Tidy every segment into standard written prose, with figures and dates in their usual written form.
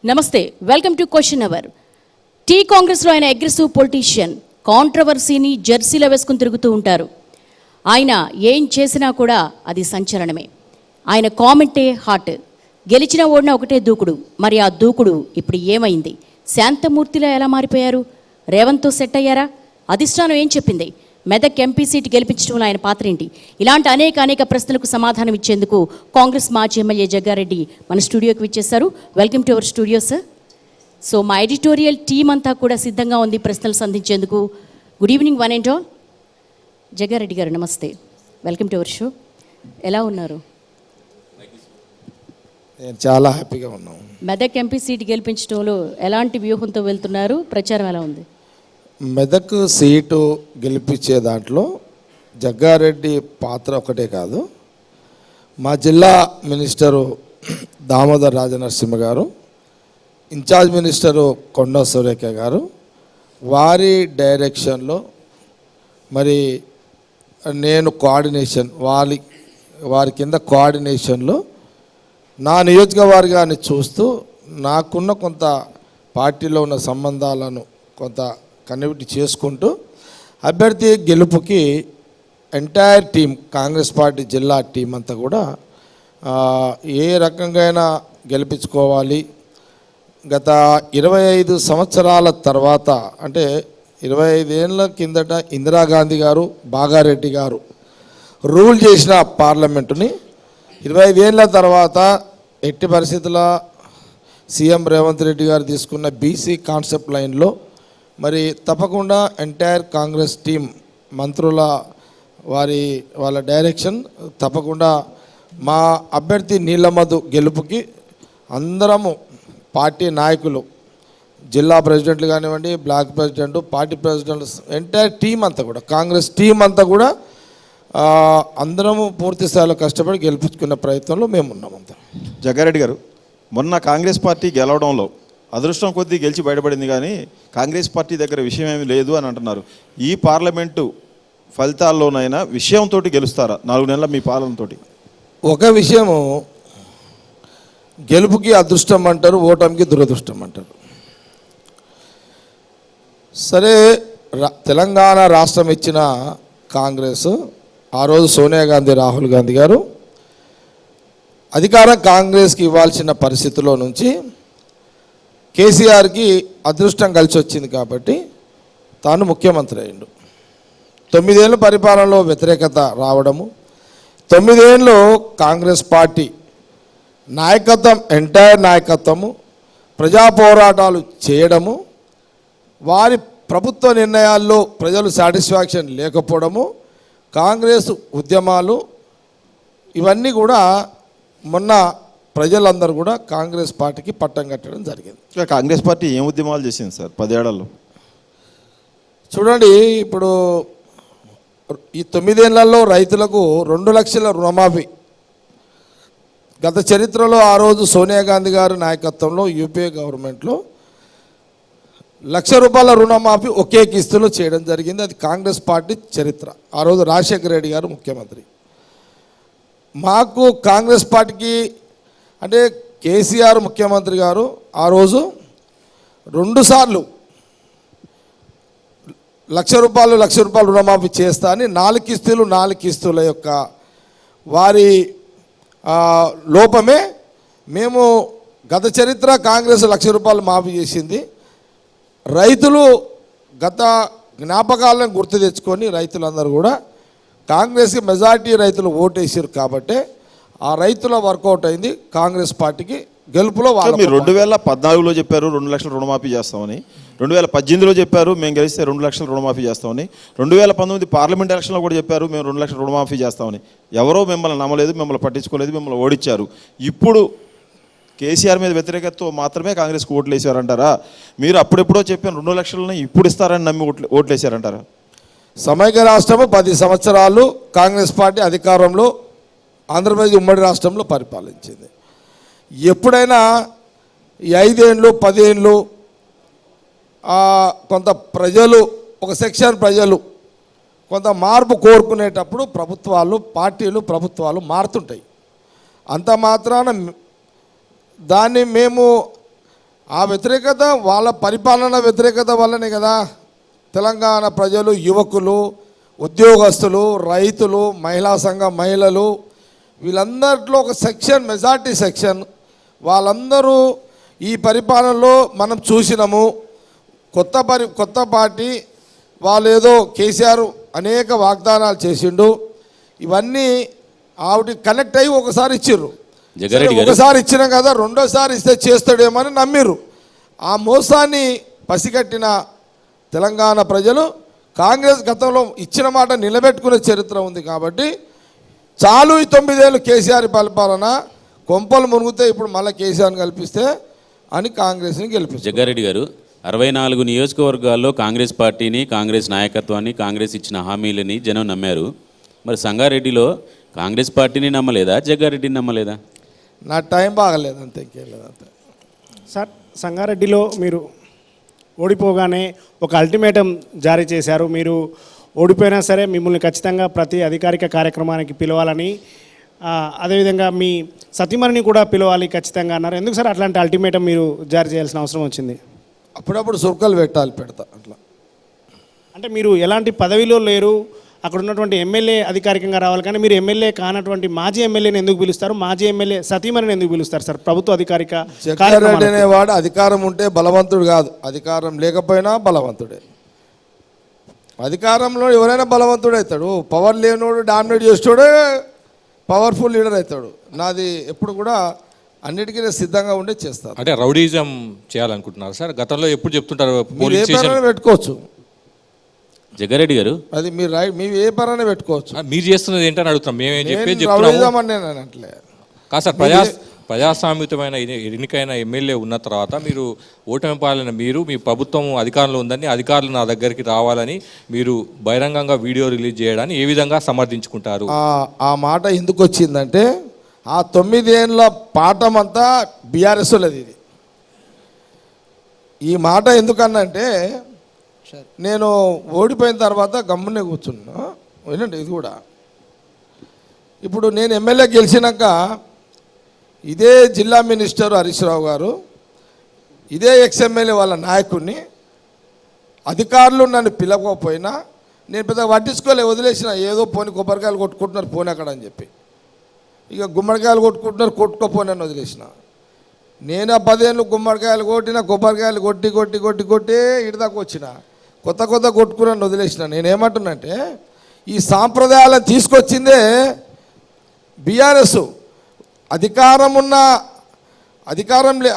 నమస్తే, welcome to question hour. T కాంగ్రెస్లో ఆయన అగ్రెసివ్ పొలిటీషియన్, కాంట్రవర్సీని జెర్సీలో వేసుకుని తిరుగుతూ ఉంటారు. ఆయన ఏం చేసినా కూడా అది సంచలనమే. ఆయన కామెంటే హాట్. గెలిచిన ఓడిన ఒకటే దూకుడు. మరి ఆ దూకుడు ఇప్పుడు ఏమైంది? శాంతమూర్తిలో ఎలా మారిపోయారు? రేవంత్తో సెట్ అయ్యారా? అధిష్టానం ఏం చెప్పింది? మెదక్ ఎంపీ సీటు గెలిపించడంలో ఆయన పాత్ర ఏంటి? ఇలాంటి అనేక ప్రశ్నలకు సమాధానం ఇచ్చేందుకు కాంగ్రెస్ మాజీ ఎమ్మెల్యే జగ్గారెడ్డి మన స్టూడియోకి విచ్చేశారు. Welcome to our studio sir. So మా ఎడిటోరియల్ టీమ్ అంతా కూడా సిద్ధంగా ఉంది ప్రశ్నలు సంధించేందుకు. Good evening one and all. Jaggareddy గారు నమస్తే, వెల్కమ్ టు అవర్ షో. ఎలా ఉన్నారు? నేను చాలా హ్యాపీగా ఉన్నాను. మెదక్ ఎంపీ సీటు గెలిపించడంలో ఎలాంటి వ్యూహంతో వెళ్తున్నారు? ప్రచారం ఎలా ఉంది? మెదక్ సీటు గెలిపించే దాంట్లో జగ్గారెడ్డి పాత్ర ఒకటే కాదు, మా జిల్లా మినిస్టరు దామోదర్ రాజనరసింహ గారు, ఇన్ఛార్జ్ మినిస్టరు కొండా సురేఖ గారు, వారి డైరెక్షన్లో మరి నేను కోఆర్డినేషన్ వారి కింద కోఆర్డినేషన్లో నా నియోజకవర్గాన్ని చూస్తూ నాకున్న కొంత పార్టీలో ఉన్న సంబంధాలను కొంత కనెక్ట్ చేసుకుంటూ అభ్యర్థి గెలుపుకి ఎంటైర్ టీం, కాంగ్రెస్ పార్టీ జిల్లా టీం అంతా కూడా ఏ రకంగా గెలిపించుకోవాలి. గత 25 సంవత్సరాల తర్వాత, అంటే 25 ఏళ్ళ కిందట ఇందిరాగాంధీ గారు, బాగారెడ్డి గారు రూల్ చేసిన పార్లమెంటుని 25 ఏళ్ళ తర్వాత ఎట్టి పరిస్థితుల సీఎం రేవంత్ రెడ్డి గారు తీసుకున్న బీసీ కాన్సెప్ట్ లైన్లో మరి తప్పకుండా ఎంటైర్ కాంగ్రెస్ టీం మంత్రుల వాళ్ళ డైరెక్షన్ తప్పకుండా మా అభ్యర్థి నీలమధు గెలుపుకి అందరము పార్టీ నాయకులు, జిల్లా ప్రెసిడెంట్లు కానివ్వండి, block president, party president, entire team అంతా కూడా, కాంగ్రెస్ టీం అంతా కూడా అందరము పూర్తి స్థాయిలో కష్టపడి గెలిపించుకునే ప్రయత్నంలో మేము ఉన్నాం అంతా. జగ్గారెడ్డి గారు, మొన్న కాంగ్రెస్ పార్టీ గెలవడంలో అదృష్టం కొద్దీ గెలిచి బయటపడింది, కానీ కాంగ్రెస్ పార్టీ దగ్గర విషయం ఏమీ లేదు అని అంటున్నారు. ఈ పార్లమెంటు ఫలితాల్లోనైనా విషయంతో గెలుస్తారా 4 నెలల మీ పాలనతో? ఒక విషయము, గెలుపుకి అదృష్టం అంటారు, ఓటమికి దురదృష్టం అంటారు. సరే, తెలంగాణ రాష్ట్రం ఇచ్చిన కాంగ్రెస్ ఆ రోజు సోనియా గాంధీ, రాహుల్ గాంధీ గారు అధికారం కాంగ్రెస్కి ఇవ్వాల్సిన పరిస్థితిలో నుంచి కేసీఆర్కి అదృష్టం కలిసి వచ్చింది కాబట్టి తాను ముఖ్యమంత్రి అయ్యిండు. 9 ఏళ్ళ పరిపాలనలో వ్యతిరేకత రావడము, 9 ఏళ్ళు కాంగ్రెస్ పార్టీ నాయకత్వం, ఎంటైర్ నాయకత్వము ప్రజా పోరాటాలు చేయడము, వారి ప్రభుత్వ నిర్ణయాల్లో ప్రజలు సాటిస్ఫాక్షన్ లేకపోవడము, కాంగ్రెస్ ఉద్యమాలు, ఇవన్నీ కూడా మొన్న ప్రజలందరూ కూడా కాంగ్రెస్ పార్టీకి పట్టం కట్టడం జరిగింది. కాంగ్రెస్ పార్టీ ఏం ఉద్యమాలు చేసింది సార్ 10 ఏళ్లలో? చూడండి, ఇప్పుడు ఈ 9 ఏళ్లలో రైతులకు 2 లక్షల రుణమాఫీ, గత చరిత్రలో ఆ రోజు సోనియా గాంధీ గారి నాయకత్వంలో యూపీఏ గవర్నమెంట్లో ₹1,00,000 రుణమాఫీ ఒకే కిస్తులో చేయడం జరిగింది. అది కాంగ్రెస్ పార్టీ చరిత్ర. ఆ రోజు రాజశేఖర రెడ్డి గారు ముఖ్యమంత్రి. మాకు కాంగ్రెస్ పార్టీకి అంటే కేసీఆర్ ముఖ్యమంత్రి గారు ఆ రోజు 2 సార్లు ₹1,00,000 రుణమాఫీ చేస్తా అని 4 కిస్తుల యొక్క వారి లోపమే మేము గత చరిత్ర కాంగ్రెస్ ₹1,00,000 మాఫీ చేసింది. రైతులు గత జ్ఞాపకాలను గుర్తు తెచ్చుకొని రైతులందరూ కూడా కాంగ్రెస్కి మెజారిటీ రైతులు ఓటేసారు కాబట్టి ఆ రైతుల వర్కౌట్ అయింది. కాంగ్రెస్ పార్టీకి గెలుపులో మీరు 2014లో చెప్పారు 2 లక్షల రుణమాఫీ చేస్తామని, 2018లో చెప్పారు మేము గెలిస్తే 2 లక్షల రుణమాఫీ చేస్తామని, 2019 పార్లమెంట్ ఎలక్షన్లో కూడా చెప్పారు మేము 2 లక్షల రుణమాఫీ చేస్తామని. ఎవరో మిమ్మల్ని నమ్మలేదు, మిమ్మల్ని పట్టించుకోలేదు, మిమ్మల్ని ఓడించారు. ఇప్పుడు కేసీఆర్ మీద వ్యతిరేకతతో మాత్రమే కాంగ్రెస్కి ఓట్లు వేసారంటారా? మీరు అప్పుడెప్పుడో చెప్పిన 2 లక్షలని ఇప్పుడు ఇస్తారని నమ్మి ఓట్లు వేసారంటారా? సమైక్య రాష్ట్రము 10 సంవత్సరాలు కాంగ్రెస్ పార్టీ అధికారంలో ఆంధ్రప్రదేశ్ ఉమ్మడి రాష్ట్రంలో పరిపాలించింది. ఎప్పుడైనా ఈ 5 ఏళ్ళు 10 ఏళ్ళు కొంత ప్రజలు, ఒక సెక్షన్ ప్రజలు కొంత మార్పు కోరుకునేటప్పుడు ప్రభుత్వాలు మారుతుంటాయి. అంత మాత్రాన దాన్ని మేము ఆ వ్యతిరేకత వాళ్ళ పరిపాలన వ్యతిరేకత వల్లనే కదా తెలంగాణ ప్రజలు, యువకులు, ఉద్యోగస్తులు, రైతులు, మహిళా సంఘం మహిళలు వీళ్ళందరిలో ఒక సెక్షన్, మెజార్టీ సెక్షన్ వాళ్ళందరూ ఈ పరిపాలనలో మనం చూసినాము. కొత్త పార్టీ వాళ్ళు ఏదో కేసీఆర్ అనేక వాగ్దానాలు చేసిండు, ఇవన్నీ ఆవిడ కనెక్ట్ అయ్యి ఒకసారి ఇచ్చిర్రు. ఒకసారి ఇచ్చినా కదా రెండోసారి ఇస్తే చేస్తాడేమో అని నమ్మిర్రు. ఆ మోసాన్ని పసిగట్టిన తెలంగాణ ప్రజలు కాంగ్రెస్ గతంలో ఇచ్చిన మాట నిలబెట్టుకునే చరిత్ర ఉంది కాబట్టి చాలు ఈ 9 ఏళ్ళు కేసీఆర్ పరిపాలన, కొంపలు మునుగుతే ఇప్పుడు మళ్ళీ కేసీఆర్ని కల్పిస్తే అని కాంగ్రెస్ని గెలిపించారు. జగ్గారెడ్డి గారు 64 నియోజకవర్గాల్లో కాంగ్రెస్ పార్టీని, కాంగ్రెస్ నాయకత్వాన్ని, కాంగ్రెస్ ఇచ్చిన హామీలని జనం నమ్మారు. మరి సంగారెడ్డిలో కాంగ్రెస్ పార్టీని నమ్మలేదా, జగ్గారెడ్డిని నమ్మలేదా? నా టైం బాగలేదు అంతే, ఇంకేం లేదు అంతే. సార్, సంగారెడ్డిలో మీరు ఓడిపోగానే ఒక అల్టిమేటం జారీ చేశారు. మీరు ఓడిపోయినా సరే మిమ్మల్ని ఖచ్చితంగా ప్రతి అధికారిక కార్యక్రమానికి పిలవాలని, అదేవిధంగా మీ సతీమణిని కూడా పిలవాలి ఖచ్చితంగా అన్నారు. ఎందుకు సార్ అట్లాంటి అల్టిమేటం మీరు జారీ చేయాల్సిన అవసరం వచ్చింది? అప్పుడప్పుడు సుర్కలు పెడతా అట్లా. అంటే మీరు ఎలాంటి పదవిలో లేరు, అక్కడ ఉన్నటువంటి ఎమ్మెల్యే అధికారికంగా రావాలి, కానీ మీరు ఎమ్మెల్యే కానటువంటి మాజీ ఎమ్మెల్యేని ఎందుకు పిలుస్తారు? మాజీ ఎమ్మెల్యే సతీమణిని ఎందుకు పిలుస్తారు సార్ ప్రభుత్వ అధికారిక? జగ్గారెడ్డి అనేవాడు అధికారం ఉంటే బలవంతుడు కాదు, అధికారం లేకపోయినా బలవంతుడే. అధికారంలో ఎవరైనా బలవంతుడు అవుతాడు, పవర్ లేనోడు డామినేట్ చేస్తాడే పవర్ఫుల్ లీడర్ అవుతాడు. నాది ఎప్పుడు కూడా అన్నిటికీ సిద్ధంగా ఉండే చేస్తారు. అంటే రౌడీజం చేయాలనుకుంటున్నారు సార్? గతంలో ఎప్పుడు చెప్తుంటారు మీరు ఏ పరైనా పెట్టుకోవచ్చు జగ్గారెడ్డి గారు, అది మీరు రైట్, మీరు ఏ పరైనా పెట్టుకోవచ్చు. మీరు చేస్తున్నది ఏంటని అడుగుతాం. మేమేం చెప్పేది అట్లే కాదు సార్. ప్రజాస్వామ్యతమైన ఎన్నికైన ఎమ్మెల్యే ఉన్న తర్వాత మీరు ఓటమి పాలన, మీరు మీ ప్రభుత్వం అధికారంలో ఉందని, అధికారులు నా దగ్గరికి రావాలని మీరు బహిరంగంగా వీడియో రిలీజ్ చేయడాన్ని ఏ విధంగా సమర్థించుకుంటారు? ఆ మాట ఎందుకు వచ్చిందంటే ఆ 9 ఏళ్ళ పాఠం అంతా బీఆర్ఎస్ లేదు. ఇది ఈ మాట ఎందుకన్నంటే నేను ఓడిపోయిన తర్వాత గమ్మునే కూర్చున్నా. వినండి, ఇది కూడా ఇప్పుడు నేను ఎమ్మెల్యే గెలిచినాక ఇదే జిల్లా మినిస్టర్ హరీష్ రావు గారు, ఇదే ఎక్స్ఎమ్మెల్యే వాళ్ళ నాయకుడిని, అధికారులు నన్ను పిలవకపోయినా నేను పెద్ద పట్టించుకోలే, వదిలేసిన. ఏదో పోని కొబ్బరికాయలు కొట్టుకుంటున్నారు పోనీ అక్కడ అని చెప్పి, ఇక గుమ్మడికాయలు కొట్టుకుంటున్నారు కొట్టుకోపోని అని వదిలేసిన. నేను 10 ఏళ్ళు గుమ్మడికాయలు కొట్టిన, కొబ్బరికాయలు కొట్టి కొట్టి కొట్టి కొట్టే ఇడిదాకా వచ్చిన. కొత్త కొట్టుకున్నాను వదిలేసిన. నేనేమంటున్నంటే ఈ సాంప్రదాయాలను తీసుకొచ్చిందే బీఆర్ఎస్.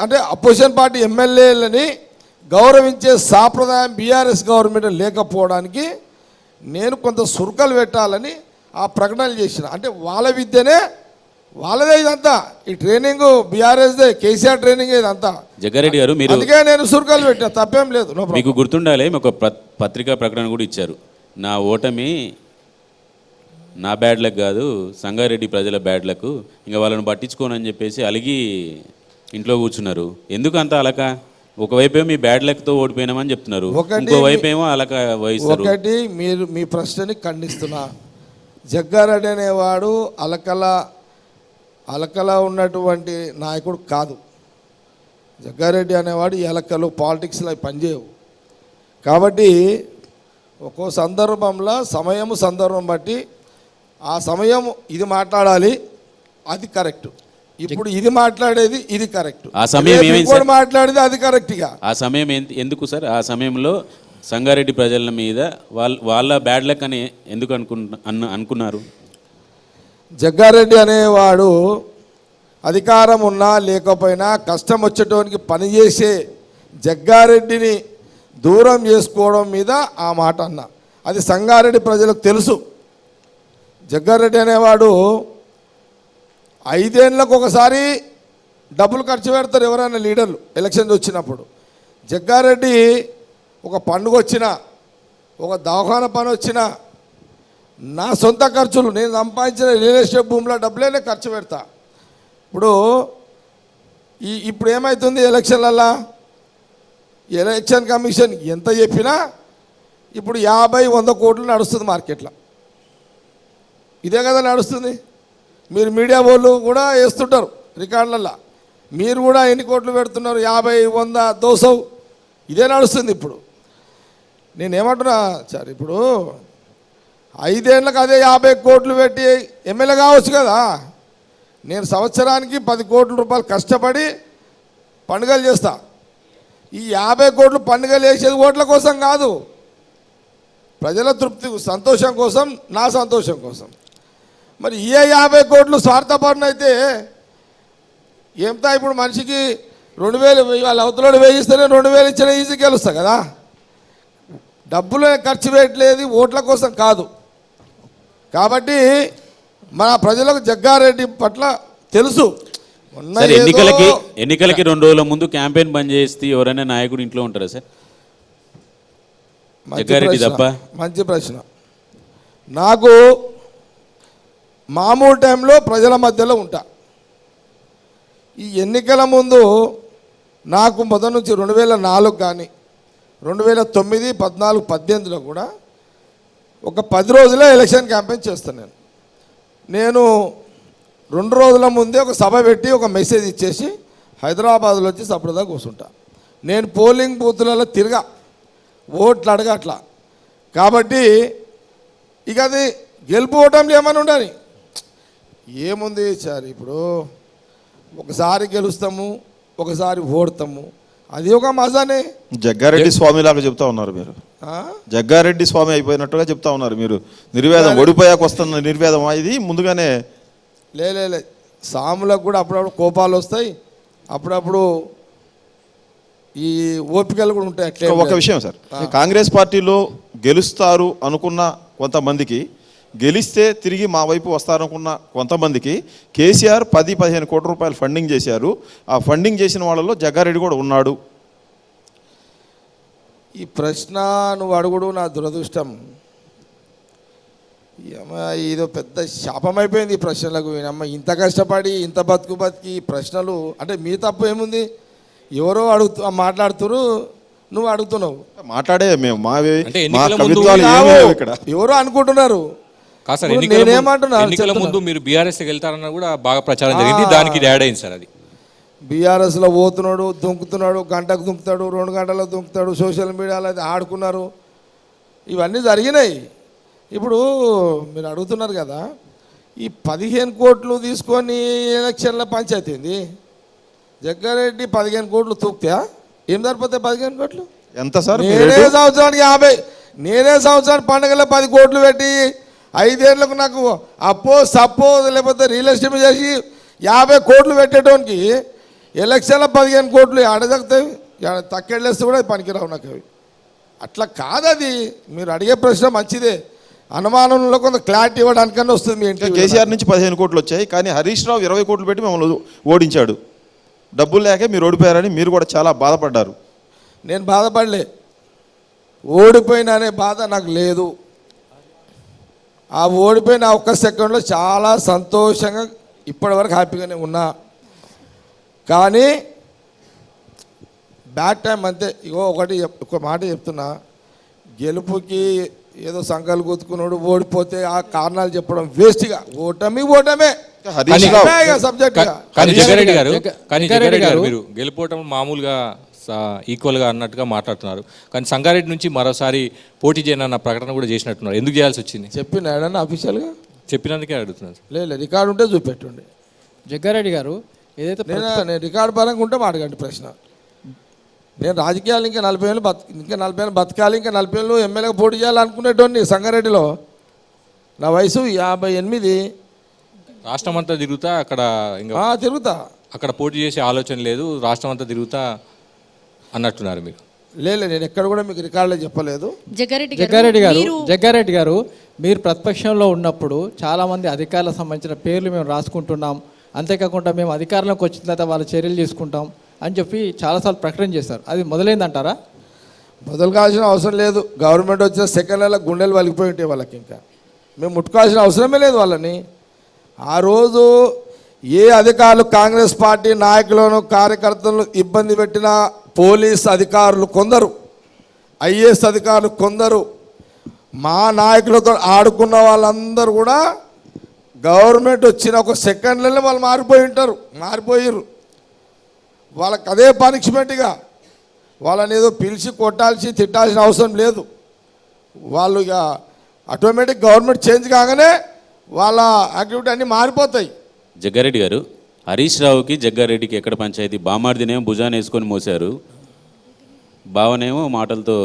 అంటే అపోజిషన్ పార్టీ ఎమ్మెల్యేలని గౌరవించే సాంప్రదాయం బీఆర్ఎస్ గవర్నమెంట్ లేకపోవడానికి నేను కొంత సుర్కలు పెట్టాలని ఆ ప్రకటనలు చేసిన. అంటే వాళ్ళ విద్యనే వాళ్ళదే ఇదంతా, ఈ ట్రైనింగ్ బీఆర్ఎస్దే, కేసీఆర్ ట్రైనింగ్ ఇదంతా. జగ్గారెడ్డి గారు, మీరు అందుకే నేను సుర్కలు పెట్టిన, తప్పేం లేదు. మీకు గుర్తుండాలి, ఒక పత్రికా ప్రకటన కూడా ఇచ్చారు. నా ఓటమి నా బ్యాడ్ లక్ కాదు, సంగారెడ్డి ప్రజల బ్యాడ్ లక్, ఇంకా వాళ్ళని పట్టించుకోనని చెప్పేసి అలిగి ఇంట్లో కూర్చున్నారు. ఎందుకు అంత అలక? ఒకవైపేమో మీ బ్యాడ్ లక్తో ఓడిపోయినామని చెప్తున్నారు, ఇంకోవైపు ఏమో అలక వహిస్తారు. ఒకటి, మీరు మీ ప్రశ్నని ఖండిస్తున్నా. జగ్గారెడ్డి అనేవాడు అలకల ఉన్నటువంటి నాయకుడు కాదు. జగ్గారెడ్డి అనేవాడు ఈ అలకలు పాలిటిక్స్లో పనిచేయవు. కాబట్టి ఒక్కో సందర్భంలో సందర్భం బట్టి ఆ సమయం ఇది మాట్లాడాలి, అది కరెక్ట్. ఇప్పుడు ఇది మాట్లాడేది ఇది కరెక్ట్, ఆ సమయం మాట్లాడేది అది కరెక్ట్గా. ఆ సమయం ఎందుకు సార్? ఆ సమయంలో సంగారెడ్డి ప్రజల మీద వాళ్ళ బ్యాడ్ లక్ అని ఎందుకు అనుకున్నారు? జగ్గారెడ్డి అనేవాడు అధికారం ఉన్నా లేకపోయినా కష్టం వచ్చేటోనికి పనిచేసే జగ్గారెడ్డిని దూరం చేసుకోవడం మీద ఆ మాట అన్నా. అది సంగారెడ్డి ప్రజలకు తెలుసు. జగ్గారెడ్డి అనేవాడు 5 ఏళ్ళకు ఒకసారి డబ్బులు ఖర్చు పెడతారు ఎవరైనా లీడర్లు ఎలక్షన్స్ వచ్చినప్పుడు. జగ్గారెడ్డి ఒక పండుగ వచ్చినా, ఒక దవాఖాన పని వచ్చినా, నా సొంత ఖర్చులు, నేను సంపాదించిన రియల్ ఎస్టేట్ భూమిలో డబ్బులేనే ఖర్చు పెడతా. ఇప్పుడు ఏమవుతుంది ఎలక్షన్లల్లో, ఎలక్షన్ కమిషన్ ఎంత చెప్పినా ఇప్పుడు 50-100 కోట్లు నడుస్తుంది మార్కెట్లో. ఇదే కదా నడుస్తుంది. మీరు మీడియా వాళ్ళు కూడా వేస్తుంటారు రికార్డులల్లో. మీరు కూడా ఎన్ని కోట్లు పెడుతున్నారు? 50, 100, 200 ఇదే నడుస్తుంది ఇప్పుడు. నేనేమంటున్నా సార్, ఇప్పుడు 5 ఏళ్ళకి అదే 50 కోట్లు పెట్టి ఎమ్మెల్యే కావచ్చు కదా. నేను సంవత్సరానికి 10 కోట్ల రూపాయలు కష్టపడి పండుగలు చేస్తా. ఈ 50 కోట్లు పండుగలు వేసేది ఓట్ల కోసం కాదు, ప్రజల తృప్తి సంతోషం కోసం, నా సంతోషం కోసం. మరి ఏ 50 కోట్లు స్వార్థపరణ అయితే ఏంతా? ఇప్పుడు మనిషికి 2000 వాళ్ళ అవతలోడు వేయిస్తేనే 2000 ఇచ్చిన ఈజీ గెలుస్తా కదా. డబ్బులు ఖర్చు పెట్టలేదు, ఓట్ల కోసం కాదు. కాబట్టి మన ప్రజలకు జగ్గారెడ్డి పట్ల తెలుసు. సార్, ఎన్నికలకి 2 రోజుల ముందు క్యాంపెయిన్ బంద్ చేస్తే ఎవరైనా నాయకుడు ఇంట్లో ఉంటారా సార్? జగ్గారెడ్డి తప్ప. మంచి ప్రశ్న. నాకు మామూలు టైంలో ప్రజల మధ్యలో ఉంటా. ఈ ఎన్నికల ముందు నాకు మొదటి నుంచి 2004 కానీ 2009, 14, 18లో కూడా ఒక 10 రోజులే ఎలక్షన్ క్యాంపెయిన్ చేస్తాను. నేను 2 రోజుల ముందే ఒక సభ పెట్టి ఒక మెసేజ్ ఇచ్చేసి హైదరాబాద్లో వచ్చి సపరేట్గా కూర్చుంటా. నేను పోలింగ్ బూత్లలో తిరగా, ఓట్లు అడగట్లా. కాబట్టి ఇక అది గెలుపు ఓటంలో ఏమైనా ఉండాలి. ఏముంది సార్, ఇప్పుడు ఒకసారి గెలుస్తాము, ఒకసారి ఓడతాము, అది ఒక మజానే. జగ్గారెడ్డి స్వామిలాగా చెప్తా ఉన్నారు మీరు. జగ్గారెడ్డి స్వామి అయిపోయినట్టుగా చెప్తా ఉన్నారు మీరు. నిర్వేదం ఓడిపోయాక వస్తున్న నిర్వేదం ఇది ముందుగానే. లే సాములకు కూడా అప్పుడప్పుడు కోపాలు వస్తాయి, అప్పుడప్పుడు ఈ ఓపికలు కూడా ఉంటాయి. ఒక విషయం సార్, కాంగ్రెస్ పార్టీలో గెలుస్తారు అనుకున్న కొంతమందికి, గెలిస్తే తిరిగి మా వైపు వస్తారనుకున్న కొంతమందికి కేసీఆర్ 10-15 కోట్ల రూపాయలు ఫండింగ్ చేశారు. ఆ ఫండింగ్ చేసిన వాళ్ళలో జగ్గారెడ్డి కూడా ఉన్నాడు. ఈ ప్రశ్న నువ్వు అడుగుడు నా దురదృష్టం. ఇదో పెద్ద శాపం అయిపోయింది ఈ ప్రశ్నలకు. అమ్మ ఇంత కష్టపడి ఇంత బతికి ప్రశ్నలు అంటే మీ తప్పు ఏముంది? ఎవరో మాట్లాడుతురు, నువ్వు అడుగుతున్నావు. మాట్లాడే మేము ఎవరో అనుకుంటున్నారు. ఎన్నికల ముందు మీరు బీఆర్ఎస్కి వెళ్తారన్న కూడా బాగా ప్రచారం జరిగింది, దానికి యాడ్ అయింది సార్. అది బీఆర్ఎస్లో పోతున్నాడు, దుంకుతున్నాడు, గంటకు దుంకుతాడు, 2 గంటలకు దుంకుతాడు, సోషల్ మీడియాలో అయితే ఆడుకున్నారు, ఇవన్నీ జరిగినాయి. ఇప్పుడు మీరు అడుగుతున్నారు కదా, ఈ 15 కోట్లు తీసుకొని ఎలక్షన్ల పంచాయతీ ఏంది? జగ్గారెడ్డి 15 కోట్లు తూక్తా ఏం సరిపోతాయి? 15 కోట్లు ఎంత సార్? నేనే సంవత్సరానికి పండుగలో 10 కోట్లు పెట్టి 5 ఏళ్ళకు నాకు అప్పో సప్పో లేకపోతే రియల్ ఎస్టేట్ చేసి 50 కోట్లు పెట్టేటోనికి ఎలక్షన్ల 15 కోట్లు ఆడదగుతాయి. తక్కెళ్ళేస్తే కూడా పనికిరావు నాకు అవి. అట్లా కాదు అది. మీరు అడిగే ప్రశ్న మంచిదే, అనుమానంలో కొంత క్లారిటీ ఇవ్వడానికన్నా వస్తుంది. మీ ఇంట్లో కేసీఆర్ నుంచి 15 కోట్లు వచ్చాయి, కానీ హరీష్ రావు 20 కోట్లు పెట్టి మమ్మల్ని ఓడించాడు. డబ్బులు లేక మీరు ఓడిపోయారని మీరు కూడా చాలా బాధపడ్డారు. నేను బాధపడలే, ఓడిపోయినా అనే బాధ నాకు లేదు. ఆ ఓడిపోయిన ఒక్క సెకండ్లో చాలా సంతోషంగా ఇప్పటివరకు హ్యాపీగానే ఉన్నా. కానీ బ్యాడ్ టైం అంతే. ఒక మాట చెప్తున్నా, గెలుపుకి ఏదో సంఘాలు గుర్తుకున్నాడు, ఓడిపోతే ఆ కారణాలు చెప్పడం వేస్ట్గా. ఓటమే సబ్జెక్ట్. కానీ జగ్గారెడ్డి గారు మీరు గెలుపోవటం మామూలుగా ఈక్వల్గా అన్నట్టుగా మాట్లాడుతున్నారు, కానీ సంగారెడ్డి నుంచి మరోసారి పోటీ చేయనన్న ప్రకటన కూడా చేసినట్టున్నారు. ఎందుకు చేయాల్సి వచ్చింది? చెప్పినాడన్న అఫీషియల్గా చెప్పినందుకే అడుగుతున్నారు. లేదు రికార్డు ఉంటే చూపెట్టుండి. జగ్గారెడ్డి గారు ఏదైతే నేను రికార్డు పరంగా ఉంటే మాట్లాడండి ప్రశ్న. నేను రాజకీయాలు ఇంకా 40 ఏళ్ళు బతకాలి, ఇంకా 40 ఏళ్ళు ఎమ్మెల్యేగా పోటీ చేయాలనుకునేటోని సంగారెడ్డిలో. నా వయసు 58. రాష్ట్రం అంతా తిరుగుతా అక్కడ ఇంకా తిరుగుతా, అక్కడ పోటీ చేసే ఆలోచన లేదు, రాష్ట్రం అంతా తిరుగుతా అన్నట్టున్నారు మీరు. లేదు నేను ఎక్కడ కూడా మీకు రికార్డులో చెప్పలేదు. జగ్గారెడ్డి గారు మీరు ప్రతిపక్షంలో ఉన్నప్పుడు చాలామంది అధికారులకు సంబంధించిన పేర్లు మేము రాసుకుంటున్నాం, అంతేకాకుండా మేము అధికారంలోకి వచ్చిన తర్వాత వాళ్ళ చర్యలు తీసుకుంటాం అని చెప్పి చాలాసార్లు ప్రకటన చేస్తారు. అది మొదలైందంటారా? మొదలు కావాల్సిన అవసరం లేదు. గవర్నమెంట్ వచ్చిన సెకండ్లలో గుండెలు వలిగిపోయి ఉంటాయి వాళ్ళకి. ఇంకా మేము ముట్టుకోవాల్సిన అవసరమే లేదు వాళ్ళని. ఆ రోజు ఏ అధికారులు కాంగ్రెస్ పార్టీ నాయకులను కార్యకర్తలను ఇబ్బంది పెట్టిన పోలీస్ అధికారులు కొందరు, ఐఏఎస్ అధికారులు కొందరు, మా నాయకులతో ఆడుకున్న వాళ్ళందరూ కూడా గవర్నమెంట్ వచ్చిన ఒక సెకండ్లలో వాళ్ళు మారిపోయారు. వాళ్ళకి అదే పనిష్మెంట్గా వాళ్ళని ఏదో పిలిచి కొట్టాల్సి తిట్టాల్సిన అవసరం లేదు. వాళ్ళు ఇక ఆటోమేటిక్ గవర్నమెంట్ చేంజ్ కాగానే వాళ్ళ యాక్టివిటీ అన్నీ మారిపోతాయి. జగ్గారెడ్డి గారు, హరీష్ రావుకి జగ్గారెడ్డికి ఎక్కడ పంచాయతీ? బామార్దినేమో భుజాన్ని వేసుకొని మోసారు, బావనేమో మాటలతో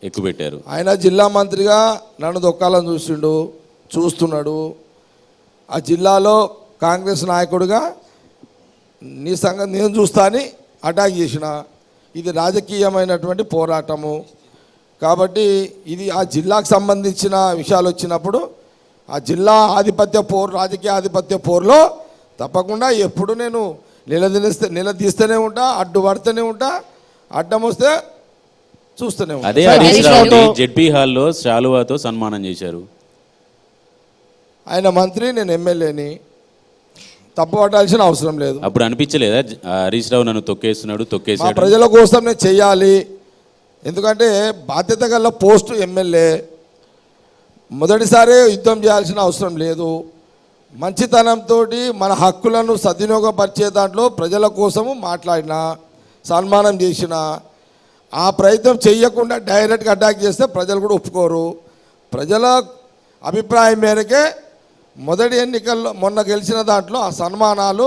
ఎక్కుపెట్టారు. ఆయన జిల్లా మంత్రిగా నన్ను దొక్కాలని చూస్తున్నాడు. ఆ జిల్లాలో కాంగ్రెస్ నాయకుడిగా నీ సంగతి నేను చూస్తా అని అటాక్ చేసిన. ఇది రాజకీయమైనటువంటి పోరాటము కాబట్టి ఇది ఆ జిల్లాకు సంబంధించిన విషయాలు వచ్చినప్పుడు ఆ జిల్లా ఆధిపత్య పోరు, రాజకీయ ఆధిపత్య పోరులో తప్పకుండా ఎప్పుడు నేను నిలదీస్తూనే ఉంటా, అడ్డుపడుతూనే ఉంటా, అడ్డం వస్తే చూస్తూనే ఉంటా. అదే హరీష్ రావుని జెడ్పీ హాల్లో శాలువాతో సన్మానం చేశారు. ఆయన మంత్రి, నేను ఎమ్మెల్యేని, తప్పు పట్టాల్సిన అవసరం లేదు. అప్పుడు అనిపించలేదా హరీష్ రావు నన్ను మా తొక్కేసాడు? ప్రజల కోసం నేను చెయ్యాలి. ఎందుకంటే బాధ్యత గల పోస్టు ఎమ్మెల్యే, మొదటిసారి యుద్ధం చేయాల్సిన అవసరం లేదు. మంచితనంతో మన హక్కులను సద్వినియోగపరిచే దాంట్లో ప్రజల కోసము మాట్లాడినా, సన్మానం చేసిన, ఆ ప్రయత్నం చేయకుండా డైరెక్ట్గా అటాక్ చేస్తే ప్రజలు కూడా ఒప్పుకోరు. ప్రజల అభిప్రాయం మేరకే మొదటి ఎన్నికల్లో మొన్న గెలిచిన దాంట్లో ఆ సన్మానాలు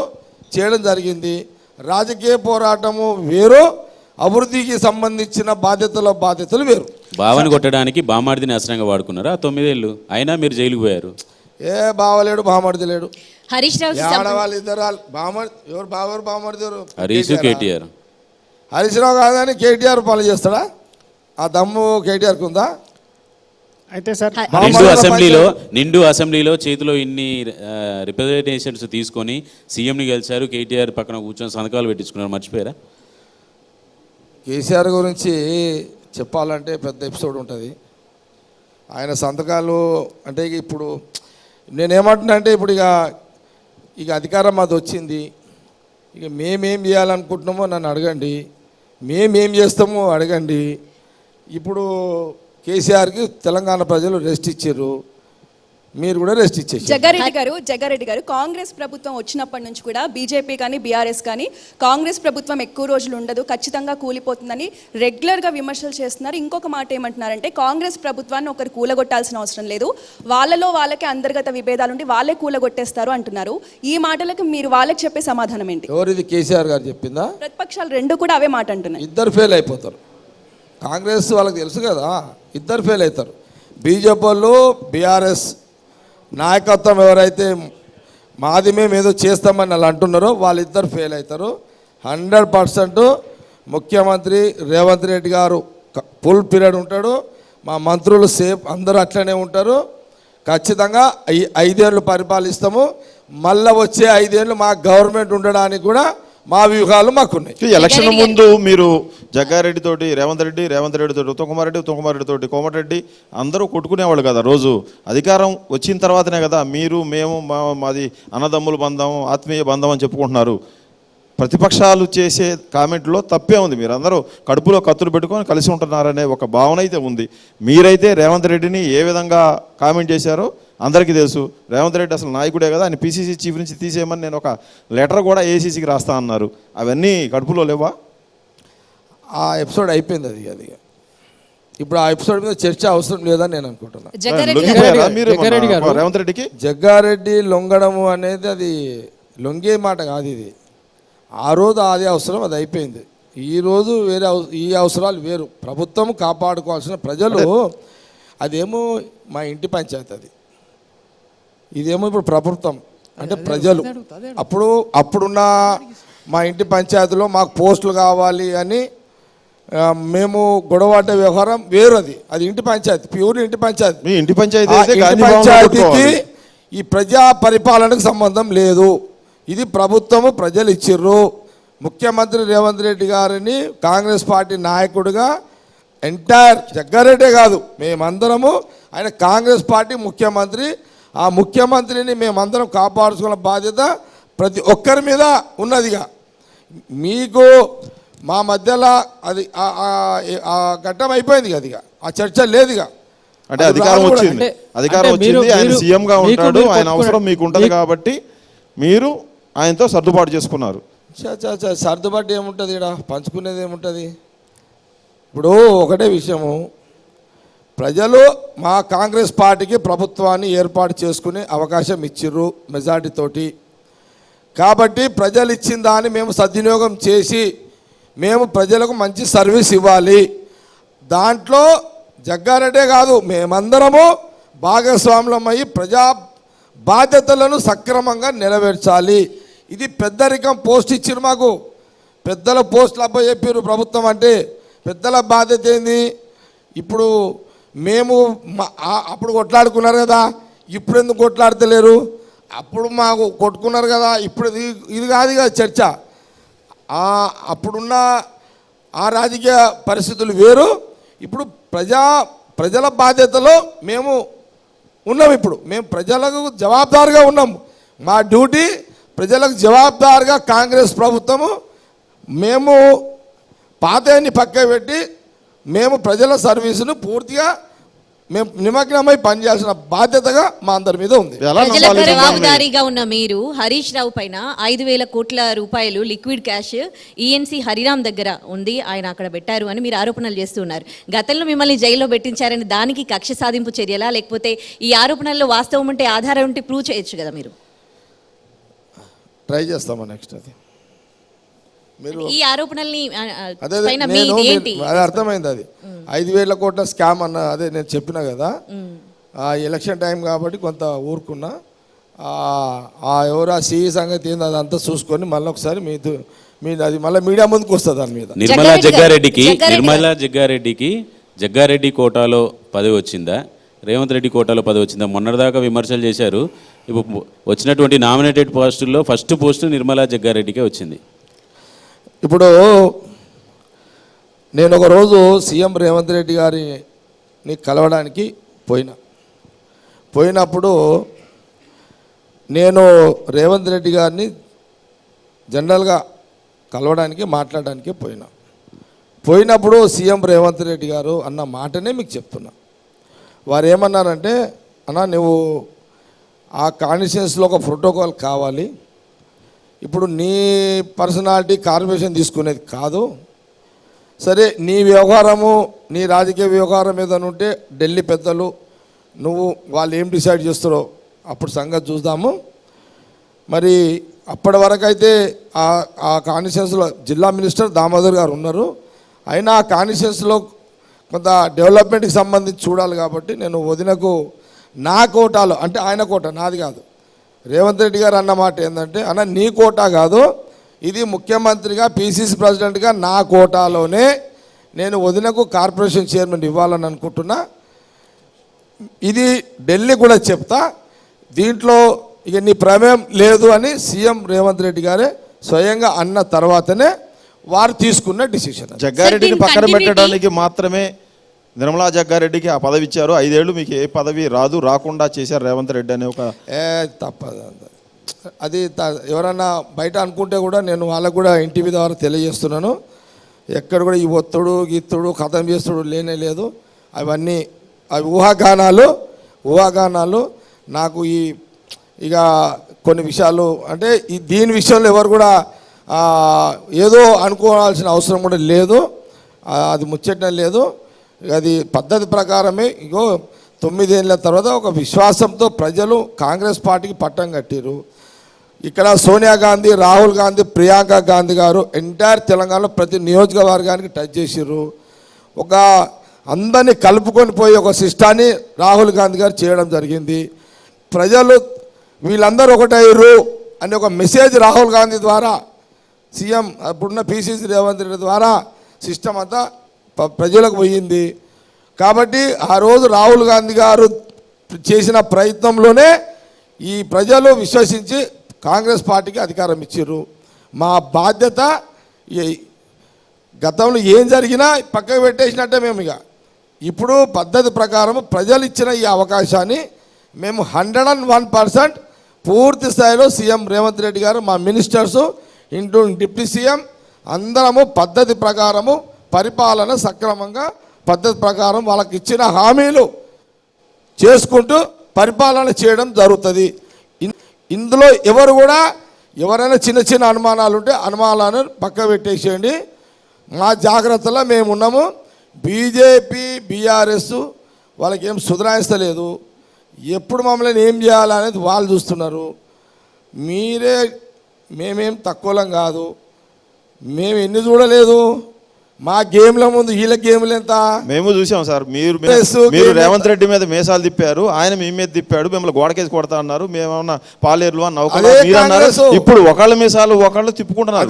చేయడం జరిగింది. రాజకీయ పోరాటము వేరు, అభివృద్ధికి సంబంధించిన బాధ్యతలు వేరు. బావని కొట్టడానికి బామార్దిని అసనంగా వాడుకున్నారా 9 ఏళ్ళు? అయినా మీరు జైలుకు పోయారు. ఏ బావలేడు, బామర్ది లేడు. హరీష్ రావు వాళ్ళు ఇద్దరు ఎవరు బామర్ది ఎవరు? హరీష్ కేటీఆర్. హరీష్ రావు కాదని కేటీఆర్ పనులు చేస్తాడా? ఆ దమ్ము కేటీఆర్కి ఉందా? అయితే సార్ నిండు అసెంబ్లీలో చేతిలో ఇన్ని రిప్రజెంటేషన్స్ తీసుకొని సీఎంని గెలిచారు, కేటీఆర్ పక్కన కూర్చొని సంతకాలు పెట్టించుకున్నారు, మర్చిపోయారా? కేసీఆర్ గురించి చెప్పాలంటే పెద్ద ఎపిసోడ్ ఉంటుంది. ఆయన సంతకాలు అంటే ఇప్పుడు నేనేమంటున్నా అంటే ఇప్పుడు ఇక అధికారం మాది వచ్చింది, ఇక మేమేం చేయాలనుకుంటున్నామో నన్ను అడగండి, మేమేం చేస్తామో అడగండి. ఇప్పుడు కేసీఆర్కి తెలంగాణ ప్రజలు రెస్ట్ ఇచ్చారు, మీరు కూడా రెస్ట్ ఇచ్చేసి. జగ్గారెడ్డి గారు కాంగ్రెస్ ప్రభుత్వం వచ్చినప్పటి నుంచి కూడా బీజేపీ కానీ బీఆర్ఎస్ కానీ కాంగ్రెస్ ప్రభుత్వం ఎక్కువ రోజులు ఉండదు, ఖచ్చితంగా కూలిపోతుందని రెగ్యులర్గా విమర్శలు చేస్తున్నారు. ఇంకొక మాట ఏమంటున్నారంటే కాంగ్రెస్ ప్రభుత్వాన్ని ఒకరు కూలగొట్టాల్సిన అవసరం లేదు, వాళ్ళకే అంతర్గత విభేదాలు ఉండి వాళ్ళే కూలగొట్టేస్తారు అంటున్నారు. ఈ మాటలకు మీరు వాళ్ళకి చెప్పే సమాధానం ఏంటి? ఎవరిది కేసీఆర్ గారు చెప్పిందా? ప్రతిపక్షాలు రెండు కూడా అవే మాట అంటున్నాయి. ఇద్దరు ఫెయిల్ అయిపోతారు. కాంగ్రెస్ వాళ్ళకి తెలుసు కదా, ఇద్దరు ఫెయిల్ అవుతారు. బీజేపీ వాళ్ళు బీఆర్ఎస్ నాయకత్వం ఎవరైతే మాది మేము ఏదో చేస్తామని వాళ్ళు అంటున్నారో వాళ్ళిద్దరు ఫెయిల్ అవుతారు. 100% ముఖ్యమంత్రి రేవంత్ రెడ్డి గారు ఫుల్ పీరియడ్ ఉంటాడు, మా మంత్రులు సేఫ్ అందరూ అట్లనే ఉంటారు. ఖచ్చితంగా 5 ఏళ్ళు పరిపాలిస్తాము. మళ్ళీ వచ్చే 5 ఏళ్ళు మా గవర్నమెంట్ ఉండడానికి కూడా మా వ్యూహాలు మాకున్నాయి. ఎలక్షన్ ముందు మీరు జగ్గారెడ్డి తోటి రేవంత్ రెడ్డి తోటి ఉత్తమ్ కుమార్ రెడ్డి తోటి కోమటిరెడ్డి అందరూ కొట్టుకునేవాళ్ళు కదా. రోజు అధికారం వచ్చిన తర్వాతనే కదా మీరు మేము మాది అన్నదమ్ముల బంధం, ఆత్మీయ బంధం అని చెప్పుకుంటున్నారు. ప్రతిపక్షాలు చేసే కామెంట్లో తప్పే ఉంది. మీరు అందరూ కడుపులో కత్తులు పెట్టుకొని కలిసి ఉంటున్నారనే ఒక భావన అయితే ఉంది. మీరైతే రేవంత్ రెడ్డిని ఏ విధంగా కామెంట్ చేశారో అందరికీ తెలుసు. రేవంత్ రెడ్డి అసలు నాయకుడే కదా, ఆయన పీసీసీ చీఫ్ నుంచి తీసేయమని నేను ఒక లెటర్ కూడా ఏసీసీకి రాస్తా అన్నారు. అవన్నీ కడుపులో లేవా? ఆ ఎపిసోడ్ అయిపోయింది. అది ఇప్పుడు ఆ ఎపిసోడ్ మీద చర్చ అవసరం లేదని నేను అనుకుంటున్నాను. రేవంత్ రెడ్డికి జగ్గారెడ్డి లొంగడము అనేది అది లొంగే మాట కాదు. ఇది ఆ రోజు అదే అవసరం, అది అయిపోయింది. ఈరోజు వేరే ఈ అవసరాలు వేరు. ప్రభుత్వం కాపాడుకోవాల్సిన ప్రజలు, అదేమో మా ఇంటి పంచాయతీ, అది ఇదేమో ఇప్పుడు ప్రభుత్వం అంటే ప్రజలు. అప్పుడున్న మా ఇంటి పంచాయతీలో మాకు పోస్టులు కావాలి అని మేము గొడవపడ్డ వ్యవహారం వేరు. అది ఇంటి పంచాయతీ, ప్యూర్ ఇంటి పంచాయతీ. మీ ఇంటి పంచాయతీ పంచాయతీకి ఈ ప్రజా పరిపాలనకు సంబంధం లేదు. ఇది ప్రభుత్వము ప్రజలు ఇచ్చిర్రు. ముఖ్యమంత్రి రేవంత్ రెడ్డి గారిని కాంగ్రెస్ పార్టీ నాయకుడిగా ఎంటైర్ జగ్గారెడ్డే కాదు మేమందరము, ఆయన కాంగ్రెస్ పార్టీ ముఖ్యమంత్రి. ఆ ముఖ్యమంత్రిని మేమందరం కాపాడుకున్న బాధ్యత ప్రతి ఒక్కరి మీద ఉన్నదిగా. మీకు మా మధ్యలో అది ఆ ఘట్టం అయిపోయింది కదా, ఇక ఆ చర్చ లేదుగా. అంటే అధికారం వచ్చింది, ఆయన సీఎంగా ఉంటాడు, ఆయన అవసరం మీకు ఉంటుంది కాబట్టి మీరు ఆయనతో సర్దుబాటు చేసుకున్నారు. సర్దుబాటు ఏముంటుంది ఇక్కడ, పంచుకునేది ఏముంటుంది? ఇప్పుడు ఒకటే విషయము, ప్రజలు మా కాంగ్రెస్ పార్టీకి ప్రభుత్వాన్ని ఏర్పాటు చేసుకునే అవకాశం ఇచ్చిర్రు మెజార్టీతోటి. కాబట్టి ప్రజలు ఇచ్చిన దాన్ని మేము సద్వినియోగం చేసి మేము ప్రజలకు మంచి సర్వీస్ ఇవ్వాలి. దాంట్లో జగ్గారెడ్డే కాదు, మేమందరము భాగస్వాములమయ్యి ప్రజా బాధ్యతలను సక్రమంగా నెరవేర్చాలి. ఇది పెద్దరికం పోస్ట్ ఇచ్చిరు మాకు, పెద్దల పోస్టులు అప్పచెప్పారు ప్రభుత్వం. అంటే పెద్దల బాధ్యత ఏంది? ఇప్పుడు మేము అప్పుడు కొట్లాడుకున్నారు కదా, ఇప్పుడు ఎందుకు కొట్లాడతలేరు? అప్పుడు మాకు కొట్టుకున్నారు కదా, ఇప్పుడు ఇది కాదు కదా చర్చ. అప్పుడున్న ఆ రాజకీయ పరిస్థితులు వేరు, ఇప్పుడు ప్రజల బాధ్యతలో మేము ఉన్నాం. ఇప్పుడు మేము ప్రజలకు జవాబుదారుగా ఉన్నాము. మా డ్యూటీ ప్రజలకు జవాబుదారుగా కాంగ్రెస్ ప్రభుత్వము మేము పాతని పక్క పెట్టి మేము ప్రజల సర్వీసును పూర్తిగా మేము నిమగ్నమై పనిచేయాల్సిన బాధ్యతగా మా అందరి మీద ఉంది. ప్రజలకు జవాబుదారీగా ఉన్న మీరు హరీష్ రావు పైన 5,000 కోట్ల రూపాయలు లిక్విడ్ క్యాష్ ఈఎన్సీ హరిరామ్ దగ్గర ఉంది, ఆయన అక్కడ పెట్టారు అని మీరు ఆరోపణలు చేస్తున్నారు. గతంలో మిమ్మల్ని జైల్లో పెట్టించారని దానికి కక్ష సాధింపు చర్యలా, లేకపోతే ఈ ఆరోపణల్లో వాస్తవం ఉంటే ఆధారం ఉంటే ప్రూవ్ చేయొచ్చు కదా? మీరు ట్రై చేస్తామా నెక్స్ట్? అది మీరు ఈ ఆరోపణల్ని అదే అది అర్థమైంది. అది 5,000 కోట్ల స్కామ్ అన్న, అదే నేను చెప్పిన కదా, ఎలక్షన్ టైం కాబట్టి కొంత ఊరుకున్నా. ఎవరు ఆ సిఈ సంగతి ఏంది అదంతా చూసుకొని మళ్ళీ ఒకసారి మీరు అది మళ్ళీ మీడియా ముందుకు వస్తుంది. దాని మీద నిర్మలా జగ్గారెడ్డికి జగ్గారెడ్డి కోటాలో పదవి వచ్చిందా, రేవంత్ రెడ్డి కోటాలో పదవి వచ్చిందా? మొన్నటిదాకా విమర్శలు చేశారు. ఇప్పుడు వచ్చినటువంటి నామినేటెడ్ పోస్టుల్లో ఫస్ట్ పోస్టు నిర్మలా జగ్గారెడ్డికే వచ్చింది. ఇప్పుడు నేను ఒకరోజు సీఎం రేవంత్ రెడ్డి గారిని కలవడానికి పోయినప్పుడు నేను రేవంత్ రెడ్డి గారిని జనరల్గా కలవడానికి మాట్లాడడానికి పోయినప్పుడు సీఎం రేవంత్ రెడ్డి గారు అన్న మాటనే మీకు చెప్తున్నా. వారు ఏమన్నారంటే, అన్నా నువ్వు ఆ కాన్స్టిట్యుయెన్సీలో ఒక ప్రోటోకాల్ కావాలి, ఇప్పుడు నీ పర్సనాలిటీ కార్పొరేషన్ తీసుకునేది కాదు, సరే నీ వ్యవహారము నీ రాజకీయ వ్యవహారం ఏదైనా ఉంటే ఢిల్లీ పెద్దలు నువ్వు వాళ్ళు ఏం డిసైడ్ చేస్తారో అప్పుడు సంగతి చూద్దాము. మరి అప్పటి వరకు అయితే ఆ కాన్స్టిట్యుయెన్సీలో జిల్లా మినిస్టర్ దామోదర్ గారు ఉన్నారు, అయినా ఆ కాన్స్టిట్యుయెన్సీలో కొంత డెవలప్మెంట్కి సంబంధించి చూడాలి. కాబట్టి నేను వదినకు నా కోటాలో, అంటే ఆయన కోట నాది కాదు, రేవంత్ రెడ్డి గారు అన్న మాట ఏంటంటే, అన్న నీ కోటా కాదు, ఇది ముఖ్యమంత్రిగా పిసిసి ప్రెసిడెంట్గా నా కోటాలోనే నేను వదినకు కార్పొరేషన్ చైర్మన్ ఇవ్వాలని అనుకుంటున్నా. ఇది ఢిల్లీ కూడా చెప్తా, దీంట్లో ఇక నీ ప్రమేయం లేదు అని సీఎం రేవంత్ రెడ్డి గారే స్వయంగా అన్న తర్వాతనే వారు తీసుకున్న డిసిషన్. జగ్గారెడ్డిని పక్కన పెట్టడానికి మాత్రమే నిర్మలా జగ్గారెడ్డికి ఆ పదవి ఇచ్చారు. 5 ఏళ్ళు మీకు ఏ పదవి రాకుండా చేశారు రేవంత్ రెడ్డి అనే ఒక తప్పదు. అది ఎవరన్నా బయట అనుకుంటే కూడా నేను వాళ్ళకు కూడా ఇంటివి ద్వారా తెలియజేస్తున్నాను. ఎక్కడ కూడా ఈ ఒత్తుడు గిత్తుడు కథం చేస్తుడు లేనే లేదు. అవన్నీ అవి ఊహాగానాలు. నాకు ఇక కొన్ని విషయాలు అంటే దీని విషయంలో ఎవరు కూడా ఏదో అనుకోవాల్సిన అవసరం కూడా లేదు, అది ముచ్చటం లేదు. అది పద్ధతి ప్రకారమే. 9 ఏళ్ళ తర్వాత ఒక విశ్వాసంతో ప్రజలు కాంగ్రెస్ పార్టీకి పట్టం కట్టారు. ఇక్కడ సోనియా గాంధీ, రాహుల్ గాంధీ, ప్రియాంక గాంధీ గారు ఎంటైర్ తెలంగాణలో ప్రతి నియోజకవర్గానికి టచ్ చేసిర్రు. ఒక అందరినీ కలుపుకొని పోయి ఒక సిస్టాన్ని రాహుల్ గాంధీ గారు చేయడం జరిగింది. ప్రజలు వీళ్ళందరూ ఒకటయ్యారు అనే ఒక మెసేజ్ రాహుల్ గాంధీ ద్వారా, సీఎం అప్పుడున్న పిసిసి రేవంత్ రెడ్డి ద్వారా సిస్టమ్ అంతా ప్రజలకు పోయింది. కాబట్టి ఆ రోజు రాహుల్ గాంధీ గారు చేసిన ప్రయత్నంలోనే ఈ ప్రజలు విశ్వసించి కాంగ్రెస్ పార్టీకి అధికారం ఇచ్చారు. మా బాధ్యత గతంలో ఏం జరిగినా పక్కకు పెట్టేసినట్టే మేము. ఇప్పుడు పద్ధతి ప్రకారం ప్రజలు ఇచ్చిన ఈ అవకాశాన్ని మేము 101% పూర్తి స్థాయిలో సీఎం రేవంత్ రెడ్డి గారు, మా మినిస్టర్సు, డిప్యూటీ సీఎం అందరము పద్ధతి ప్రకారము పరిపాలన సక్రమంగా పద్ధతి ప్రకారం వాళ్ళకి ఇచ్చిన హామీలు చేసుకుంటూ పరిపాలన చేయడం జరుగుతుంది. ఇందులో ఎవరు కూడా ఎవరైనా చిన్న చిన్న అనుమానాలు ఉంటే అనుమానాలను పక్క పెట్టేసేయండి. మా జాగ్రత్తలో మేము ఉన్నాము. బీజేపీ బీఆర్ఎస్ వాళ్ళకి ఏం సుధరాయిస్తలేదు. ఎప్పుడు మమ్మల్ని ఏం చేయాలనేది వాళ్ళు చూస్తున్నారు. మేమేం తక్కువలం కాదు. మేము ఎన్ని చూడలేదు. మా గేమ్ల ముందు వీళ్ళ గేమ్లు ఎంత మేము చూసాం సార్. మీరు రేవంత్ రెడ్డి మీద మీసాలు తిప్పారు, ఆయన మీ మీద తిప్పాడు, మిమ్మల్ని గోడకేసి కొడతా అన్నారు. మేమన్నా పాలేరులు నౌకలు మీరు అన్నారు. ఇప్పుడు ఒకళ్ళ మీసాలు ఒకళ్ళు తిప్పుకుంటున్నారు.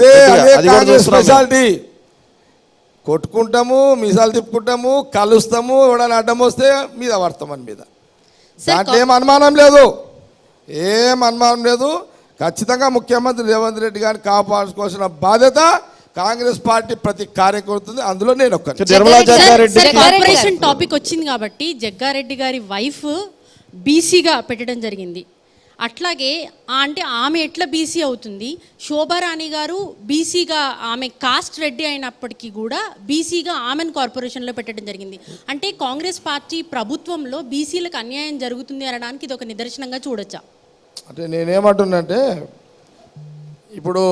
అది కూడా స్పెషాలిటీ. కొట్టుకుంటాము, మీసాలు తిప్పుకుంటాము, కలుస్తాము, ఎవడైనా అడ్డం వస్తే మీద పడతాం అని మీద. దాంట్లో ఏం అనుమానం లేదు, ఏం అనుమానం లేదు. ఖచ్చితంగా ముఖ్యమంత్రి రేవంత్ రెడ్డి గారిని కాపాడుకోవాల్సిన బాధ్యత కాంగ్రెస్ పార్టీ ప్రతి కార్యకర్త ఉంది. అందులో నేను కార్పొరేషన్ టాపిక్ వచ్చింది కాబట్టి జగ్గారెడ్డి గారి వైఫ్ బీసీగా పెట్టడం జరిగింది. అట్లాగే అంటే ఆమె ఎట్లా బీసీ అవుతుంది? శోభారాణి గారు బీసీగా, ఆమె కాస్ట్ రెడ్డి అయినప్పటికీ కూడా బీసీగా ఆమెను కార్పొరేషన్లో పెట్టడం జరిగింది. అంటే కాంగ్రెస్ పార్టీ ప్రభుత్వంలో బీసీలకు అన్యాయం జరుగుతుంది అనడానికి ఇది ఒక నిదర్శనంగా చూడొచ్చా? అంటే నేనేమంటున్నంటే, ఇప్పుడు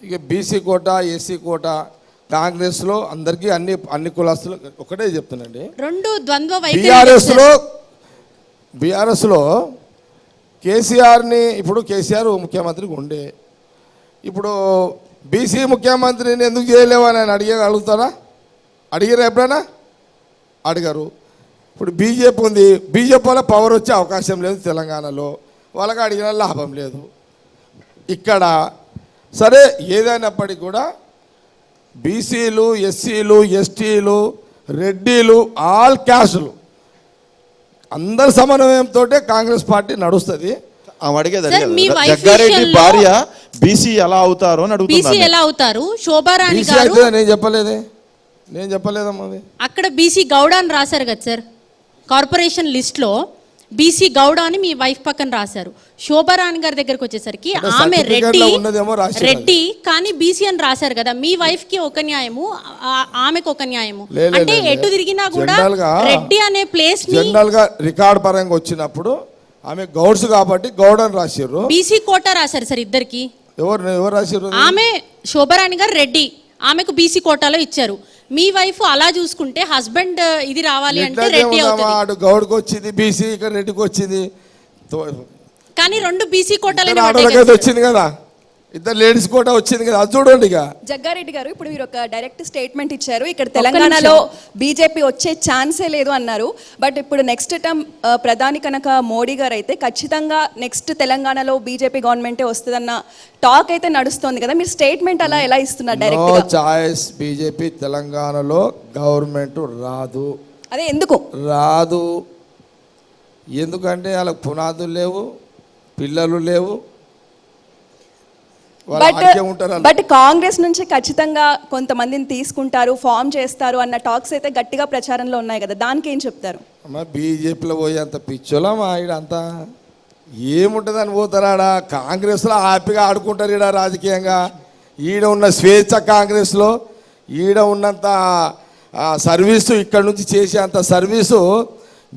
ఇక బీసీ కోట, ఎస్సీ కోట కాంగ్రెస్లో అందరికీ అన్ని కులాస్తులు ఒకటే చెప్తున్నాండి. రెండు ద్వంద్వ బీఆర్ఎస్లో కేసీఆర్ని, ఇప్పుడు కేసీఆర్ ముఖ్యమంత్రికి ఉండే, ఇప్పుడు బీసీ ముఖ్యమంత్రిని ఎందుకు చేయలేవు అని ఆయన అడుగుతారా? అడిగారా ఎప్పుడైనా? అడిగారు. ఇప్పుడు బీజేపీ ఉంది, బీజేపీ వల్ల పవర్ వచ్చే అవకాశం లేదు తెలంగాణలో, వాళ్ళకి అడిగిన లాభం లేదు. ఇక్కడ సరే ఏదైనప్పటికీ కూడా బీసీలు, ఎస్సీలు, ఎస్టీలు, రెడ్డిలు, ఆల్ క్యాస్టులు అందరి సమన్వయంతో కాంగ్రెస్ పార్టీ నడుస్తుంది. జగ్గారెడ్డి భార్య బీసీ ఎలా అవుతారు అని అడుగుతున్నారు. ఎలా అవుతారు? శోభారాణి గారు నేను చెప్పలేదమ్మా. అక్కడ బీసీ గౌడ అని రాశారు కదా సార్, కార్పొరేషన్ లిస్ట్లో బీసీ గౌడ అని మీ వైఫ్ పక్కన రాశారు. శోభారాణి గారి దగ్గరకు వచ్చేసరికి ఆమె రెడ్డి కానీ బీసీ అని రాశారు కదా. మీ వైఫ్ కి ఒక న్యాయము, ఆమెకు ఒక న్యాయము. అంటే ఎటు తిరిగినా కూడా రెడ్డి అనే ప్లేస్ జనరల్ గా రికార్డ్ పరంగా వచ్చినప్పుడు ఆమె గౌడ్స్ కాబట్టి గౌడ అని రాశారు. బీసీ కోటా రాశారు సార్ ఇద్దరికి. ఎవరు రాశారు? ఆమె శోభారాణి గారు రెడ్డి, ఆమెకు బీసీ కోటాలో ఇచ్చారు. మీ వైఫ్ అలా చూసుకుంటే హస్బెండ్ ఇది రావాలి అంటే రెడ్డి అవుతుంది. గౌడ్కి వచ్చింది బీసీ, ఇక్కడ రెడ్డికి వచ్చింది. కానీ రెండు బీసీ కోటాలు వచ్చింది కదా, ఇద్దరు లేడీస్ కోటా వచ్చింది కదా, అది చూడండి. ఇక జగ్గారెడ్డి గారు, ఇప్పుడు మీరు ఒక డైరెక్ట్ స్టేట్మెంట్ ఇచ్చారు, ఇక్కడ తెలంగాణలో బీజేపీ వచ్చే ఛాన్సే లేదు అన్నారు. బట్ ఇప్పుడు నెక్స్ట్ టర్మ్ ప్రధాని కనుక మోడీ గారు అయితే ఖచ్చితంగా నెక్స్ట్ తెలంగాణలో బీజేపీ గవర్నమెంటే వస్తుందన్న టాక్ అయితే నడుస్తోంది కదా, మీరు స్టేట్మెంట్ అలా ఎలా ఇస్తున్నారు? డైరెక్ట్ చాయిస్ బీజేపీ తెలంగాణలో గవర్నమెంట్ రాదు. అదే ఎందుకు రాదు? ఎందుకంటే వాళ్ళకి పునాదులు లేవు, పిల్లలు లేవు. బట్ కాంగ్రెస్ నుంచి ఖచ్చితంగా కొంతమందిని తీసుకుంటారు, ఫామ్ చేస్తారు అన్న టాక్స్ అయితే గట్టిగా ప్రచారంలో ఉన్నాయి కదా, దానికి ఏం చెప్తారు? అమ్మా బీజేపీలో పోయి అంత పిచ్చోలమ్మా, ఈడంతా ఏముంటుందని పోతారాడా? కాంగ్రెస్లో హ్యాపీగా ఆడుకుంటారు ఈడ రాజకీయంగా. ఈడ ఉన్న స్వేచ్ఛ కాంగ్రెస్లో, ఈడ ఉన్నంత సర్వీసు, ఇక్కడ నుంచి చేసే అంత సర్వీసు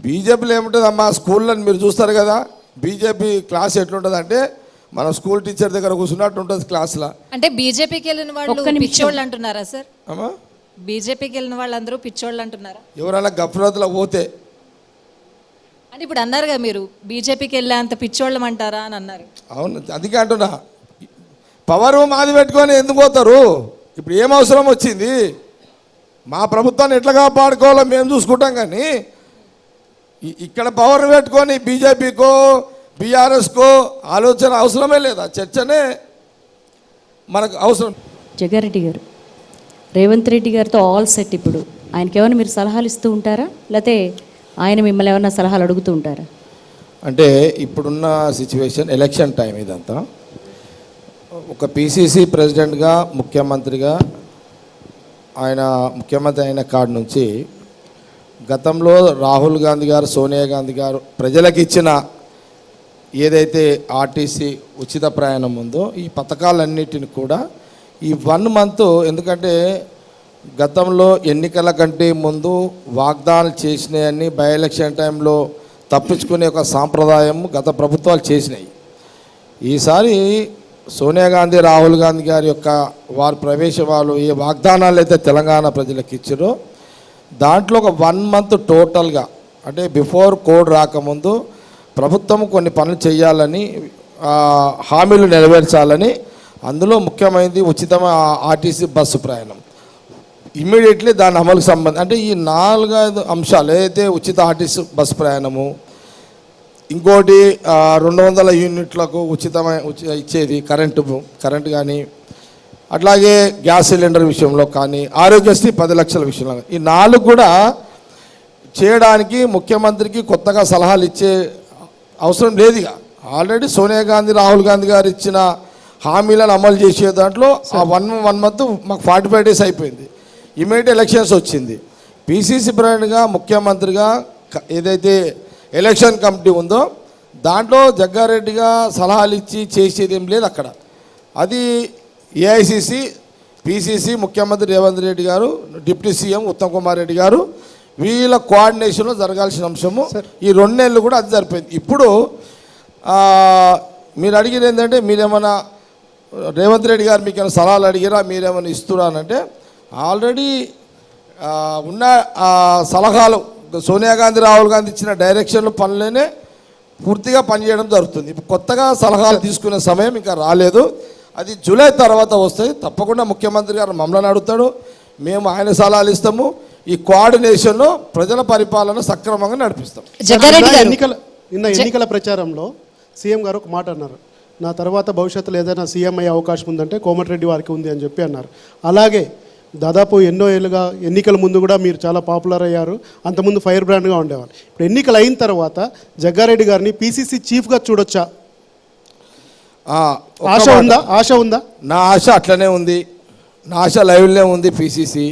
బీజేపీలో ఏముంటుందమ్మా? స్కూల్లో మీరు చూస్తారు కదా, బీజేపీ క్లాస్ ఎట్లుంటుంది అంటే మన స్కూల్ టీచర్ దగ్గర కూర్చున్నట్టు ఉంటుంది క్లాస్లో. అంటే బీజేపీకి వెళ్ళిన వాళ్ళు పిచ్చోళ్ళు అంటున్నారా సార్? అమ్మా బీజేపీకి వెళ్ళిన వాళ్ళందరూ పిచ్చోళ్ళు అంటున్నారా? ఎవరైనా గఫ్లత్లో పోతే అంటే ఇప్పుడు అన్నారు కదా మీరు, బీజేపీకి వెళ్ళే అంత పిచ్చోళ్ళం అంటారా అని అన్నారు. అవును, అందుకే అంటున్నా, పవర్ మాది పెట్టుకొని ఎందుకు పోతారు? ఇప్పుడు ఏం అవసరం వచ్చింది? మా ప్రభుత్వాన్ని ఎట్లా కాపాడుకోవాలో మేము చూసుకుంటాం, కానీ ఇక్కడ పవర్ పెట్టుకొని బీజేపీకో బీఆర్ఎస్కో ఆలోచన అవసరమే లేదా? చర్చనే మనకు అవసరం. జగ్గారెడ్డి గారు, రేవంత్ రెడ్డి గారితో ఆల్ సెట్. ఇప్పుడు ఆయనకి ఏమైనా మీరు సలహాలు ఇస్తూ ఉంటారా, లేకపోతే ఆయన మిమ్మల్ని ఏమైనా సలహాలు అడుగుతూ ఉంటారా? అంటే ఇప్పుడున్న సిచ్యువేషన్ ఎలక్షన్ టైం, ఇదంతా ఒక పిసిసి ప్రెసిడెంట్గా, ముఖ్యమంత్రిగా, ఆయన ముఖ్యమంత్రి అయిన కాడి నుంచి గతంలో రాహుల్ గాంధీ గారు, సోనియా గాంధీ గారు ప్రజలకు ఇచ్చిన ఏదైతే ఆర్టీసీ ఉచిత ప్రయాణం ఉందో, ఈ పథకాలన్నిటిని కూడా ఈ 1 మంత్, ఎందుకంటే గతంలో ఎన్నికల కంటే ముందు వాగ్దానాలు చేసినాయని బై ఎలక్షన్ టైంలో తప్పించుకునే ఒక సాంప్రదాయం గత ప్రభుత్వాలు చేసినాయి. ఈసారి సోనియా గాంధీ రాహుల్ గాంధీ గారి యొక్క వారి ప్రవేశవాళ్ళు ఏ వాగ్దానాలు అయితే తెలంగాణ ప్రజలకు ఇచ్చారో దాంట్లో ఒక 1 మంత్ టోటల్గా అంటే బిఫోర్ కోడ్ రాకముందు ప్రభుత్వం కొన్ని పనులు చేయాలని హామీలు నెరవేర్చాలని, అందులో ముఖ్యమైనది ఉచిత ఆర్టీసీ బస్సు ప్రయాణం. ఇమ్మీడియట్లీ దాని అమలుకు సంబంధం అంటే ఈ 4-5 అంశాలు ఏదైతే ఉచిత ఆర్టీసీ బస్సు ప్రయాణము, ఇంకోటి 200 యూనిట్లకు ఇచ్చేది కరెంటు కానీ, అట్లాగే గ్యాస్ సిలిండర్ విషయంలో కానీ, ఆరోగ్యశ్రీ 10 లక్షల విషయంలో ఈ 4 కూడా చేయడానికి ముఖ్యమంత్రికి కొత్తగా సలహాలు ఇచ్చే అవసరం లేదు. ఇక ఆల్రెడీ సోనియా గాంధీ రాహుల్ గాంధీ గారు ఇచ్చిన హామీలను అమలు చేసే దాంట్లో ఆ 1 మంత్ మాకు 45 డేస్ అయిపోయింది. ఇమీడియట్ ఎలక్షన్స్ వచ్చింది. పిసిసి ప్రెసిడెంట్గా ముఖ్యమంత్రిగా ఏదైతే ఎలక్షన్ కమిటీ ఉందో దాంట్లో జగ్గారెడ్డిగా సలహాలు ఇచ్చి చేసేది ఏం లేదు అక్కడ. అది ఏఐసిసి, పిసిసి, ముఖ్యమంత్రి రేవంత్ రెడ్డి గారు, డిప్యూటీ సీఎం ఉత్తమ్ కుమార్ రెడ్డి గారు వీళ్ళ కోఆర్డినేషన్లో జరగాల్సిన అంశము. ఈ 2 నెలలు కూడా అది సరిపోయింది. ఇప్పుడు మీరు అడిగిన ఏంటంటే మీరేమైనా రేవంత్ రెడ్డి గారు మీకు ఏమైనా సలహాలు అడిగారా, మీరేమైనా ఇస్తురా అంటే ఆల్రెడీ ఉన్న సలహాలు సోనియా గాంధీ రాహుల్ గాంధీ ఇచ్చిన డైరెక్షన్లో పనులనే పూర్తిగా పనిచేయడం జరుగుతుంది. ఇప్పుడు కొత్తగా సలహాలు తీసుకునే సమయం ఇంకా రాలేదు. అది జూలై తర్వాత వస్తుంది. తప్పకుండా ముఖ్యమంత్రి గారు మమ్మల్ని అడుగుతాడు, మేము ఆయన సలహాలు ఇస్తాము. ఈ కోఆర్డినేషన్లో ప్రజల పరిపాలన సక్రమంగా నడిపిస్తాం. ఎన్నికల ప్రచారంలో సీఎం గారు ఒక మాట అన్నారు, నా తర్వాత భవిష్యత్తులో ఏదైనా సీఎం అయ్యే అవకాశం ఉందంటే కోమటిరెడ్డి వారికి ఉంది అని చెప్పి అన్నారు. అలాగే దాదాపు ఎన్నో ఏళ్ళుగా ఎన్నికల ముందు కూడా మీరు చాలా పాపులర్ అయ్యారు. అంతకుముందు ఫైర్ బ్రాండ్గా ఉండేవారు. ఇప్పుడు ఎన్నికలు అయిన తర్వాత జగ్గారెడ్డి గారిని పిసిసి చీఫ్గా చూడొచ్చా? ఆశ ఉందా? నా ఆశ అట్లనే ఉంది. నా ఆశ లైవ్లే ఉంది. పిసిసి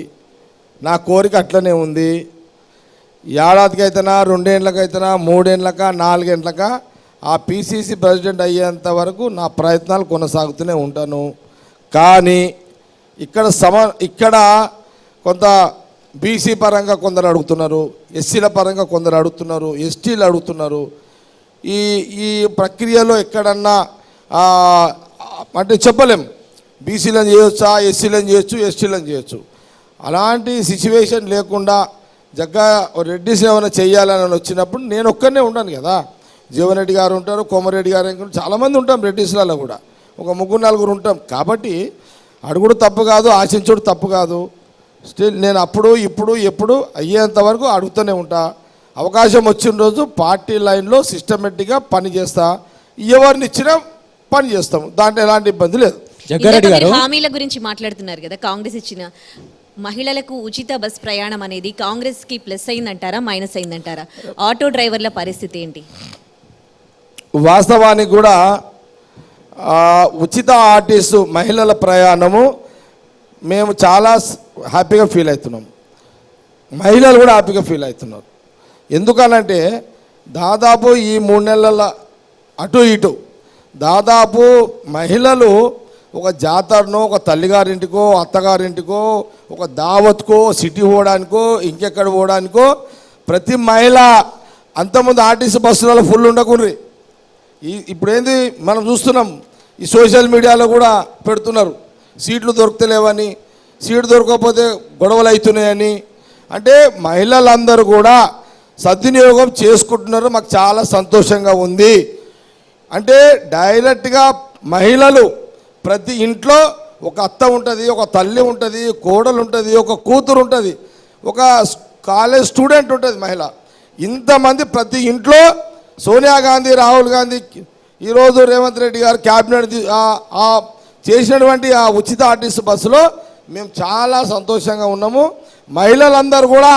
నా కోరిక అట్లనే ఉంది. ఏడాదికైతేనా, 2 ఏళ్ళకైతేనా, 3 ఏళ్ళకా, 4 ఏళ్ళకా ఆ పిసిసి ప్రెసిడెంట్ అయ్యేంత వరకు నా ప్రయత్నాలు కొనసాగుతూనే ఉంటాను. కానీ ఇక్కడ కొంత బీసీ పరంగా కొందరు అడుగుతున్నారు, ఎస్సీల పరంగా కొందరు అడుగుతున్నారు, ఎస్టీలు అడుగుతున్నారు. ఈ ప్రక్రియలో ఎక్కడన్నా అంటే చెప్పలేం, బీసీలను చేయొచ్చా, ఎస్సీలను చేయొచ్చు, ఎస్టీలను చేయొచ్చు. అలాంటి సిచ్యువేషన్ లేకుండా జగ్గా రెడ్డిస్ ఏమైనా చేయాలని వచ్చినప్పుడు నేను ఒక్కనే ఉంటాను కదా. జీవన్ రెడ్డి గారు ఉంటారు, కోమరెడ్డి గారు, చాలామంది ఉంటాం రెడ్డిస్లలో కూడా, ఒక 3-4 ఉంటాం. కాబట్టి అడుగుడు తప్పు కాదు, ఆశించుడు తప్పు కాదు. స్టిల్ నేను అప్పుడు ఇప్పుడు ఎప్పుడు అయ్యేంత వరకు అడుగుతూనే ఉంటా. అవకాశం వచ్చిన రోజు పార్టీ లైన్లో సిస్టమేటిక్గా పని చేస్తా. ఎవరిని ఇచ్చినా పని చేస్తాము, దాంట్లో ఎలాంటి ఇబ్బంది లేదు. జగ్గారెడ్డి గారు హామీల గురించి మాట్లాడుతున్నారు కదా, కాంగ్రెస్ ఇచ్చిన మహిళలకు ఉచిత బస్ ప్రయాణం అనేది కాంగ్రెస్కి ప్లస్ అయిందంటారా, మైనస్ అయిందంటారా? ఆటో డ్రైవర్ల పరిస్థితి ఏంటి? వాస్తవానికి కూడా ఉచిత ఆర్టీసు మహిళల ప్రయాణము మేము చాలా హ్యాపీగా ఫీల్ అవుతున్నాం. మహిళలు కూడా హ్యాపీగా ఫీల్ అవుతున్నారు. ఎందుకనంటే దాదాపు ఈ 3 నెలల అటు ఇటు దాదాపు మహిళలు ఒక జాతరనో, ఒక తల్లిగారింటికో, అత్తగారింటికో, ఒక దావత్కో, సిటీ పోవడానికో, ఇంకెక్కడ పోవడానికో ప్రతి మహిళ అంతకుముందు ఆర్టీసీ బస్సులలో ఫుల్ ఉండకుండ్రి. ఇప్పుడు ఏంది మనం చూస్తున్నాం, ఈ సోషల్ మీడియాలో కూడా పెడుతున్నారు, సీట్లు దొరుకుతలేవని, సీటు దొరకకపోతే గొడవలు అవుతున్నాయని. అంటే మహిళలందరూ కూడా సద్వినియోగం చేసుకుంటున్నారు. మాకు చాలా సంతోషంగా ఉంది. అంటే డైరెక్ట్గా మహిళలు ప్రతి ఇంట్లో ఒక అత్త ఉంటుంది, ఒక తల్లి ఉంటుంది, కోడలు ఉంటుంది, ఒక కూతురు ఉంటుంది, ఒక కాలేజ్ స్టూడెంట్ ఉంటుంది మహిళ. ఇంతమంది ప్రతి ఇంట్లో సోనియా గాంధీ, రాహుల్ గాంధీ, ఈరోజు రేవంత్ రెడ్డి గారు క్యాబినెట్ చేసినటువంటి ఆ ఉచిత ఆర్టీసీ బస్సులో మేము చాలా సంతోషంగా ఉన్నాము. మహిళలందరూ కూడా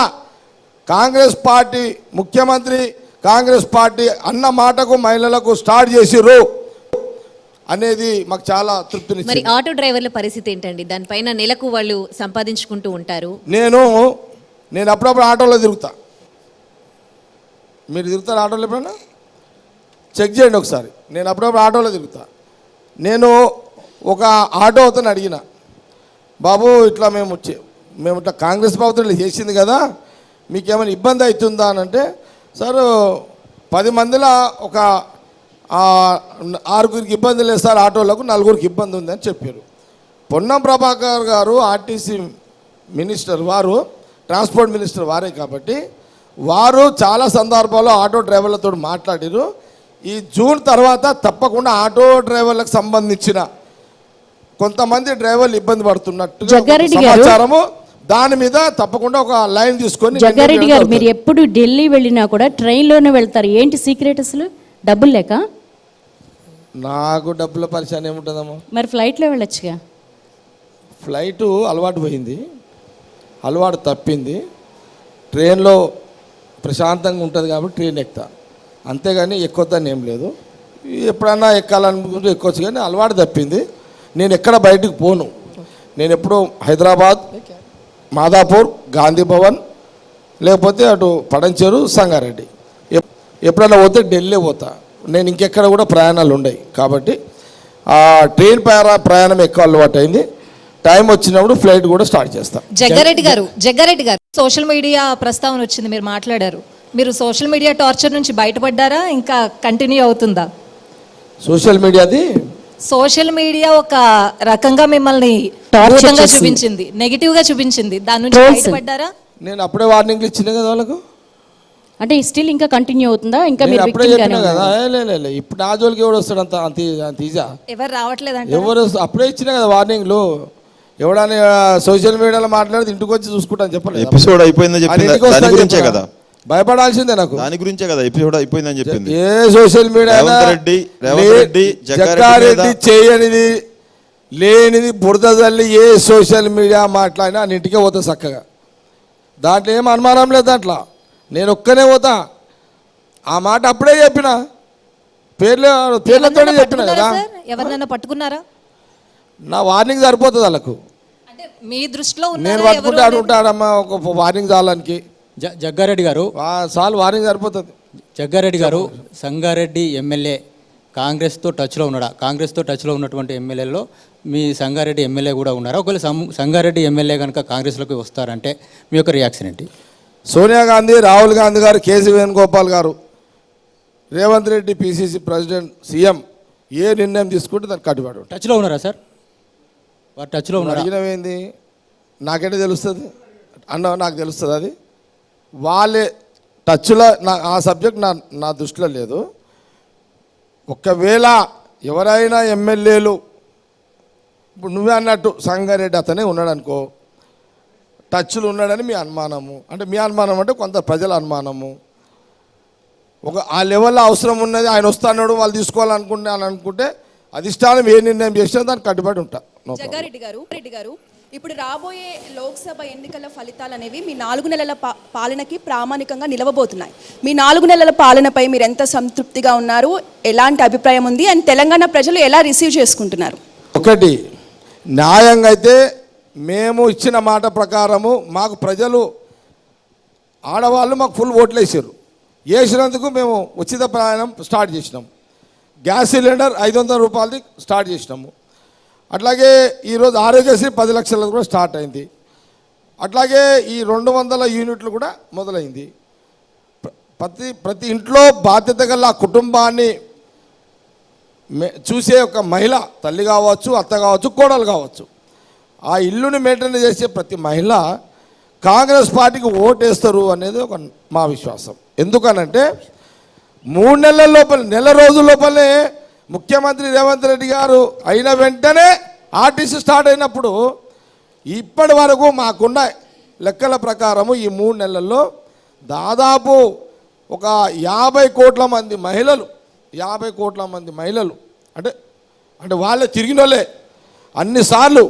కాంగ్రెస్ పార్టీ ముఖ్యమంత్రి, కాంగ్రెస్ పార్టీ అన్న మాటకు మహిళలకు స్టార్ట్ చేసిర్రు అనేది మాకు చాలా తృప్తినిచ్చింది. మరి ఆటో డ్రైవర్ల పరిస్థితి ఏంటండి? దానిపైన నెలకు వాళ్ళు సంపాదించుకుంటూ ఉంటారు. నేను అప్పుడప్పుడు ఆటోలో తిరుగుతా. మీరు తిరుగుతారు ఆటోలో? ఎప్పుడన్నా చెక్ చేయండి ఒకసారి. నేను అప్పుడప్పుడు ఆటోలో తిరుగుతా. నేను ఒక ఆటో అతను అడిగిన, బాబు ఇట్లా మేము ఇట్లా కాంగ్రెస్ ప్రభుత్వం ఇట్లా చేసింది కదా, మీకేమైనా ఇబ్బంది అవుతుందా అని అంటే, సార్ 10 మందిలో ఒక 6గురికి ఇబ్బంది లేదు సార్, ఆటోలకు 4గురికి ఇబ్బంది ఉందని చెప్పారు. పొన్నం ప్రభాకర్ గారు ఆర్టీసీ మినిస్టర్, వారు ట్రాన్స్పోర్ట్ మినిస్టర్ వారే కాబట్టి వారు చాలా సందర్భాల్లో ఆటో డ్రైవర్లతో మాట్లాడారు. ఈ జూన్ తర్వాత తప్పకుండా ఆటో డ్రైవర్లకు సంబంధించిన కొంతమంది డ్రైవర్లు ఇబ్బంది పడుతున్నట్టు జగ్గారెడ్డి గారు, సమాచారము, దాని మీద తప్పకుండా ఒక లైన్ తీసుకొని. జగ్గారెడ్డి గారు, మీరు ఎప్పుడు ఢిల్లీ వెళ్ళినా కూడా ట్రైన్లోనే వెళ్తారు, ఏంటి సీక్రెట్ అసలు? డబ్బులు లేక? నాకు డబ్బుల పరిచయం ఏముంటుందమ్మా? మరి ఫ్లైట్లో వెళ్ళొచ్చుగా. ఫ్లైటు అలవాటు పోయింది, అలవాటు తప్పింది. ట్రైన్లో ప్రశాంతంగా ఉంటుంది కాబట్టి ట్రైన్ ఎక్కుతా, అంతేగాని ఎక్కొద్దని ఏం లేదు. ఎప్పుడన్నా ఎక్కాలనుకుంటే ఎక్కొచ్చు, కానీ అలవాటు తప్పింది. నేను ఎక్కడ బయటకు పోను. నేను ఎప్పుడూ హైదరాబాద్, మాదాపూర్, గాంధీ భవన్, లేకపోతే అటు పడంచేరు, సంగారెడ్డి. ఎప్పుడన్నా పోతే ఢిల్లీ పోతా. నేను ఇంకెక్కడ కూడా ప్రయాణాలు ఉండవు కాబట్టి ఆ ట్రైన్ ప్రయాణం ఎక్కువ అలవాటు అయింది. టైం వచ్చినప్పుడు ఫ్లైట్ కూడా స్టార్ట్ చేస్తాం. జగ్గారెడ్డి గారు సోషల్ మీడియా ప్రస్తావన వచ్చింది, మీరు మాట్లాడారు. మీరు సోషల్ మీడియా టార్చర్ నుంచి బయటపడ్డారా, ఇంకా కంటిన్యూ అవుతుందా? సోషల్ మీడియా ఒక రకంగా మిమ్మల్ని టార్చర్గా చూపించింది, నెగిటివ్ గా చూపించింది, దాని నుంచి బయటపడ్డారా? నేను అప్పుడే వార్నింగ్లు ఇచ్చిన కదా వాళ్ళకు. అంటే స్టిల్ ఇంకా కంటిన్యూ అవుతుందా? ఇంకా నేను అప్పుడే చెప్పినా కదా. లేదు, ఇప్పుడు నా జోలికి ఎవడు వస్తాడు? అంత ఈజా ఎవరు రావట్లేదంట. ఎవరు అప్పుడే ఇచ్చినా కదా వార్నింగ్లు. ఎవడని సోషల్ మీడియాలో మాట్లాడితే ఇంటికి వచ్చి చూసుకుంటాను చెప్పలేదు. ఎపిసోడ్ అయిపోయిందని చెప్పింది కదా, భయపడాల్సిందే నాకు. దాని గురించే కదా ఎపిసోడ్ అయిపోయిందని చెప్పింది. ఏ సోషల్ మీడియా జగ్గారెడ్డి చేయనిది లేనిది బురద తల్లి ఏ సోషల్ మీడియా మాట్లాడినా అన్నింటికే పోతా చక్కగా. దాంట్లో ఏం అనుమానం లేదు. దాంట్లో నేను ఒక్కనే పోతా. ఆ మాట అప్పుడే చెప్పిన, పేర్లతోనే చెప్పిన కదా. ఎవరినైనా పట్టుకున్నారా? నా వార్నింగ్ సరిపోతుంది వాళ్ళకు. అంటే మీ దృష్టిలో నేను పట్టుకుంటే అడుగుంటాడమ్మా ఒక వార్నింగ్ చాలానికి. జగ్గారెడ్డి గారు, చాలు వార్నింగ్ సరిపోతుంది. జగ్గారెడ్డి గారు సంగారెడ్డి ఎమ్మెల్యే కాంగ్రెస్తో టచ్లో ఉన్నాడా? కాంగ్రెస్తో టచ్లో ఉన్నటువంటి ఎమ్మెల్యేలో మీ సంగారెడ్డి ఎమ్మెల్యే కూడా ఉన్నారా? ఒకవేళ సంగారెడ్డి ఎమ్మెల్యే కనుక కాంగ్రెస్లోకి వస్తారంటే మీ యొక్క రియాక్షన్ ఏంటి? సోనియా గాంధీ, రాహుల్ గాంధీ గారు, కేసీ వేణుగోపాల్ గారు, Revanth Reddy PCC president, CM ఏ నిర్ణయం తీసుకుంటే దానికి కట్టుబడి ఉంటారు. టచ్లో ఉన్నారా సార్? వారు టచ్లో ఉన్నారు. అడిగినవేంది? నాకేంటి తెలుస్తుంది అన్న? నాకు తెలుస్తుంది అది. వాళ్ళే టచ్లో ఆ సబ్జెక్ట్ నా దృష్టిలో లేదు. ఒకవేళ ఎవరైనా ఎమ్మెల్యేలు, ఇప్పుడు నువ్వే అన్నట్టు సంగారెడ్డి అతనే ఉన్నాడు అనుకో, టచ్లు ఉన్నాడని మీ అనుమానము. అంటే మీ అనుమానం అంటే కొంత ప్రజల అనుమానము. ఆ లెవెల్లో అవసరం ఉన్నది, ఆయన వస్తున్నాడు, వాళ్ళు తీసుకోవాలనుకుంటే అధిష్టానం ఏ నిర్ణయం చేసినా దానికి కట్టుబడి ఉంటా. జగ్గారెడ్డి గారు, ఇప్పుడు రాబోయే లోక్సభ ఎన్నికల ఫలితాలు అనేవి మీ 4 నెలల పాలనకి ప్రామాణికంగా నిలవబోతున్నాయి. మీ 4 నెలల పాలనపై మీరు ఎంత సంతృప్తిగా ఉన్నారు, ఎలాంటి అభిప్రాయం ఉంది, అండ్ తెలంగాణ ప్రజలు ఎలా రిసీవ్ చేసుకుంటున్నారు? ఒకటి, న్యాయంగా అయితే మేము ఇచ్చిన మాట ప్రకారము మాకు ప్రజలు, ఆడవాళ్ళు మాకు ఫుల్ ఓట్లు వేసినందుకు మేము ఉచిత ప్రయాణం స్టార్ట్ చేసినాము. గ్యాస్ సిలిండర్ 500 రూపాయలది స్టార్ట్ చేసినాము. అట్లాగే ఈరోజు ఆరోగ్యశ్రీ 10 లక్షలది కూడా స్టార్ట్ అయింది. అట్లాగే ఈ 200 యూనిట్లు కూడా మొదలైంది. ప్రతి ఇంట్లో బాధ్యత గల కుటుంబాన్ని చూసే ఒక మహిళ, తల్లి కావచ్చు, అత్త కావచ్చు, కోడలు కావచ్చు, ఆ ఇల్లుని మెయింటైన్ చేసే ప్రతి మహిళ కాంగ్రెస్ పార్టీకి ఓటేస్తారు అనేది ఒక మా విశ్వాసం. ఎందుకనంటే 3 నెలల లోపల, నెల రోజుల లోపలనే ముఖ్యమంత్రి రేవంత్ రెడ్డి గారు అయిన వెంటనే ఆర్టీసీ స్టార్ట్ అయినప్పుడు ఇప్పటి వరకు మాకున్న లెక్కల ప్రకారము ఈ 3 నెలల్లో దాదాపు ఒక 50 కోట్ల మంది మహిళలు, 50 కోట్ల మంది మహిళలు అంటే వాళ్ళే తిరిగిన వాళ్ళే అన్నిసార్లు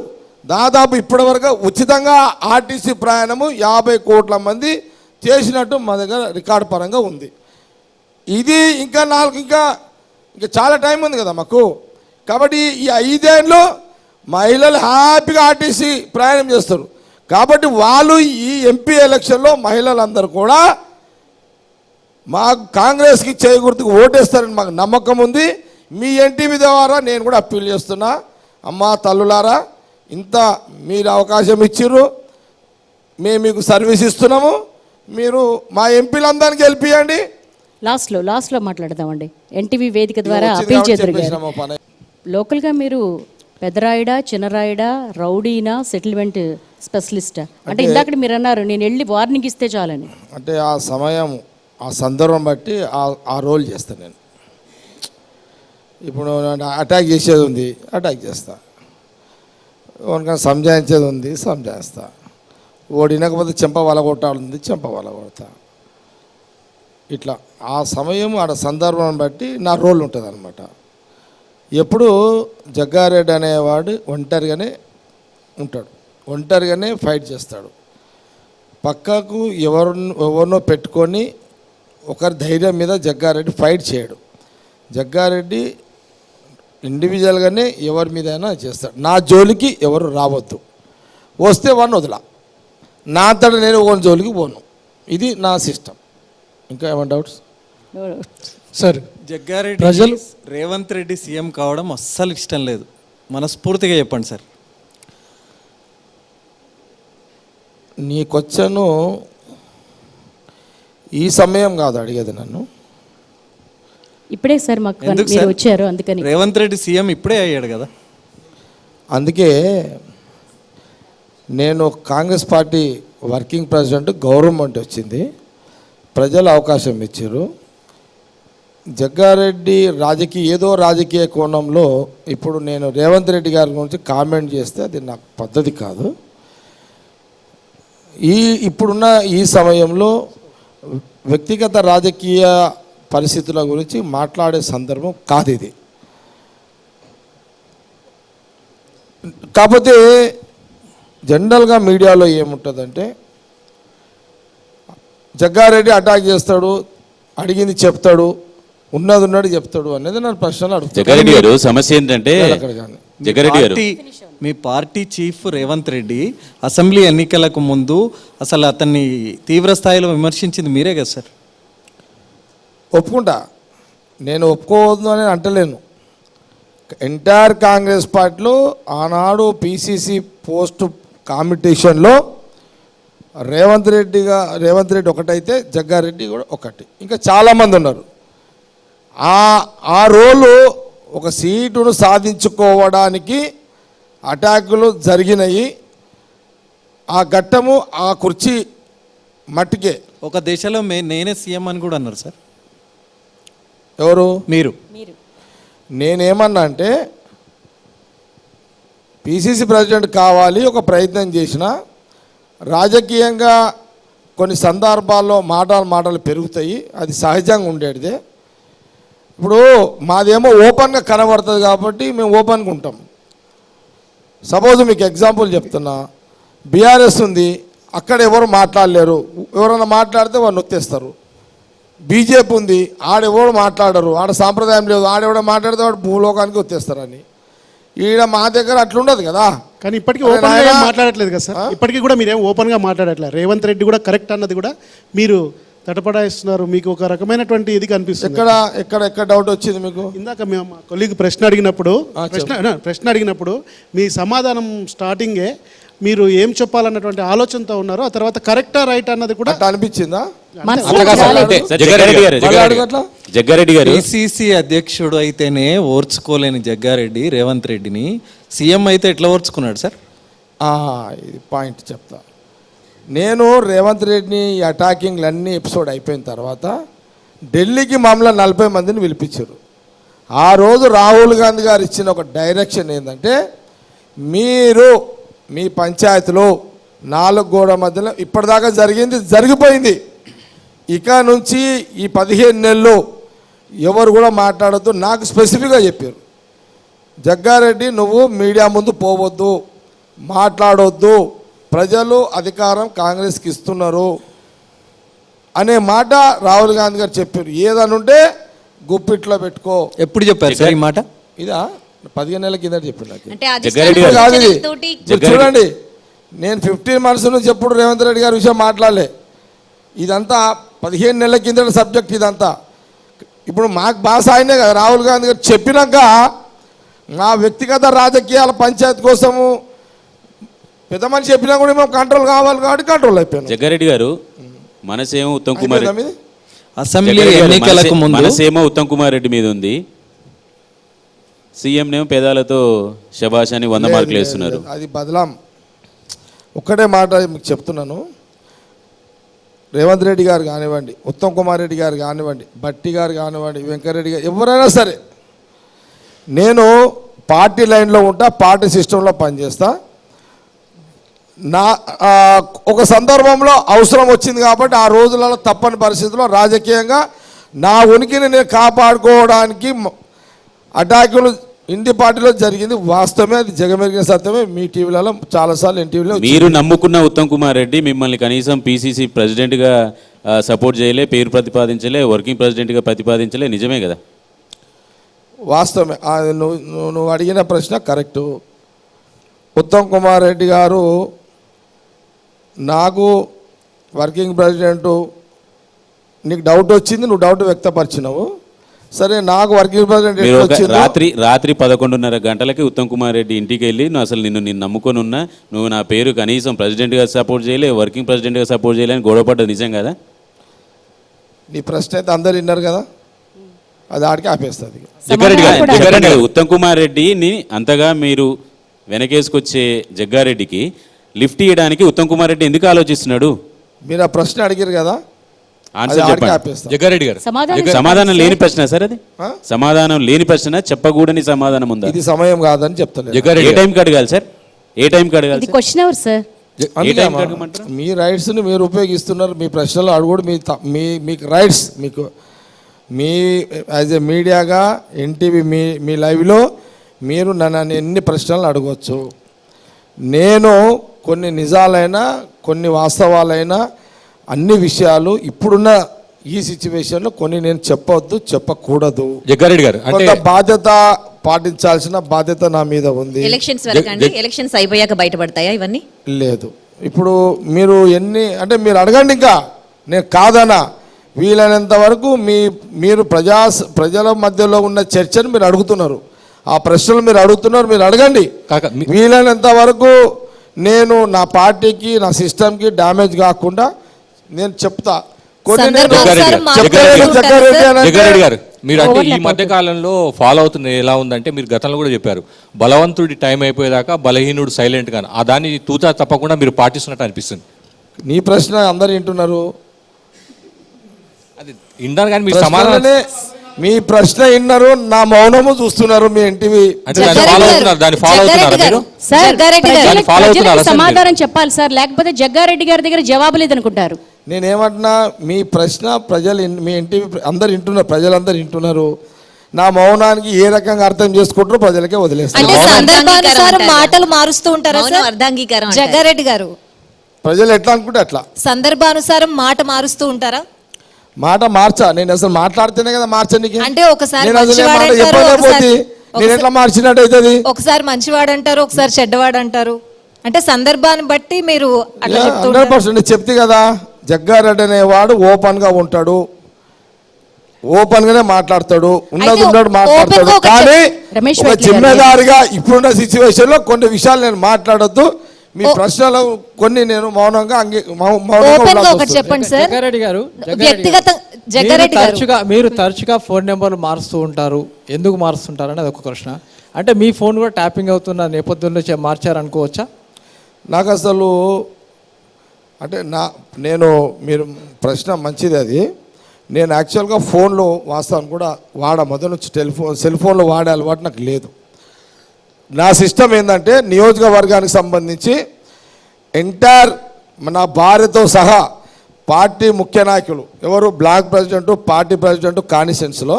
దాదాపు ఇప్పటివరకు ఉచితంగా ఆర్టీసీ ప్రయాణము 50 కోట్ల మంది చేసినట్టు మా దగ్గర రికార్డు పరంగా ఉంది. ఇది ఇంకా ఇంకా చాలా టైం ఉంది కదా మాకు. కాబట్టి ఈ 5 ఏళ్ళు మహిళలు హ్యాపీగా ఆర్టీసీ ప్రయాణం చేస్తారు. కాబట్టి వాళ్ళు ఈ ఎంపీ ఎలక్షన్లో మహిళలందరూ కూడా మాకు కాంగ్రెస్కి చేకూర్తికి ఓటేస్తారని మాకు నమ్మకం ఉంది. మీ ఎన్టీవీ ద్వారా నేను కూడా అప్పీల్ చేస్తున్నా, అమ్మా తల్లులారా, ఇంత మీరు అవకాశం ఇచ్చిర్రు, మేము మీకు సర్వీస్ ఇస్తున్నాము, మీరు మా ఎంపీలందరికీ గెలిపియండి. లాస్ట్లో మాట్లాడదామండి. ఎన్టీవీ వేదిక ద్వారా వచ్చింది అప్పీల్ కాబట్టి చేద్దరు గారు, చెప్పేసినాము పని. లోకల్గా మీరు పెద్దరాయుడా, చిన్నరాయుడా, రౌడీనా, సెటిల్మెంట్ స్పెషలిస్టా? అంటే ఇందాక మీరు అన్నారు నేను వెళ్ళి వార్నింగ్ ఇస్తే చాలని. అంటే ఆ సమయం ఆ సందర్భం బట్టి ఆ రోల్ చేస్తాను నేను. ఇప్పుడు అటాక్ చేసేది ఉంది, అటాక్ చేస్తా. ఎవరికైనా సంజాయించేది ఉంది, సంజాయిస్తా. ఓడినకపోతే చెంప వలగొట్టాలి, చెంప వలగొడతా. ఇట్లా ఆ సమయం ఆడ సందర్భం బట్టి నా రోల్ ఉంటుంది అనమాట. ఎప్పుడు జగ్గారెడ్డి అనేవాడు ఒంటరిగానే ఉంటాడు, ఒంటరిగానే ఫైట్ చేస్తాడు. పక్కకు ఎవరినో పెట్టుకొని ఒకరి ధైర్యం మీద జగ్గారెడ్డి ఫైట్ చేయడు. జగ్గారెడ్డి ఇండివిజువల్గానే ఎవరి మీదైనా చేస్తాడు. నా జోలికి ఎవరు రావద్దు, వస్తే వాడిని వదలా. నా అంతటా నేను ఒకరి జోలికి పోను. ఇది నా సిస్టమ్. ఇంకా ఏమైనా డౌట్స్? సార్, జగ్గారెడ్డి ప్రజలు రేవంత్ రెడ్డి సీఎం కావడం అస్సలు ఇష్టం లేదు, మనస్ఫూర్తిగా చెప్పండి సార్. నీ క్వశ్చను ఈ సమయం కాదు అడిగేది నన్ను. ఇప్పుడే సార్ మాకు ఎందుకు మీరు సార్? వచ్చారు అందుకని. రేవంత్ రెడ్డి సీఎం ఇప్పుడే అయ్యాడు కదా. అందుకే నేను Congress party working president, government వచ్చింది, ప్రజలు అవకాశం ఇచ్చారు. జగ్గారెడ్డి ఏదో రాజకీయ కోణంలో ఇప్పుడు నేను రేవంత్ రెడ్డి గారి గురించి కామెంట్ చేస్తే అది నాకు పద్ధతి కాదు. ఇప్పుడున్న ఈ సమయంలో వ్యక్తిగత రాజకీయ పరిస్థితుల గురించి మాట్లాడే సందర్భం కాదు ఇది. కాకపోతే జనరల్గా మీడియాలో ఏముంటుందంటే జగ్గారెడ్డి అటాక్ చేస్తాడు, అడిగింది చెప్తాడు, ఉన్నది చెప్తాడు అనేది నన్ను ప్రశ్నలు అడుగుతాడు. జగ్గారెడ్డి గారు సమస్య ఏంటంటే జగ్గారెడ్డి గారు మీ పార్టీ చీఫ్ రేవంత్ రెడ్డి అసెంబ్లీ ఎన్నికలకు ముందు అసలు అతన్ని తీవ్ర స్థాయిలో విమర్శించింది మీరే కదా సార్. ఒప్పుకుంటా, నేను ఒప్పుకోవద్దు అని అంటలేను. ఎంటైర్ కాంగ్రెస్ పార్టీలో ఆనాడు పిసిసి పోస్ట్ కాంపిటీషన్లో రేవంత్ రెడ్డి ఒకటైతే జగ్గారెడ్డి కూడా ఒకటి, ఇంకా చాలామంది ఉన్నారు. ఆ రోలు ఒక సీటును సాధించుకోవడానికి అటాకులు జరిగినాయి. ఆ ఘట్టము ఆ కుర్చీ మట్టికే. ఒక దశలో నేనే సీఎం అని కూడా అన్నారు సార్. ఎవరు? మీరు. నేనేమన్నా అంటే పిసిసి ప్రెసిడెంట్ కావాలి, ఒక ప్రయత్నం చేసిన. రాజకీయంగా కొన్ని సందర్భాల్లో మాటలు పెరుగుతాయి, అది సహజంగా ఉండేటిదే. ఇప్పుడు మాదేమో ఓపెన్గా కనబడుతుంది కాబట్టి మేము ఓపెన్గా ఉంటాం. సపోజ్ మీకు ఎగ్జాంపుల్ చెప్తున్నా, బీఆర్ఎస్ ఉంది, అక్కడ ఎవరు మాట్లాడలేరు, ఎవరైనా మాట్లాడితే వాడు నొక్కేస్తారు. బీజేపీ ఉంది, ఆడెవరు మాట్లాడరు, ఆడ సాంప్రదాయం లేదు, ఆడెవడో మాట్లాడితే వాడు భూలోకానికి వచ్చేస్తారని. ఈడ మా దగ్గర అట్లుండదు కదా. కానీ ఇప్పటికీ ఓపెన్గా మాట్లాడట్లేదు కదా సార్. ఇప్పటికీ కూడా మీరేం ఓపెన్గా మాట్లాడట్లేదు. రేవంత్ రెడ్డి కూడా కరెక్ట్ అన్నది కూడా మీరు తటపడాయిస్తున్నారు. మీకు ఒక రకమైనటువంటి ఇది కనిపిస్తుంది. ఎక్కడ డౌట్ వచ్చింది మీకు? ఇందాక మేము మా కొలీగ్ ప్రశ్న అడిగినప్పుడు మీ సమాధానం స్టార్టింగే మీరు ఏం చెప్పాలన్నటువంటి ఆలోచనతో ఉన్నారు. ఆ తర్వాత కరెక్టా రైట్ అన్నది కూడా అనిపించిందా? జగ్గారెడ్డి గారు పిసిసి అధ్యక్షుడు అయితేనే ఓర్చుకోలేని జగ్గారెడ్డి రేవంత్ రెడ్డిని సీఎం అయితే ఎట్లా ఓర్చుకున్నాడు సార్? ఇది పాయింట్ చెప్తా. నేను రేవంత్ రెడ్డిని ఈ అటాకింగ్లు అన్నీ ఎపిసోడ్ అయిపోయిన తర్వాత ఢిల్లీకి మమ్మల్ని 40 మందిని పిలిపించారు. ఆ రోజు రాహుల్ గాంధీ గారు ఇచ్చిన ఒక డైరెక్షన్ ఏంటంటే, మీరు మీ పంచాయతీలో 4 గోడల మధ్యలో ఇప్పటిదాకా జరిగిపోయింది, ఇక నుంచి ఈ 15 నెలలు ఎవరు కూడా మాట్లాడొద్దు. నాకు స్పెసిఫిక్గా చెప్పారు, జగ్గారెడ్డి నువ్వు మీడియా ముందు పోవద్దు, మాట్లాడొద్దు, ప్రజలు అధికారం కాంగ్రెస్కి ఇస్తున్నారు అనే మాట రాహుల్ గాంధీ గారు చెప్పారు. ఏదనుంటే గుప్పిట్లో పెట్టుకో. ఎప్పుడు చెప్పారు సార్ ఈ మాట? ఇదా 15 నెలల కింద చెప్పారు. చూడండి, నేను 15 months నుంచి ఎప్పుడు రేవంత్ రెడ్డి గారి విషయం మాట్లాడలే. ఇదంతా 15 నెలల కింద సబ్జెక్ట్ ఇదంతా. ఇప్పుడు మాకు బాస్ ఆయనే కదా రాహుల్ గాంధీ గారు చెప్పినాక మా వ్యక్తిగత రాజకీయాల పంచాయతీ కోసము పెద్ద మనిషి చెప్పినా కూడా మేము కంట్రోల్ కావాలి కాబట్టి కంట్రోల్ అయిపోయాం. జగ్గారెడ్డి గారు మనసేమో ఉత్తమ్ కుమార్ అసెంబ్లీ ఎన్నికలకు ముందు మనసేమో ఉత్తమ్ కుమార్ రెడ్డి మీద ఉంది, సీఎం నేమో పేదాలతో శబాష్ అని 100 మార్కులు వేస్తున్నారు. అది బదలాం. ఒక్కటే మాట మీకు చెప్తున్నాను, రేవంత్ రెడ్డి గారు కానివ్వండి, ఉత్తమ్ కుమార్ రెడ్డి గారు కానివ్వండి, భట్టి గారు కానివ్వండి, వెంకరెడ్డి గారు, ఎవరైనా సరే, నేను పార్టీ లైన్లో ఉంటా, పార్టీ సిస్టంలో పనిచేస్తా. నా ఒక సందర్భంలో అవసరం వచ్చింది కాబట్టి ఆ రోజులలో తప్పని పరిస్థితుల్లో రాజకీయంగా నా ఉనికిని నేను కాపాడుకోవడానికి అటాకులు ఇండి పార్టీలో జరిగింది. వాస్తవమే, అది జగమెరిగిన సత్యమే. మీ టీవీలలో చాలాసార్లు ఎన్టీవీలో మీరు నమ్ముకున్న ఉత్తమ్ కుమార్ రెడ్డి మిమ్మల్ని కనీసం పీసీసీ ప్రెసిడెంట్గా సపోర్ట్ చేయలే, పేరు ప్రతిపాదించలే, వర్కింగ్ ప్రెసిడెంట్గా ప్రతిపాదించలే, నిజమే కదా? వాస్తవమే. నువ్వు అడిగిన ప్రశ్న కరెక్టు. ఉత్తమ్ కుమార్ రెడ్డి గారు నాకు వర్కింగ్ ప్రెసిడెంటు, నీకు డౌట్ వచ్చింది, నువ్వు డౌట్ వ్యక్తపరిచినావు. సరే, నాకు వర్కింగ్ ప్రెసిడెంట్ రాత్రి 11:30 గంటలకి ఉత్తమ్ కుమార్ రెడ్డి ఇంటికి వెళ్ళి నువ్వు అసలు నిన్ను నమ్ముకొని ఉన్నా, నువ్వు నా పేరు కనీసం ప్రెసిడెంట్గా సపోర్ట్ చేయలే, వర్కింగ్ ప్రెసిడెంట్గా సపోర్ట్ చేయలే అని గొడవపడ్డది నిజం కదా? నీ ప్రశ్న అయితే అందరు విన్నారు కదా, అది ఆడికి ఆపేస్తుంది. జగ్గారెడ్డి గారు, ఉత్తమ్ కుమార్ రెడ్డిని అంతగా మీరు వెనకేసుకొచ్చే జగ్గారెడ్డికి లిఫ్ట్ ఇవ్వడానికి ఉత్తమ్ కుమార్ రెడ్డి ఎందుకు ఆలోచిస్తున్నాడు? మీరు ఆ ప్రశ్న అడిగారు కదా, ఆన్సర్ చెప్పండి. జగ్గారెడ్డి గారు, సమాధానం లేని ప్రశ్న సార్ అది? సమాధానం లేని ప్రశ్న, చెప్పకూడని సమాధానం ఉందా? ఇది సమయం కాదని చెప్తాను. ఏ టైంకి అడగాలి సార్? ఏ టైంకి అడగాలి? ఇది క్వశ్చన్ అవర్ సార్. మీ రైట్స్ని మీరు ఉపయోగిస్తున్నారు. మీ ప్రశ్నలు అడుగుడు మీకు రైట్స్. మీ యాజ్ ఎ మీడియాగా ఎన్టీవీ మీ లైవ్లో మీరు నన్ను ఎన్ని ప్రశ్నలు అడగవచ్చు. నేను కొన్ని నిజాలైనా కొన్ని వాస్తవాలైనా అన్ని విషయాలు ఇప్పుడున్న ఈ సిచ్యువేషన్లో కొన్ని నేను చెప్పొద్దు, చెప్పకూడదు. జగ్గారెడ్డి గారు, కొంత బాధ్యత పాటించాల్సిన బాధ్యత నా మీద ఉంది. ఎలక్షన్స్ అయిపోయాక బయటపడతాయా ఇవన్నీ? లేదు, ఇప్పుడు మీరు అంటే మీరు అడగండి, ఇంకా నేను కాదనా. వీలైనంత వరకు మీరు ప్రజల మధ్యలో ఉన్న చర్చను మీరు అడుగుతున్నారు, ఆ ప్రశ్నలు మీరు అడుగుతున్నారు, మీరు అడగండి. వీలైనంత వరకు నేను నా పార్టీకి నా సిస్టమ్కి డ్యామేజ్ కాకుండా నేను చెప్తా. జగ్గారెడ్డి గారు, మీరు అంటే ఈ మధ్య కాలంలో ఫాలో అవుతున్న ఎలా ఉందంటే, మీరు గతంలో కూడా చెప్పారు, బలవంతుడి టైం అయిపోయేదాకా బలహీనుడు సైలెంట్ గాను, ఆ దాన్ని తూచా తప్పకుండా మీరు పాటిస్తున్నట్టు అనిపిస్తుంది. నీ ప్రశ్న అందరు వింటున్నారు, అది విన్నారు కానీ మీరు సమాధానం, మీ ప్రశ్న విన్నారు, నా మౌనము చూస్తున్నారు. మీ ఎన్టీవీ సమాధానం చెప్పాలి సార్, లేకపోతే జగ్గారెడ్డి గారి దగ్గర జవాబు లేదనుకుంటారు. నేనేమంటున్నా, మీ ప్రశ్న మీ ఎన్టీవీ అందరు వింటున్నారు, ప్రజలందరూ వింటున్నారు. నా మౌనానికి ఏ రకంగా అర్థం చేసుకుంటారో ప్రజలకే వదిలేస్తారు. మాటలు మారుస్తూ ఉంటారా జగ్గారెడ్డి గారు? ప్రజలు ఎట్లా అనుకుంటే అట్లా సందర్భానుసారం మాట మారుస్తూ ఉంటారా? మాట మార్చా, నేను అసలు మాట్లాడితేనే కదా మార్చడానికి. అంటే ఒకసారి నేను ఎట్లా మార్చినట్టు అవుతుంది? ఒకసారి మంచివాడు అంటారు, ఒకసారి చెడ్డవాడు అంటారు. అంటే సందర్భాన్ని బట్టి మీరు 100% చెప్తే కదా. జగ్గారెడ్డి అనేవాడు ఓపెన్ గా ఉంటాడు, ఓపెన్ గానే మాట్లాడతాడు, ఉన్నది మాట్లాడతాడు. కానీ జిమ్మేదారిగా ఇప్పుడున్న సిచ్యువేషన్ లో కొన్ని విషయాలు నేను మాట్లాడొద్దు. మీ ప్రశ్నలు కొన్ని నేను మౌనంగా చెప్పండి సార్. మీరు తరచుగా ఫోన్ నెంబర్లు మారుస్తూ ఉంటారు, ఎందుకు మారుస్తుంటారు అనేది ఒక ప్రశ్న. అంటే మీ ఫోన్ కూడా ట్యాపింగ్ అవుతున్న నేపథ్యంలో మార్చారనుకోవచ్చా? నాకు అసలు అంటే నేను మీరు ప్రశ్న మంచిది. అది నేను యాక్చువల్గా ఫోన్లో వాస్తవాన్ని కూడా మొదటి నుంచి సెల్ ఫోన్లో వాడే అలవాటు నాకు లేదు. నా సిస్టమ్ ఏంటంటే, నియోజకవర్గానికి సంబంధించి ఎంటైర్ నా భార్యతో సహా పార్టీ ముఖ్య నాయకులు ఎవరు, బ్లాక్ ప్రెసిడెంట్, పార్టీ ప్రెసిడెంట్, కాన్స్టిట్యున్సీలో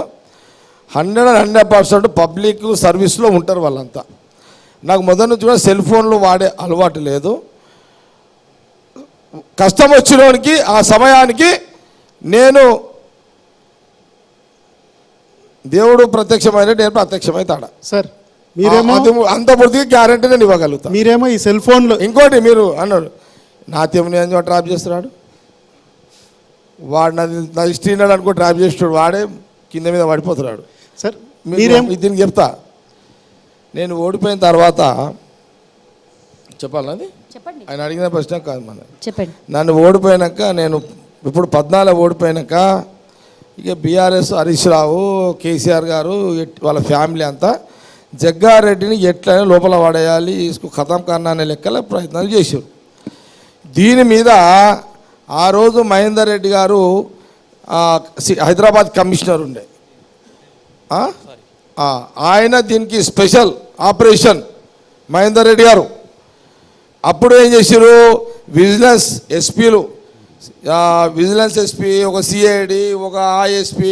100% పబ్లిక్ సర్వీస్లో ఉంటారు వాళ్ళంతా. నాకు మొదటి నుంచి కూడా సెల్ ఫోన్లు వాడే అలవాటు లేదు. కష్టం వచ్చినోనికి ఆ సమయానికి నేను దేవుడు ప్రత్యక్షమైన, నేను ప్రత్యక్షమైతాడా సార్. అంత పూర్తిగా గ్యారంటీ నేను ఇవ్వగలుగుతా. మీరేమో ఈ సెల్ ఫోన్లో ఇంకోటి మీరు అన్నాడు, నా తెముని అని డ్రాప్ చేస్తున్నాడు వాడు, నా హిస్టరీ ఉన్నాడు అనుకో డ్రాప్ చేస్తాడు, వాడే కింద మీద పడిపోతున్నాడు. సార్ దీనికి చెప్తా. నేను ఓడిపోయిన తర్వాత చెప్పాలి, ఆయన అడిగిన ప్రశ్న కాదు మన. చెప్పండి. నన్ను ఓడిపోయాక, నేను ఇప్పుడు 14 ఓడిపోయాక ఇక బీఆర్ఎస్ హరీష్ రావు, కేసీఆర్ గారు, వాళ్ళ ఫ్యామిలీ అంతా జగ్గారెడ్డిని ఎట్లయినా లోపల పడేయాలి, ఇసుకు ఖతం కన్నా అనే లెక్కల ప్రయత్నాలు చేశారు. దీని మీద ఆ రోజు మహేందర్ రెడ్డి గారు హైదరాబాద్ కమిషనర్ ఉండే, ఆయన దీనికి స్పెషల్ ఆపరేషన్ మహేందర్ రెడ్డి గారు. అప్పుడు ఏం చేశారు, విజిలెన్స్ ఎస్పీలు, విజిలెన్స్ ఎస్పీ, ఒక సిఐడి, ఒక ఐఎస్పీ,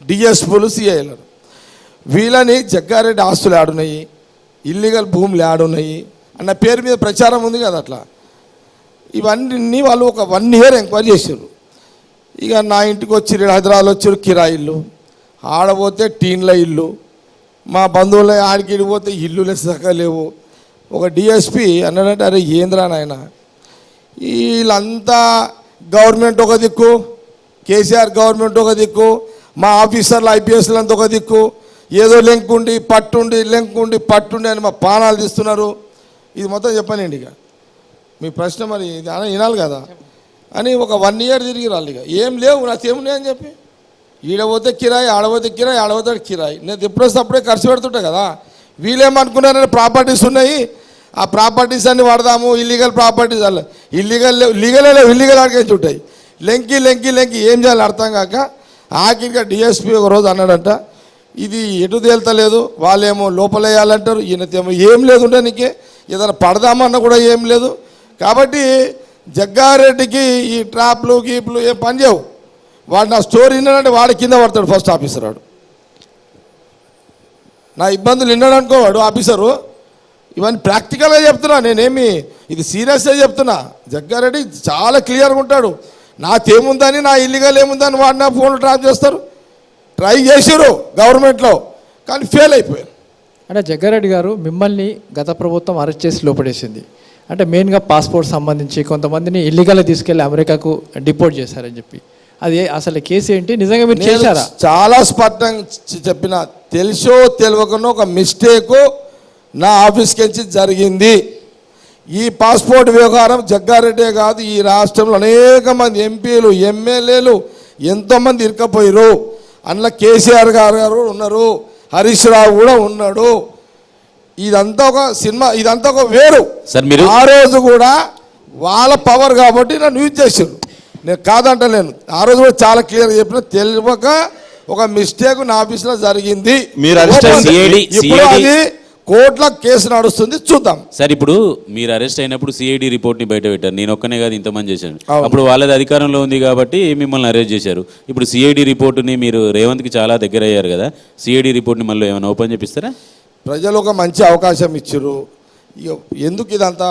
డిఎస్పీలు, సిఐలు, వీళ్ళని జగ్గారెడ్డి ఆస్తులు ఆడున్నాయి, ఇల్లీగల్ భూములు ఆడున్నాయి అన్న పేరు మీద ప్రచారం ఉంది కదా. అట్లా ఇవన్నీ వాళ్ళు ఒక 1 ఇయర్ ఎంక్వైరీ చేశారు. ఇక నా ఇంటికి వచ్చి హైదరాబాద్ వచ్చారు, కిరాయి ఇల్లు, ఆడపోతే టీన్ల ఇల్లు, మా బంధువుల ఆడికి పోతే ఇల్లు లేవు. ఒక డిఎస్పీ అన్నాడంటే, అరే ఏంద్రా నాయన, వీళ్ళంతా గవర్నమెంట్ ఒక దిక్కు, కేసీఆర్ గవర్నమెంట్ ఒక దిక్కు, మా ఆఫీసర్లు ఐపీఎస్లు అంతా ఒక దిక్కు, ఏదో లెంకుండి పట్టుండి అని మా పానాలు తీస్తున్నారు. ఇది మొత్తం చెప్పానండి. ఇక మీ ప్రశ్న మరి ఇది వినాలి కదా అని ఒక 1 ఇయర్ తిరిగి రాలి. ఇక ఏం లేవు, నాకేమున్నాయి అని చెప్పి, ఈడపోతే కిరాయి, ఆడపోతే కిరాయి, ఆడపోతే కిరాయి. నేను ఎప్పుడొస్తే అప్పుడే ఖర్చు పెడుతుంటా కదా. వీళ్ళేమనుకున్నారని ప్రాపర్టీస్ ఉన్నాయి, ఆ ప్రాపర్టీస్ అన్ని వాడదాము, ఇల్లీగల్ ప్రాపర్టీస్ అలా ఇల్లీగల్ ఆడికేసి ఉంటాయి. లెంకి ఏం చేయాలి అర్థం కాక ఆఖరిగా డిఎస్పీ ఒక రోజు అన్నాడంట, ఇది ఎటు తేల్తలేదు, వాళ్ళేమో లోపలేయాలంటారు, ఈయనతేమో ఏం లేదు ఉంటే నీకే ఏదైనా పడదామన్నా కూడా ఏం లేదు. కాబట్టి జగ్గారెడ్డికి ఈ ట్రాప్లు గీప్లు ఏం పని చేయవు. వాడు నా స్టోరీ విన్నాడంటే వాడి కింద పడతాడు ఫస్ట్ ఆఫీసర్. వాడు నా ఇబ్బందులు విన్నాడు అనుకో వాడు ఆఫీసరు. ఇవన్నీ ప్రాక్టికల్గా చెప్తున్నా, నేనేమి ఇది సీరియస్గా చెప్తున్నా. జగ్గారెడ్డి చాలా క్లియర్గా ఉంటాడు. నాకేముందని, నా ఇల్లీగల్ ఏముందని వాడు నా ఫోన్లు ట్రాప్ చేస్తారు. ట్రై చేశారు గవర్నమెంట్లో, కానీ ఫెయిల్ అయిపోయారు. అంటే జగ్గారెడ్డి గారు మిమ్మల్ని గత ప్రభుత్వం అరెస్ట్ చేసి లోపడేసింది. అంటే మెయిన్గా పాస్పోర్ట్ సంబంధించి కొంతమందిని ఇల్లీగల్గా తీసుకెళ్లి అమెరికాకు డిపోర్ట్ చేశారని చెప్పి, అది అసలు కేసు ఏంటి, నిజంగా మీరు చేశారా? చాలా స్పష్టంగా చెప్పిన, తెలుసో తెలియకనో ఒక మిస్టేకు నా ఆఫీస్కి వచ్చి జరిగింది. ఈ పాస్పోర్ట్ వ్యవహారం జగ్గారెడ్డే కాదు, ఈ రాష్ట్రంలో అనేక మంది ఎంపీలు, ఎమ్మెల్యేలు ఎంతోమంది ఇరుకపోయారు. అందులో కేసీఆర్ గారు ఉన్నారు, హరీష్ రావు కూడా ఉన్నాడు. ఇదంతా ఒక సినిమా, ఇదంతా ఒక వేరు. ఆ రోజు కూడా వాళ్ళ పవర్ కాబట్టి నన్ను యూజ్ చేశారు, నేను కాదంటలేను. ఆ రోజు కూడా చాలా క్లియర్గా చెప్పిన, తెలియక ఒక మిస్టేక్ నా ఆఫీస్లో జరిగింది. ఇప్పుడు అది కోర్టులో కేసు నడుస్తుంది, చూద్దాం. సార్ ఇప్పుడు మీరు అరెస్ట్ అయినప్పుడు సిఐడి రిపోర్ట్ని బయట పెట్టారు, నేను ఒక్కనే కాదు ఇంతమంది చేశాను. అప్పుడు వాళ్ళది అధికారంలో ఉంది కాబట్టి మిమ్మల్ని అరెస్ట్ చేశారు. ఇప్పుడు సిఐడి రిపోర్టుని మీరు రేవంత్కి చాలా దగ్గర అయ్యారు కదా, సిఐడి రిపోర్ట్ని మళ్ళీ ఏమైనా ఓపెన్ చేపిస్తారా? ప్రజలు ఒక మంచి అవకాశం ఇచ్చారు. ఎందుకు ఇదంతా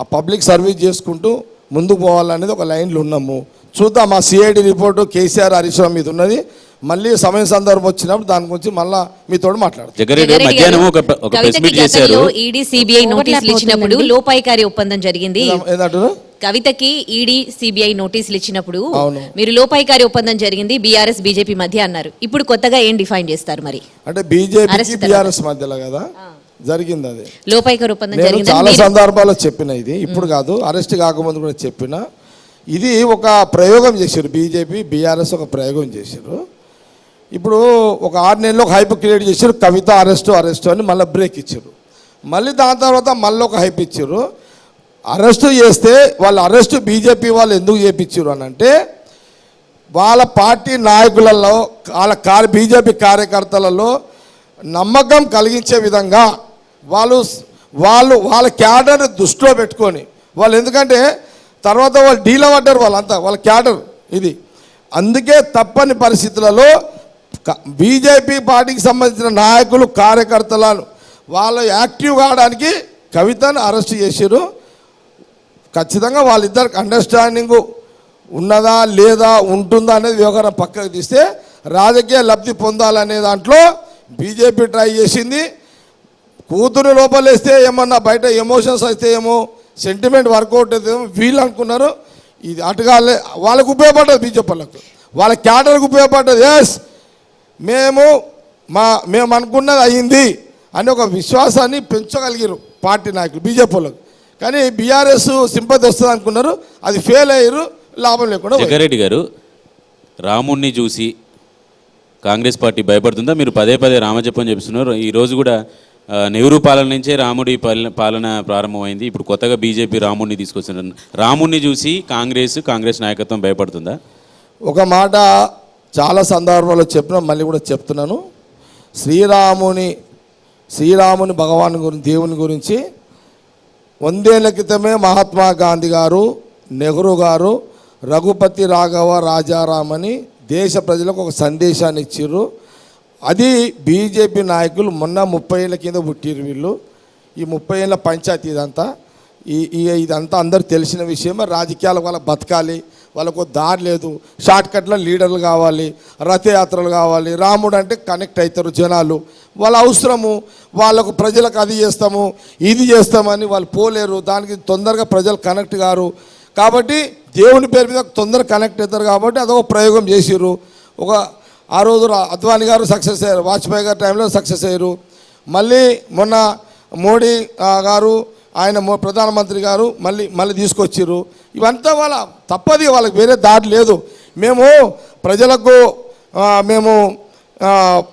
ఆ పబ్లిక్ సర్వీస్ చేసుకుంటూ ముందుకు పోవాలనేది ఒక లైన్లో ఉన్నాము. చూద్దాం. ఆ సిఐడి రిపోర్టు కేసీఆర్ హరీష్ రావు మీద ఉన్నది. మళ్ళీ సమయం సందర్భం వచ్చినప్పుడు దాని గురించి మళ్ళీ మీతో మాట్లాడతాం. ఈడీ సిబిఐ నోటీసులు ఇచ్చినప్పుడు లోపాయికారి ఒప్పందం జరిగింది. కవితకి ఈడీ సిబిఐ నోటీసులు ఇచ్చినప్పుడు మీరు లోపాయికారి ఒప్పందం జరిగింది బీఆర్ఎస్ బీజేపీ మధ్య అన్నారు. ఇప్పుడు కొత్తగా ఏం డిఫైన్ చేస్తారు మరి? అంటే బీజేపీ బీఆర్ఎస్ మధ్యలో కదా జరిగింది అది లోపాయికారి ఒప్పందం జరిగింది. చాలా సందర్భాల్లో చెప్పిన, ఇది ఇప్పుడు కాదు, అరెస్ట్ కాకముందు కూడా చెప్పిన. ఇది ఒక ప్రయోగం చేశారు బీజేపీ బీఆర్ఎస్, ఒక ప్రయోగం చేశారు. ఇప్పుడు ఒక 6 నెలలు ఒక హైప్ క్రియేట్ చేశారు, కవిత అరెస్ట్ అని మళ్ళీ బ్రేక్ ఇచ్చారు. మళ్ళీ దాని తర్వాత మళ్ళీ ఒక హైప్ ఇచ్చారు. అరెస్టు చేస్తే వాళ్ళు అరెస్టు బీజేపీ వాళ్ళు ఎందుకు చేయించారు అని అంటే, వాళ్ళ పార్టీ నాయకులలో వాళ్ళ బీజేపీ కార్యకర్తలలో నమ్మకం కలిగించే విధంగా వాళ్ళ క్యాడర్ దృష్టిలో పెట్టుకొని వాళ్ళు, ఎందుకంటే తర్వాత వాళ్ళు డీల్ అవ్వడ్డారు వాళ్ళంతా, వాళ్ళ క్యాడర్ ఇది. అందుకే తప్పని పరిస్థితులలో బీజేపీ పార్టీకి సంబంధించిన నాయకులు కార్యకర్తలను వాళ్ళు యాక్టివ్ కావడానికి కవితను అరెస్ట్ చేశారు. ఖచ్చితంగా వాళ్ళిద్దరికి అండర్స్టాండింగు ఉన్నదా లేదా ఉంటుందా అనేది వ్యవహారం పక్కకు తీస్తే, రాజకీయ లబ్ధి పొందాలనే దాంట్లో బీజేపీ ట్రై చేసింది. కూతురు లోపలేస్తే ఏమన్నా బయట ఎమోషన్స్ అయితే ఏమో, సెంటిమెంట్ వర్కౌట్ అయితే ఏమో వీళ్ళు అనుకున్నారు. ఇది అటుగా వాళ్ళకు ఉపయోగపడ్డది, బీజేపీ వాళ్ళకు, వాళ్ళ క్యాడర్కి ఉపయోగపడ్డది. ఎస్ మేము అనుకున్నది అయ్యింది అని ఒక విశ్వాసాన్ని పెంచగలిగారు పార్టీ నాయకులు బీజేపీ వాళ్ళకు. కానీ బీఆర్ఎస్ సింపతి వస్తుంది అనుకున్నారు, అది ఫెయిల్ అయ్యారు, లాభం లేకుండా. జగ్గారెడ్డి గారు రాముణ్ణి చూసి కాంగ్రెస్ పార్టీ భయపడుతుందా? మీరు పదే పదే రామజపం చెప్తున్నారు. ఈరోజు కూడా నెహ్రూ పాలన నుంచే రాముడి పాలన ప్రారంభమైంది. ఇప్పుడు కొత్తగా బీజేపీ రాముడిని తీసుకొస్తున్నారు. రాముడిని చూసి కాంగ్రెస్ నాయకత్వం భయపడుతుందా? ఒక మాట చాలా సందర్భాల్లో చెప్పినా మళ్ళీ కూడా చెప్తున్నాను. శ్రీరాముని భగవాన్ గురించి, దేవుని గురించి 100 ఏళ్ల క్రితమే మహాత్మా గాంధీ గారు, నెహ్రూ గారు, రఘుపతి రాఘవ రాజారాం అని దేశ ప్రజలకు ఒక సందేశాన్ని ఇచ్చిర్రు. అది బీజేపీ నాయకులు మొన్న 30 ఏళ్ళ కింద పుట్టిరు వీళ్ళు. ఈ 30 ఏళ్ళ పంచాయతీ ఇదంతా అందరికి తెలిసిన విషయమే. రాజకీయాలకు వాళ్ళకి బతకాలి, వాళ్ళకు దారి లేదు, షార్ట్కట్లో లీడర్లు కావాలి, రథయాత్రలు కావాలి. రాముడు అంటే కనెక్ట్ అవుతారు జనాలు, వాళ్ళ అవసరము, వాళ్ళకు ప్రజలకు అది చేస్తాము ఇది చేస్తామని వాళ్ళు పోలేరు. దానికి తొందరగా ప్రజలు కనెక్ట్ కారు. కాబట్టి దేవుని పేరు మీద తొందరగా కనెక్ట్ అవుతారు. కాబట్టి అదొక ప్రయోగం చేసిర్రు. ఆ రోజు అద్వానీ గారు సక్సెస్ అయ్యారు, వాజ్పేయి గారి టైంలో సక్సెస్ అయ్యారు. మళ్ళీ మొన్న మోడీ గారు, ఆయన ప్రధానమంత్రి గారు మళ్ళీ తీసుకొచ్చారు. ఇవంతా వాళ్ళ తప్పది, వాళ్ళకి వేరే దారి లేదు.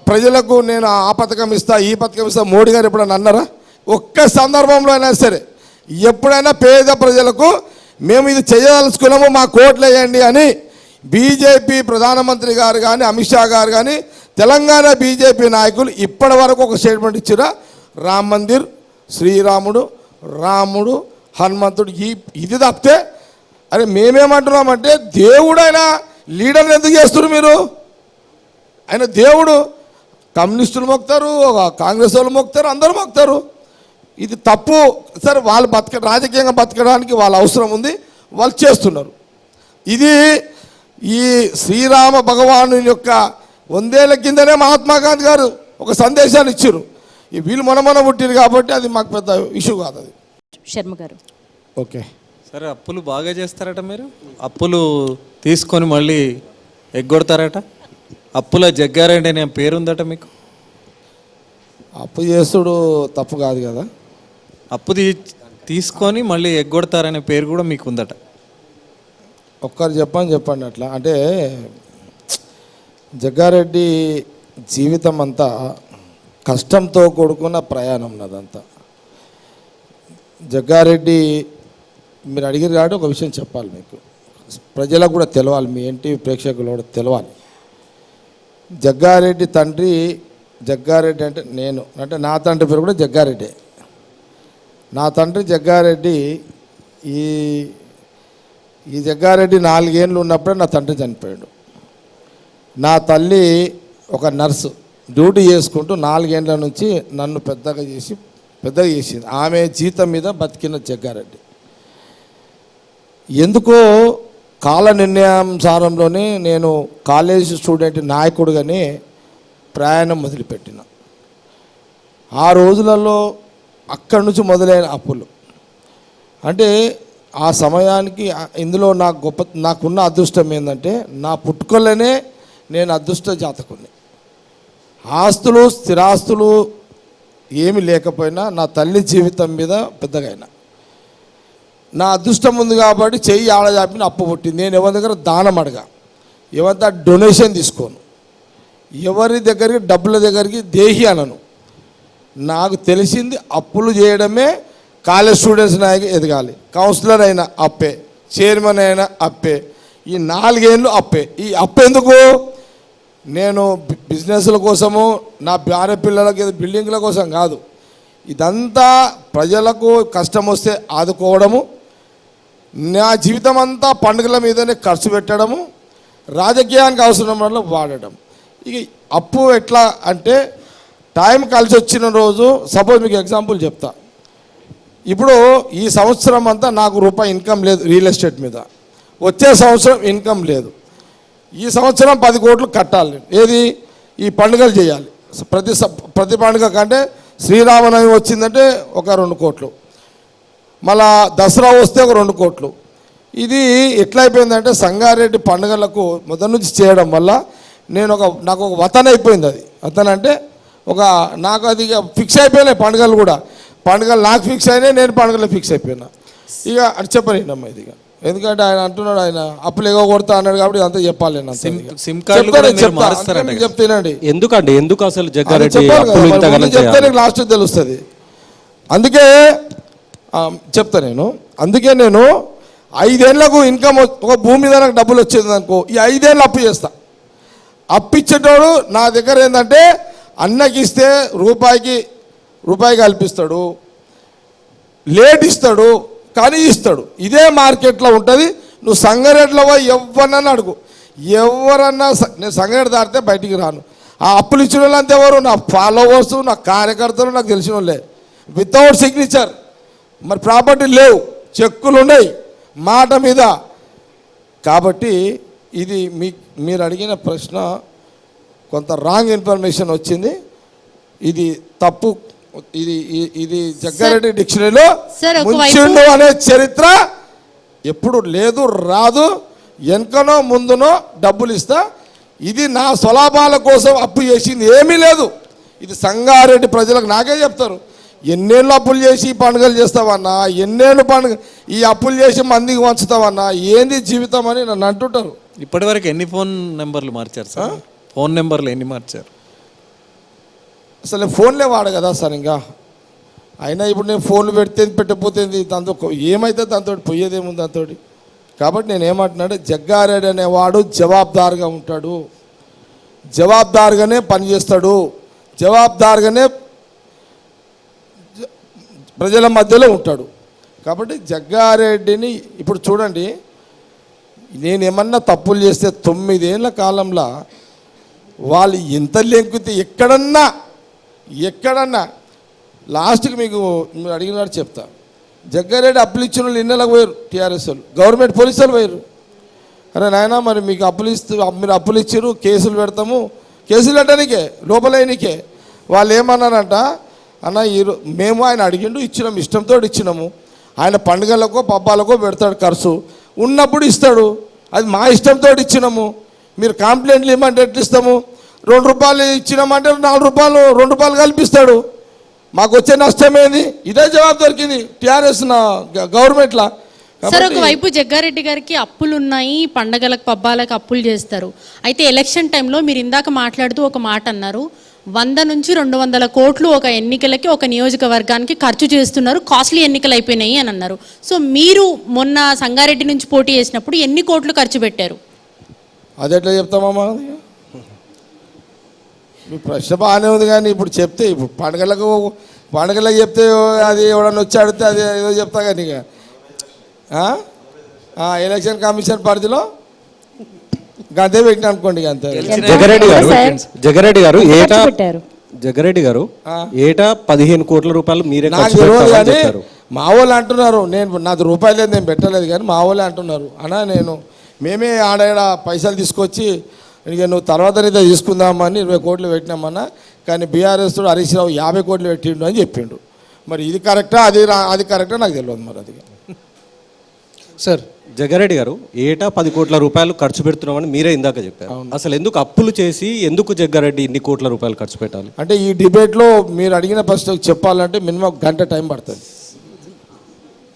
ప్రజలకు నేను ఆ పథకం ఇస్తా ఈ పథకం ఇస్తా మోడీ గారు ఎప్పుడైనా అన్నారా? ఒక్క సందర్భంలో అయినా సరే ఎప్పుడైనా పేద ప్రజలకు మేము ఇది చేయదలుచుకున్నాము మా కోట్లు వేయండి అని బీజేపీ ప్రధానమంత్రి గారు కానీ అమిత్ షా గారు కానీ తెలంగాణ బీజేపీ నాయకులు ఇప్పటి వరకు ఒక స్టేట్మెంట్ ఇచ్చిరా? రామ్ మందిర్, శ్రీరాముడు, రాముడు, హనుమంతుడు ఇది తప్పితే అరే మేమేమంటున్నామంటే దేవుడు ఆయన లీడర్ని ఎందుకు చేస్తున్నారు మీరు? ఆయన దేవుడు, కమ్యూనిస్టులు మొక్కుతారు, కాంగ్రెస్ వాళ్ళు మొక్కుతారు, అందరూ మొక్కుతారు. ఇది తప్పు. సరే వాళ్ళు రాజకీయంగా బతకడానికి వాళ్ళ అవసరం ఉంది, వాళ్ళు చేస్తున్నారు. ఇది ఈ శ్రీరామ భగవాను యొక్క 100 ఏళ్ల కిందనే మహాత్మా గాంధీ గారు ఒక సందేశాన్ని ఇచ్చారు. ఈ వీళ్ళు మొన్న పుట్టిరు కాబట్టి అది మాకు పెద్ద ఇష్యూ కాదు. అది శర్మ గారు ఓకే. సరే, అప్పులు బాగా చేస్తారట మీరు, అప్పులు తీసుకొని మళ్ళీ ఎగ్గొడతారట. అప్పుల జగ్గారెడ్డి అనే పేరుందట మీకు. అప్పు చేసుడు తప్పు కాదు కదా. అప్పు తీసుకొని మళ్ళీ ఎగ్గొడతారనే పేరు కూడా మీకు ఉందట. ఒక్కరు చెప్పండి అట్లా. అంటే జగ్గారెడ్డి జీవితం అంతా కష్టంతో కూడుకున్న ప్రయాణం నాదంతా. జగ్గారెడ్డి మీరు అడిగిరు కాబట్టి ఒక విషయం చెప్పాలి మీకు, ప్రజలకు కూడా తెలవాలి, మీ ఎన్టీవీ ప్రేక్షకులు కూడా తెలవాలి. జగ్గారెడ్డి తండ్రి జగ్గారెడ్డి అంటే నా తండ్రి పేరు కూడా జగ్గారెడ్డి. నా తండ్రి జగ్గారెడ్డి. ఈ జగ్గారెడ్డి 4 ఏళ్ళు ఉన్నప్పుడే నా తండ్రి చనిపోయాడు. నా తల్లి ఒక నర్సు, డ్యూటీ చేసుకుంటూ 4 ఏళ్ళ నుంచి నన్ను పెద్దగా చేసింది. ఆమె జీతం మీద బతికిన జగ్గారెడ్డి. ఎందుకో కాల నిర్ణయానుసారంలోనే నేను కాలేజీ స్టూడెంట్ నాయకుడుగానే ప్రయాణం మొదలుపెట్టిన. ఆ రోజులలో అక్కడి నుంచి మొదలైన అప్పులు అంటే ఆ సమయానికి ఇందులో నాకున్న అదృష్టం ఏంటంటే నా పుట్టుకలోనే నేను అదృష్ట జాతకుని. ఆస్తులు స్థిరాస్తులు ఏమి లేకపోయినా నా తల్లి జీవితం మీద పెద్దగా అయినా నా అదృష్టం ఉంది కాబట్టి చెయ్యి ఆడజాపిన అప్పు పుట్టింది. నేను ఎవరి దగ్గర దానం అడగా, ఎవరి డొనేషన్ తీసుకోను, ఎవరి దగ్గరికి డబ్బుల దగ్గరికి దేహి అనను. నాకు తెలిసింది అప్పులు చేయడమే. కాలేజ్ స్టూడెంట్స్ నాయకు ఎదగాలి, కౌన్సిలర్ అయినా అప్పే, చైర్మన్ అయినా అప్పే, ఈ 4 ఏళ్ళు అప్పే. ఈ అప్పు ఎందుకు? నేను బిజినెస్ల కోసము, నా భార్య పిల్లలకి బిల్డింగ్ల కోసం కాదు. ఇదంతా ప్రజలకు కష్టం వస్తే ఆదుకోవడము, నా జీవితం అంతా పండుగల మీదనే ఖర్చు పెట్టడము, రాజకీయానికి అవసరం వల్ల వాడడం. ఇక అప్పు ఎట్లా అంటే టైం కలిసి వచ్చిన రోజు, సపోజ్ మీకు ఎగ్జాంపుల్ చెప్తా. ఇప్పుడు ఈ సంవత్సరం అంతా నాకు రూపాయి ఇన్కమ్ లేదు రియల్ ఎస్టేట్ మీద, వచ్చే సంవత్సరం ఇన్కమ్ లేదు. ఈ సంవత్సరం 10 కోట్లు కట్టాలి. ఏది? ఈ పండుగలు చేయాలి. ప్రతి పండుగ కంటే శ్రీరామనవమి వచ్చిందంటే ఒక 2 కోట్లు, మళ్ళా దసరా వస్తే ఒక 2 కోట్లు. ఇది ఎట్లయిపోయిందంటే సంగారెడ్డి పండుగలకు మొదటి నుంచి చేయడం వల్ల నాకు ఒక వతన అయిపోయింది. అది వతన అంటే నాకు అది ఫిక్స్ అయిపోయినాయి పండుగలు కూడా. పండుగలు నాకు ఫిక్స్ అయినాయి, నేను పండుగలు ఫిక్స్ అయిపోయినా. ఇక అది చెప్పలేనమ్మా. ఇది ఎందుకంటే ఆయన అంటున్నాడు, ఆయన అప్పులు ఎగవ కొడతా అన్నాడు కాబట్టి అంతా చెప్పాలి నేను అంతా. సిమ్ కార్డులు కూడా మీరు చెప్తా, మారుస్తారట అందుకే మీకు చెప్తానండి. ఎందుకండి ఎందుకు అసలు అది జగ్గారెడ్డి చెప్పాలి కదా, అప్పులు మరి ఇంతగానం ముందు చెప్తే చేయాలి? నీకు లాస్ట్ తెలుస్తుంది. అందుకే చెప్తా నేను. అందుకే నేను 5 ఏళ్లకు ఇన్కమ్ ఒక భూమి మీద నాకు డబ్బులు వచ్చేది అనుకో, ఈ 5 ఏళ్ళు అప్పు చేస్తా. అప్పు ఇచ్చేటోడు నా దగ్గర ఏంటంటే అన్నకి ఇస్తే రూపాయి కల్పిస్తాడు, లేట్ ఇస్తాడు కానీ ఇస్తాడు. ఇదే మార్కెట్లో ఉంటుంది. నువ్వు సంగారెడ్డిలో పోయి ఎవరన్నా అడుగు, ఎవరన్నా నేను సంగారెడ్డి దాటితే బయటికి రాను. ఆ అప్పులు ఇచ్చిన వాళ్ళంతా ఎవరు? నా ఫాలోవర్స్, నా కార్యకర్తలు, నాకు తెలిసిన వాళ్ళే. Without signature. మరి ప్రాపర్టీ లేవు, చెక్కులు ఉన్నాయి మాట మీద. కాబట్టి ఇది మీరు అడిగిన ప్రశ్న కొంత రాంగ్ ఇన్ఫర్మేషన్ వచ్చింది. ఇది తప్పు. ఇది జగ్గారెడ్డి డిక్షనరీలో ముంచిండు అనే చరిత్ర ఎప్పుడు లేదు, రాదు. వెనకనో ముందునో డబ్బులు ఇస్తా. ఇది నా స్వలాభాల కోసం అప్పు చేసింది ఏమీ లేదు. ఇది సంగారెడ్డి ప్రజలకు నాకే చెప్తారు, ఎన్నేళ్ళు అప్పులు చేసి పండుగలు చేస్తావన్నా, ఎన్నేళ్ళు పండుగ ఈ అప్పులు చేసి మందికి వంచుతావన్నా, ఏంది జీవితం అని నన్ను అంటుంటారు. ఇప్పటివరకు ఎన్ని ఫోన్ నెంబర్లు మార్చారు సార్? ఫోన్ నెంబర్లు ఎన్ని మార్చారు? అసలు ఫోన్లే వాడ కదా సార్. ఇంకా అయినా ఇప్పుడు నేను ఫోన్లు పెట్టకపోతుంది, దాంతో ఏమైతే దాంతో పోయేదేముంది దాంతో. కాబట్టి నేను ఏమంటున్నాడు, జగ్గారెడ్డి అనేవాడు జవాబుదారుగా ఉంటాడు, జవాబుదారుగానే పనిచేస్తాడు, జవాబుదారుగానే ప్రజల మధ్యలో ఉంటాడు. కాబట్టి జగ్గారెడ్డిని ఇప్పుడు చూడండి, నేను ఏమన్నా తప్పులు చేస్తే 9 ఏళ్ల కాలంలో వాళ్ళు ఎంత లెంకుతే ఎక్కడన్నా లాస్ట్కి మీకు మీరు అడిగినాడు చెప్తా. జగ్గారెడ్డి అప్పులు ఇచ్చిన వాళ్ళు ఇన్నెలకు పోయారు, టీఆర్ఎస్ వాళ్ళు, గవర్నమెంట్ పోలీసులు పోయారు. అరే నాయన మరి మీకు మీరు అప్పులు ఇచ్చారు, కేసులు పెడతాము, కేసులు పెట్టడానికే లోపలైనకే. వాళ్ళు ఏమన్నారంట, అన్న మేము ఆయన అడిగిండు ఇచ్చినాము, ఇష్టంతో ఇచ్చినాము. ఆయన పండుగలకో పబ్బాలకో పెడతాడు, ఖర్చు ఉన్నప్పుడు ఇస్తాడు, అది మా ఇష్టంతో ఇచ్చినాము. మీరు కంప్లైంట్లు ఇవ్వమంటే ఎట్లా ఇస్తాము? 2 రూపాయలు ఇచ్చినామంటే 4 రూపాయలు 2 రూపాయలు కల్పిస్తాడు. మాకు వచ్చే నష్టమేంది? ఇదే జవాబు దొరికింది టీఆర్ఎస్ గవర్నమెంట్లా. సార్, ఒకవైపు జగ్గారెడ్డి గారికి అప్పులు ఉన్నాయి, పండగలకు పబ్బాలకు అప్పులు చేస్తారు. అయితే ఎలక్షన్ టైంలో మీరు ఇందాక మాట్లాడుతూ ఒక మాట అన్నారు, 100 నుంచి 200 కోట్లు ఒక ఎన్నికలకి ఒక నియోజకవర్గానికి ఖర్చు చేస్తున్నారు, కాస్ట్లీ ఎన్నికలు అయిపోయినాయి అని అన్నారు. సో మీరు మొన్న సంగారెడ్డి నుంచి పోటీ చేసినప్పుడు ఎన్ని కోట్లు ఖర్చు పెట్టారు? అది ఎట్లా చెప్తామమ్మా? మీ ప్రశ్న బాగానే ఉంది కానీ ఇప్పుడు చెప్తే, ఇప్పుడు పండుగలకు చెప్తే అది ఎవడన్నా వచ్చి అడిగితే అది ఏదో చెప్తా కానీ ఇక ఎలక్షన్ కమిషన్ పరిధిలో గంతే పెట్టిన అనుకోండి. అంతే. జగ్గారెడ్డి గారు ఏటా 15 కోట్ల రూపాయలు మీరే నాకు తెలియదు కానీ మా వాళ్ళు అంటున్నారు, నాది రూపాయలు లేదు, నేను పెట్టలేదు కానీ మా వాళ్ళే అంటున్నారు, అన్నా మేమే ఆడ పైసలు తీసుకొచ్చి ఇక నువ్వు తర్వాత రీతే తీసుకుందామని 20 కోట్లు పెట్టినామన్నా, కానీ బీఆర్ఎస్ హరీష్ రావు 50 కోట్లు పెట్టిండు అని చెప్పిండు. మరి ఇది కరెక్టా అది కరెక్టా నాకు తెలియదు. మరి అది సార్, జగ్గారెడ్డి గారు ఏటా 10 కోట్ల రూపాయలు ఖర్చు పెడుతున్నామని మీరే ఇందాక చెప్పారు. అసలు ఎందుకు అప్పులు చేసి ఎందుకు జగ్గారెడ్డి ఇన్ని కోట్ల రూపాయలు ఖర్చు పెట్టాలి? అంటే ఈ డిబేట్లో మీరు అడిగిన ప్రశ్న చెప్పాలంటే మినిమం గంట టైం పడుతుంది,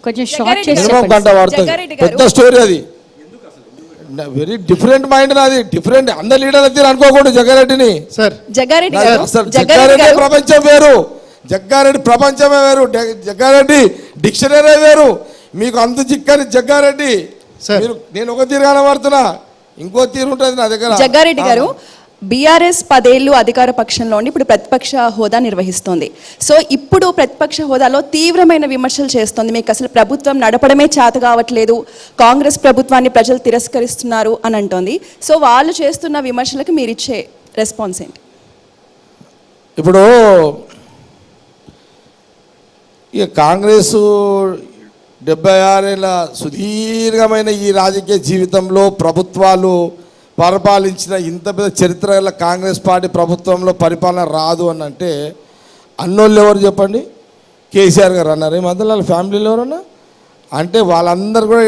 కొంచెం షార్ట్ మినిమం గంట పడుతుంది. పెద్ద స్టోరీ అది. వెరీ డిఫరెంట్ మైండ్ నాది, డిఫరెంట్. అందరు లీడర్ అయితే అనుకోకూడదు జగ్గారెడ్డిని. జగ్గారెడ్డి ప్రపంచం వేరు, జగ్గారెడ్డి ప్రపంచమే వేరు, జగ్గారెడ్డి డిక్షనరీ వేరు. మీకు అంత చిక్కని జగ్గారెడ్డి, నేను ఒక తీరు కనబడుతున్నా, ఇంకో తీరు ఉంటుంది నా దగ్గర. జగ్గారెడ్డి గారు, బీఆర్ఎస్ 10 ఏళ్ళు అధికార పక్షంలో ఉండి ఇప్పుడు ప్రతిపక్ష హోదా నిర్వహిస్తోంది. సో ఇప్పుడు ప్రతిపక్ష హోదాలో తీవ్రమైన విమర్శలు చేస్తోంది. మీకు అసలు ప్రభుత్వం నడపడమే చేత కావట్లేదు, కాంగ్రెస్ ప్రభుత్వాన్ని ప్రజలు తిరస్కరిస్తున్నారు అని అంటోంది. సో వాళ్ళు చేస్తున్న విమర్శలకు మీరు ఇచ్చే రెస్పాన్స్ ఏంటి? ఇప్పుడు ఇక కాంగ్రెస్ 76 ఏళ్ళ సుదీర్ఘమైన ఈ రాజకీయ జీవితంలో ప్రభుత్వాలు పరిపాలించిన ఇంత పెద్ద చరిత్ర గల కాంగ్రెస్ పార్టీ ప్రభుత్వంలో పరిపాలన రాదు అని అంటే అన్నోళ్ళు ఎవరు చెప్పండి? కేసీఆర్ గారు అన్నారు. ఈ మధ్యలో వాళ్ళ ఫ్యామిలీలో ఎవరన్నా అంటే వాళ్ళందరూ కూడా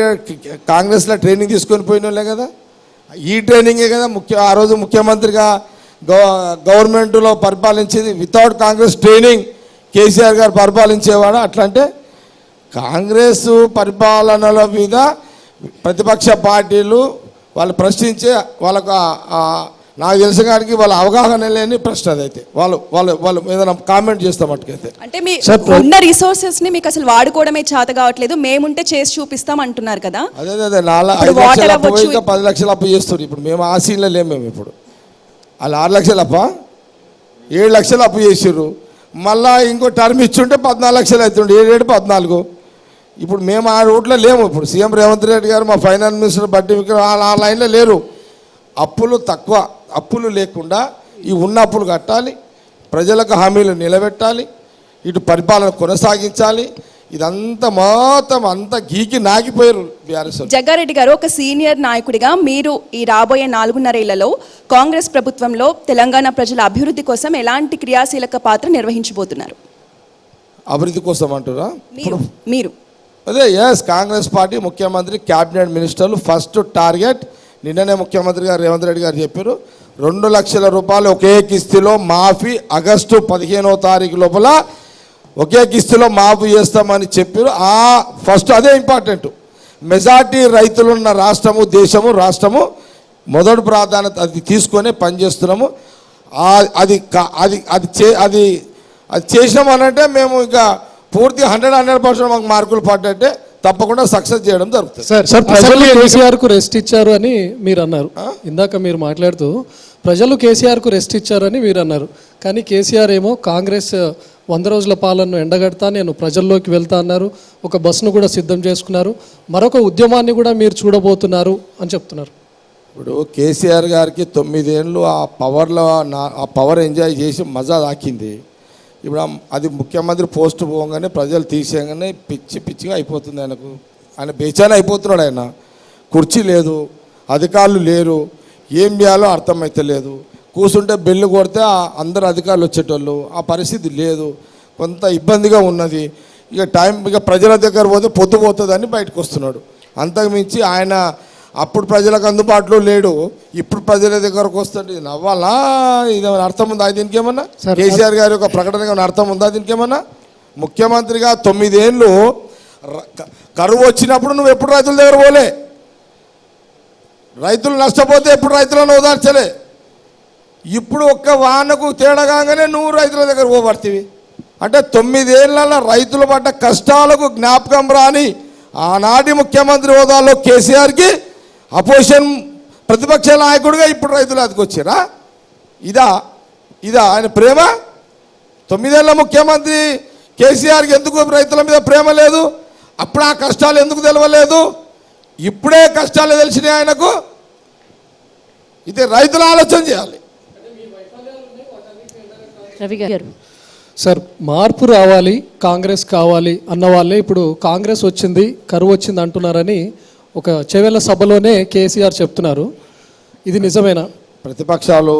కాంగ్రెస్లో ట్రైనింగ్ తీసుకొని పోయిన వాళ్ళే కదా. ఈ ట్రైనింగే కదా ఆ రోజు ముఖ్యమంత్రిగా గవర్నమెంట్లో పరిపాలించేది. వితౌట్ కాంగ్రెస్ ట్రైనింగ్ కేసీఆర్ గారు పరిపాలించేవాడు. అట్లా అంటే కాంగ్రెస్ పరిపాలనల మీద ప్రతిపక్ష పార్టీలు వాళ్ళు ప్రశ్నించే వాళ్ళకు నాకు తెలిసిన కాడికి వాళ్ళ అవగాహన లేని ప్రశ్న అదైతే వాళ్ళు వాళ్ళు వాళ్ళు ఏదైనా కామెంట్ చేస్తాం మటుకైతే. అంటే మీ ఉన్న రిసోర్సెస్ ని మీకు అసలు వాడుకోవడమే చేత కావట్లేదు, మేముంటే చేసి చూపిస్తాం అంటున్నారు కదా. అదే 5 లక్షల అప్పు ఇంకా 10 లక్షల అప్పు చేస్తారు. ఇప్పుడు మేము ఆ సీన్లో లేము. మేము ఇప్పుడు వాళ్ళు 6 లక్షల అప్ప 7 లక్షలు అప్పు చేసారు. మళ్ళీ ఇంకో టర్మ్ ఇచ్చుంటే 14 లక్షలు అవుతుండే, 7 14. ఇప్పుడు మేము ఆ రూట్లో లేము. ఇప్పుడు సీఎం రేవంత్ రెడ్డి గారు మా ఫైనాన్స్ మినిస్టర్ బట్టి ఆ లైన్లో లేరు. అప్పులు తక్కువ, అప్పులు లేకుండా ఈ ఉన్న అప్పులు కట్టాలి, ప్రజలకు హామీలు నిలబెట్టాలి, ఇటు పరిపాలన కొనసాగించాలి. ఇదంతా మొత్తం అంతా గీకి నాగిపోయారు బీఆర్ఎస్. జగ్గారెడ్డి గారు, ఒక సీనియర్ నాయకుడిగా మీరు ఈ రాబోయే 4.5 ఏళ్లలో కాంగ్రెస్ ప్రభుత్వంలో తెలంగాణ ప్రజల అభివృద్ధి కోసం ఎలాంటి క్రియాశీలక పాత్ర నిర్వహించబోతున్నారు? అభివృద్ధి కోసం అంటారా? మీరు అదే కాంగ్రెస్ పార్టీ ముఖ్యమంత్రి క్యాబినెట్ మినిస్టర్లు ఫస్ట్ టార్గెట్ నిన్ననే ముఖ్యమంత్రి గారు రేవంత్ రెడ్డి గారు చెప్పారు, 2 లక్షల రూపాయలు ఒకే కిస్తీలో మాఫీ ఆగస్టు 15వ తారీఖు లోపల ఒకే కిస్తీలో మాఫీ చేస్తామని చెప్పారు. ఫస్ట్ అదే ఇంపార్టెంట్. మెజార్టీ రైతులున్న రాష్ట్రము, దేశము, రాష్ట్రము మొదటి ప్రాధాన్యత అది తీసుకొని పనిచేస్తున్నాము. అది అది అది అది అది చేసినామనంటే మేము ఇంకా పూర్తి 100% మాకు మార్కులు పడ్డట్టే, తప్పకుండా సక్సెస్ చేయడం జరుగుతుంది. సార్ ప్రజలు కేసీఆర్కు రెస్ట్ ఇచ్చారు అని మీరు అన్నారు. ఇందాక మీరు మాట్లాడుతూ ప్రజలు కేసీఆర్కు రెస్ట్ ఇచ్చారు అని మీరు అన్నారు. కానీ కేసీఆర్ ఏమో కాంగ్రెస్ 100 రోజుల పాలనను ఎండగడతా నేను ప్రజల్లోకి వెళ్తా అన్నారు. ఒక బస్సును కూడా సిద్ధం చేసుకున్నారు. మరొక ఉద్యమాన్ని కూడా మీరు చూడబోతున్నారు అని చెప్తున్నారు. ఇప్పుడు కేసీఆర్ గారికి 9 ఏళ్ళు ఆ పవర్లో ఆ పవర్ ఎంజాయ్ చేసి మజా దాకింది. ఇప్పుడు అది ముఖ్యమంత్రి పోస్ట్ పోగానే ప్రజలు తీసేయగానే పిచ్చిగా అయిపోతుంది ఆయనకు. ఆయన బేచాన అయిపోతున్నాడు. ఆయన కుర్చీ లేదు, అధికారులు లేరు, ఏం చేయాలో అర్థమైతలేదు. కూర్చుంటే బెల్లు కొడితే అందరు అధికారులు వచ్చేటోళ్ళు, ఆ పరిస్థితి లేదు, కొంత ఇబ్బందిగా ఉన్నది. ఇక ప్రజల దగ్గర పోతే పొద్దుపోతుందని బయటకు వస్తున్నాడు. అంతకుమించి ఆయన అప్పుడు ప్రజలకు అందుబాటులో లేడు, ఇప్పుడు ప్రజల దగ్గరకు వస్తుంది. నవ్వాలా? ఇదేమైనా అర్థం ఉందా దీనికి? ఏమన్నా కేసీఆర్ గారి యొక్క ప్రకటనకి ఏమైనా అర్థం ఉందా దీనికి? ఏమన్నా ముఖ్యమంత్రిగా 9 ఏళ్ళు కరువు వచ్చినప్పుడు నువ్వు ఎప్పుడు రైతుల దగ్గర పోలే, రైతులు నష్టపోతే ఎప్పుడు రైతులను ఓదార్చలే. ఇప్పుడు ఒక్క వానకు తేడా కాగానే నువ్వు రైతుల దగ్గర పోబడుతుంది. అంటే 9 ఏళ్ళ రైతులు పడ్డ కష్టాలకు జ్ఞాపకం రాని ఆనాటి ముఖ్యమంత్రి హోదాలో కేసీఆర్కి అపోజిషన్ ప్రతిపక్ష నాయకుడిగా ఇప్పుడు రైతులు అదికొచ్చారా? ఇదా ఆయన ప్రేమ? 9 ఏళ్ళ ముఖ్యమంత్రి కేసీఆర్కి ఎందుకు రైతుల మీద ప్రేమ లేదు? అప్పుడు ఆ కష్టాలు ఎందుకు తెలవలేదు? ఇప్పుడే కష్టాలు తెలిసినాయి ఆయనకు. ఇది రైతులు ఆలోచన చేయాలి. రవి గారు, సార్ మార్పు రావాలి, కాంగ్రెస్ కావాలి అన్న వాళ్ళే ఇప్పుడు కాంగ్రెస్ వచ్చింది, కరువు వచ్చింది అంటున్నారని ఒక చెవెళ్ళ సభలోనే కేసీఆర్ చెప్తున్నారు. ఇది నిజమేనా? ప్రతిపక్షాలు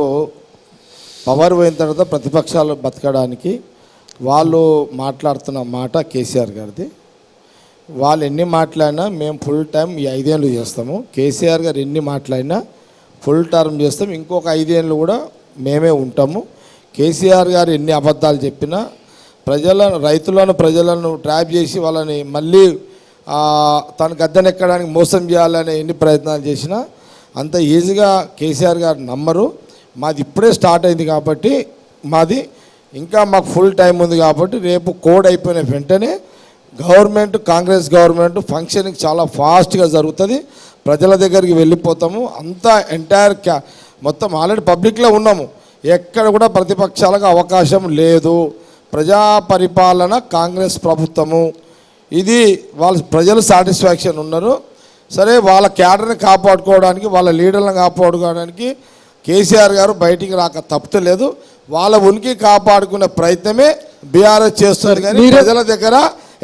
పవర్ పోయిన తర్వాత ప్రతిపక్షాలు బతకడానికి వాళ్ళు మాట్లాడుతున్న మాట కేసీఆర్ గారిది. వాళ్ళు ఎన్ని మాట్లాడినా మేము ఫుల్ టైం ఈ 5 ఏళ్ళు చేస్తాము. కేసీఆర్ గారు ఎన్ని మాట్లాడినా ఫుల్ టర్మ్ చేస్తాం. ఇంకొక 5 ఏళ్ళు కూడా మేమే ఉంటాము. కేసీఆర్ గారు ఎన్ని అబద్ధాలు చెప్పినా ప్రజలను ట్రాప్ చేసి వాళ్ళని మళ్ళీ తన గద్దెనెక్కడానికి మోసం చేయాలని ఎన్ని ప్రయత్నాలు చేసినా అంత ఈజీగా కేసీఆర్ గారు నమ్మరు. మాది ఇప్పుడే స్టార్ట్ అయింది కాబట్టి మాది ఇంకా మాకు ఫుల్ టైం ఉంది కాబట్టి రేపు కోడ్ అయిపోయిన వెంటనే కాంగ్రెస్ గవర్నమెంట్ ఫంక్షనింగ్ చాలా ఫాస్ట్గా జరుగుతుంది. ప్రజల దగ్గరికి వెళ్ళిపోతాము. అంతా ఎంటైర్ మొత్తం ఆల్రెడీ పబ్లిక్లో ఉన్నాము. ఎక్కడ కూడా ప్రతిపక్షాలకు అవకాశం లేదు. ప్రజా పరిపాలన కాంగ్రెస్ ప్రభుత్వము. ఇది ప్రజలు సాటిస్ఫాక్షన్ ఉన్నారు. సరే, వాళ్ళ క్యాడర్ని కాపాడుకోవడానికి, వాళ్ళ లీడర్లను కాపాడుకోవడానికి కేసీఆర్ గారు బయటికి రాక తప్పలేదు. వాళ్ళ ఉనికి కాపాడుకునే ప్రయత్నమే బీఆర్ఎస్ చేస్తుంది. కానీ ప్రజల దగ్గర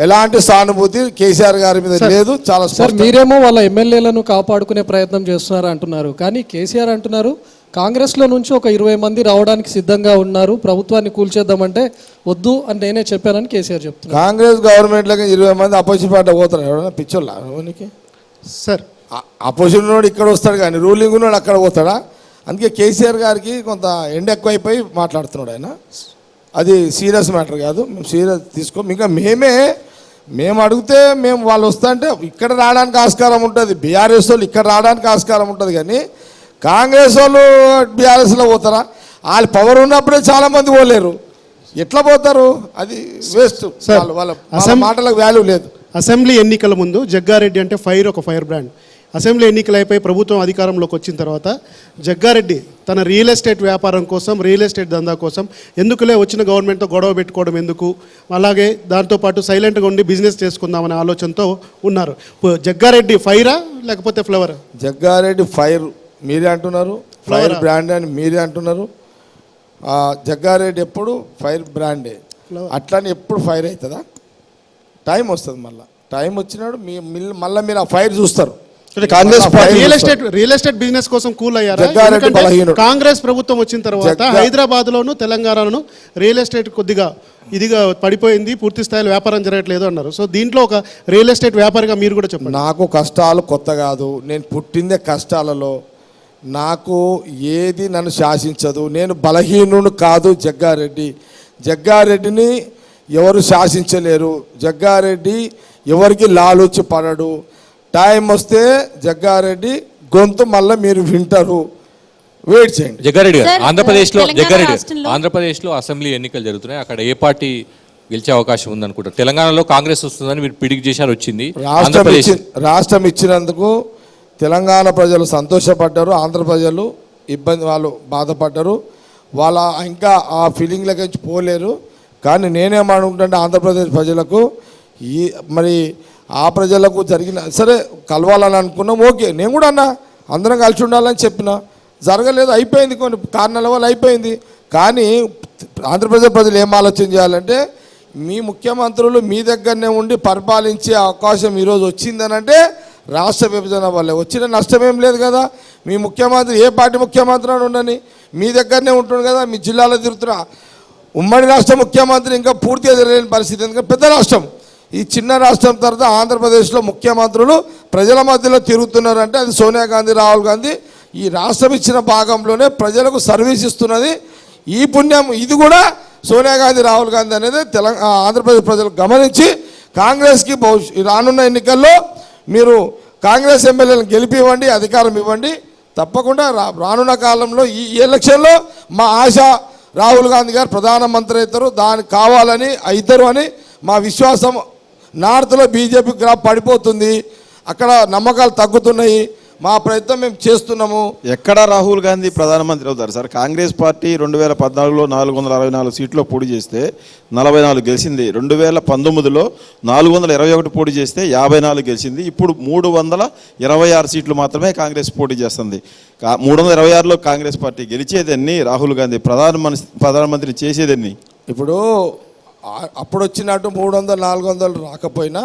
ఎలాంటి సానుభూతి కేసీఆర్ గారి మీద లేదు. చాలా సార్, మీరేమో వాళ్ళ ఎమ్మెల్యేలను కాపాడుకునే ప్రయత్నం చేస్తున్నారు అంటున్నారు. కానీ కేసీఆర్ అంటున్నారు కాంగ్రెస్లో నుంచి ఒక 20 మంది రావడానికి సిద్ధంగా ఉన్నారు, ప్రభుత్వాన్ని కూల్చేద్దామంటే వద్దు అని నేనే చెప్పానని కేసీఆర్ చెప్తున్నారు. కాంగ్రెస్ గవర్నమెంట్లోకి 20 మంది అపోజిషన్ పార్టీ పోతారు. ఎవరైనా పిచ్చోళ్ళకి? సార్, అపోజిషన్ ఉన్నోడు ఇక్కడ వస్తాడు కానీ రూలింగ్ ఉన్నోడు అక్కడ పోతాడా? అందుకే కేసీఆర్ గారికి కొంత ఎండ ఎక్కువైపోయి మాట్లాడుతున్నాడు ఆయన. అది సీరియస్ మ్యాటర్ కాదు, మేము సీరియస్ తీసుకోం. ఇంకా మేమే మేము అడిగితే మేము వాళ్ళు వస్తా అంటే ఇక్కడ రావడానికి ఆస్కారం ఉంటుంది, బీఆర్ఎస్ వాళ్ళు ఇక్కడ రావడానికి ఆస్కారం ఉంటుంది, కానీ కాంగ్రెస్ వాళ్ళు బీఆర్ఎస్లో పోతారా? వాళ్ళు పవర్ ఉన్నప్పుడే చాలామంది పోలేరు, ఎట్లా పోతారు? అది వేస్ట్. వాళ్ళ మాటలకు వాల్యూ లేదు. అసెంబ్లీ ఎన్నికల ముందు జగ్గారెడ్డి అంటే ఒక ఫైర్ బ్రాండ్. అసెంబ్లీ ఎన్నికలు అయిపోయి ప్రభుత్వం అధికారంలోకి వచ్చిన తర్వాత జగ్గారెడ్డి తన రియల్ ఎస్టేట్ వ్యాపారం కోసం, రియల్ ఎస్టేట్ దందా కోసం ఎందుకులే వచ్చిన గవర్నమెంట్తో గొడవ పెట్టుకోవడం ఎందుకు, అలాగే దాంతోపాటు సైలెంట్గా ఉండి బిజినెస్ చేసుకుందామనే ఆలోచనతో ఉన్నారు. జగ్గారెడ్డి ఫైరా లేకపోతే ఫ్లవరా? జగ్గారెడ్డి ఫైర్ మీరే అంటున్నారు, ఫైర్ బ్రాండ్ అని మీరే అంటున్నారు. జగ్గారెడ్డి ఎప్పుడు ఫైర్ బ్రాండే, అట్లని ఎప్పుడు ఫైర్ అవుతుందా? టైం వస్తుంది, మళ్ళీ టైం వచ్చినాడు మళ్ళీ మీరు ఆ ఫైర్ చూస్తారు. కాంగ్రెస్ రియల్ ఎస్టేట్ బిజినెస్ కోసం కూల్ అయ్యారు. కాంగ్రెస్ ప్రభుత్వం వచ్చిన తర్వాత హైదరాబాద్లోను తెలంగాణలోను రియల్ ఎస్టేట్ కొద్దిగా ఇదిగా పడిపోయింది, పూర్తి స్థాయిలో వ్యాపారం జరగట్లేదు అన్నారు. సో దీంట్లో ఒక రియల్ ఎస్టేట్ వ్యాపారిగా మీరు కూడా చెప్పండి. నాకు కష్టాలు కొత్త కాదు, నేను పుట్టిందే కష్టాలలో, నాకు ఏది నన్ను శాసించదు, నేను బలహీనుడు కాదు. జగ్గారెడ్డిని ఎవరు శాసించలేరు. జగ్గారెడ్డి ఎవరికి లాలూచి పడడు. టైం వస్తే జగ్గారెడ్డి గొంతు మళ్ళీ మీరు వింటారు, వెయిట్ చేయండి. జగ్గారెడ్డి గారు, ఆంధ్రప్రదేశ్లో అసెంబ్లీ ఎన్నికలు జరుగుతున్నాయి, అక్కడ ఏ పార్టీ గెలిచే అవకాశం ఉందనుకుంటారు? తెలంగాణలో కాంగ్రెస్ వస్తుందని మీరు ప్రిడిక్ట్ చేశారు, వచ్చింది. రాష్ట్రం ఇచ్చినందుకు తెలంగాణ ప్రజలు సంతోషపడ్డారు, ఆంధ్ర ప్రజలు వాళ్ళు బాధపడ్డారు. వాళ్ళ ఇంకా ఆ ఫీలింగ్లకి పోలేరు. కానీ నేనేమనుకుంటే ఆంధ్రప్రదేశ్ ప్రజలకు మరి ఆ ప్రజలకు జరిగిన సరే కలవాలని అనుకున్నాం, ఓకే, నేను కూడా అన్నా అందరం కలిసి ఉండాలని చెప్పిన, జరగలేదు, అయిపోయింది, కొన్ని కారణాల వల్ల అయిపోయింది. కానీ ఆంధ్రప్రదేశ్ ప్రజలు ఏం ఆలోచన చేయాలంటే, మీ ముఖ్యమంత్రులు మీ దగ్గరనే ఉండి పరిపాలించే అవకాశం ఈరోజు వచ్చిందనంటే రాష్ట్ర విభజన వల్లే. వచ్చిన నష్టం ఏం లేదు కదా. మీ ముఖ్యమంత్రి ఏ పార్టీ ముఖ్యమంత్రి అని ఉండని మీ దగ్గరనే ఉంటుండు కదా, మీ జిల్లాలో తిరుగుతున్నా. ఉమ్మడి రాష్ట్ర ముఖ్యమంత్రి ఇంకా పూర్తిగా తెలియని పరిస్థితి, ఎందుకంటే పెద్ద రాష్ట్రం. ఈ చిన్న రాష్ట్రం తర్వాత ఆంధ్రప్రదేశ్లో ముఖ్యమంత్రులు ప్రజల మధ్యలో తిరుగుతున్నారంటే అది సోనియా గాంధీ, రాహుల్ గాంధీ ఈ రాష్ట్రం ఇచ్చిన భాగంలోనే ప్రజలకు సర్వీస్ ఇస్తున్నది. ఈ పుణ్యం ఇది కూడా సోనియా గాంధీ, రాహుల్ గాంధీ అనేది ఆంధ్రప్రదేశ్ ప్రజలు గమనించి కాంగ్రెస్కి రానున్న ఎన్నికల్లో మీరు కాంగ్రెస్ ఎమ్మెల్యేలను గెలిపివ్వండి, అధికారం ఇవ్వండి. తప్పకుండా రానున్న కాలంలో ఈ ఎలక్షన్లో మా ఆశ రాహుల్ గాంధీ గారు ప్రధానమంత్రి అవుతారు, దానికి కావాలని అవుతారు అని మా విశ్వాసం. నార్త్లో బీజేపీ గ్రాఫ్ పడిపోతుంది, అక్కడ నమ్మకాలు తగ్గుతున్నాయి, మా ప్రయత్నం మేము చేస్తున్నాము. ఎక్కడ రాహుల్ గాంధీ ప్రధానమంత్రి అవుతారు సార్? కాంగ్రెస్ పార్టీ 2014లో 464 సీట్లో పోటీ చేస్తే 44 గెలిచింది. 2019లో 421 పోటీ చేస్తే 54 గెలిచింది. ఇప్పుడు 326 సీట్లు మాత్రమే కాంగ్రెస్ పోటీ చేస్తుంది. 326లో కాంగ్రెస్ పార్టీ గెలిచేదన్ని, రాహుల్ గాంధీ ప్రధానమంత్రి చేసేదన్ని. ఇప్పుడు అప్పుడు వచ్చినట్టు 300, 400 రాకపోయినా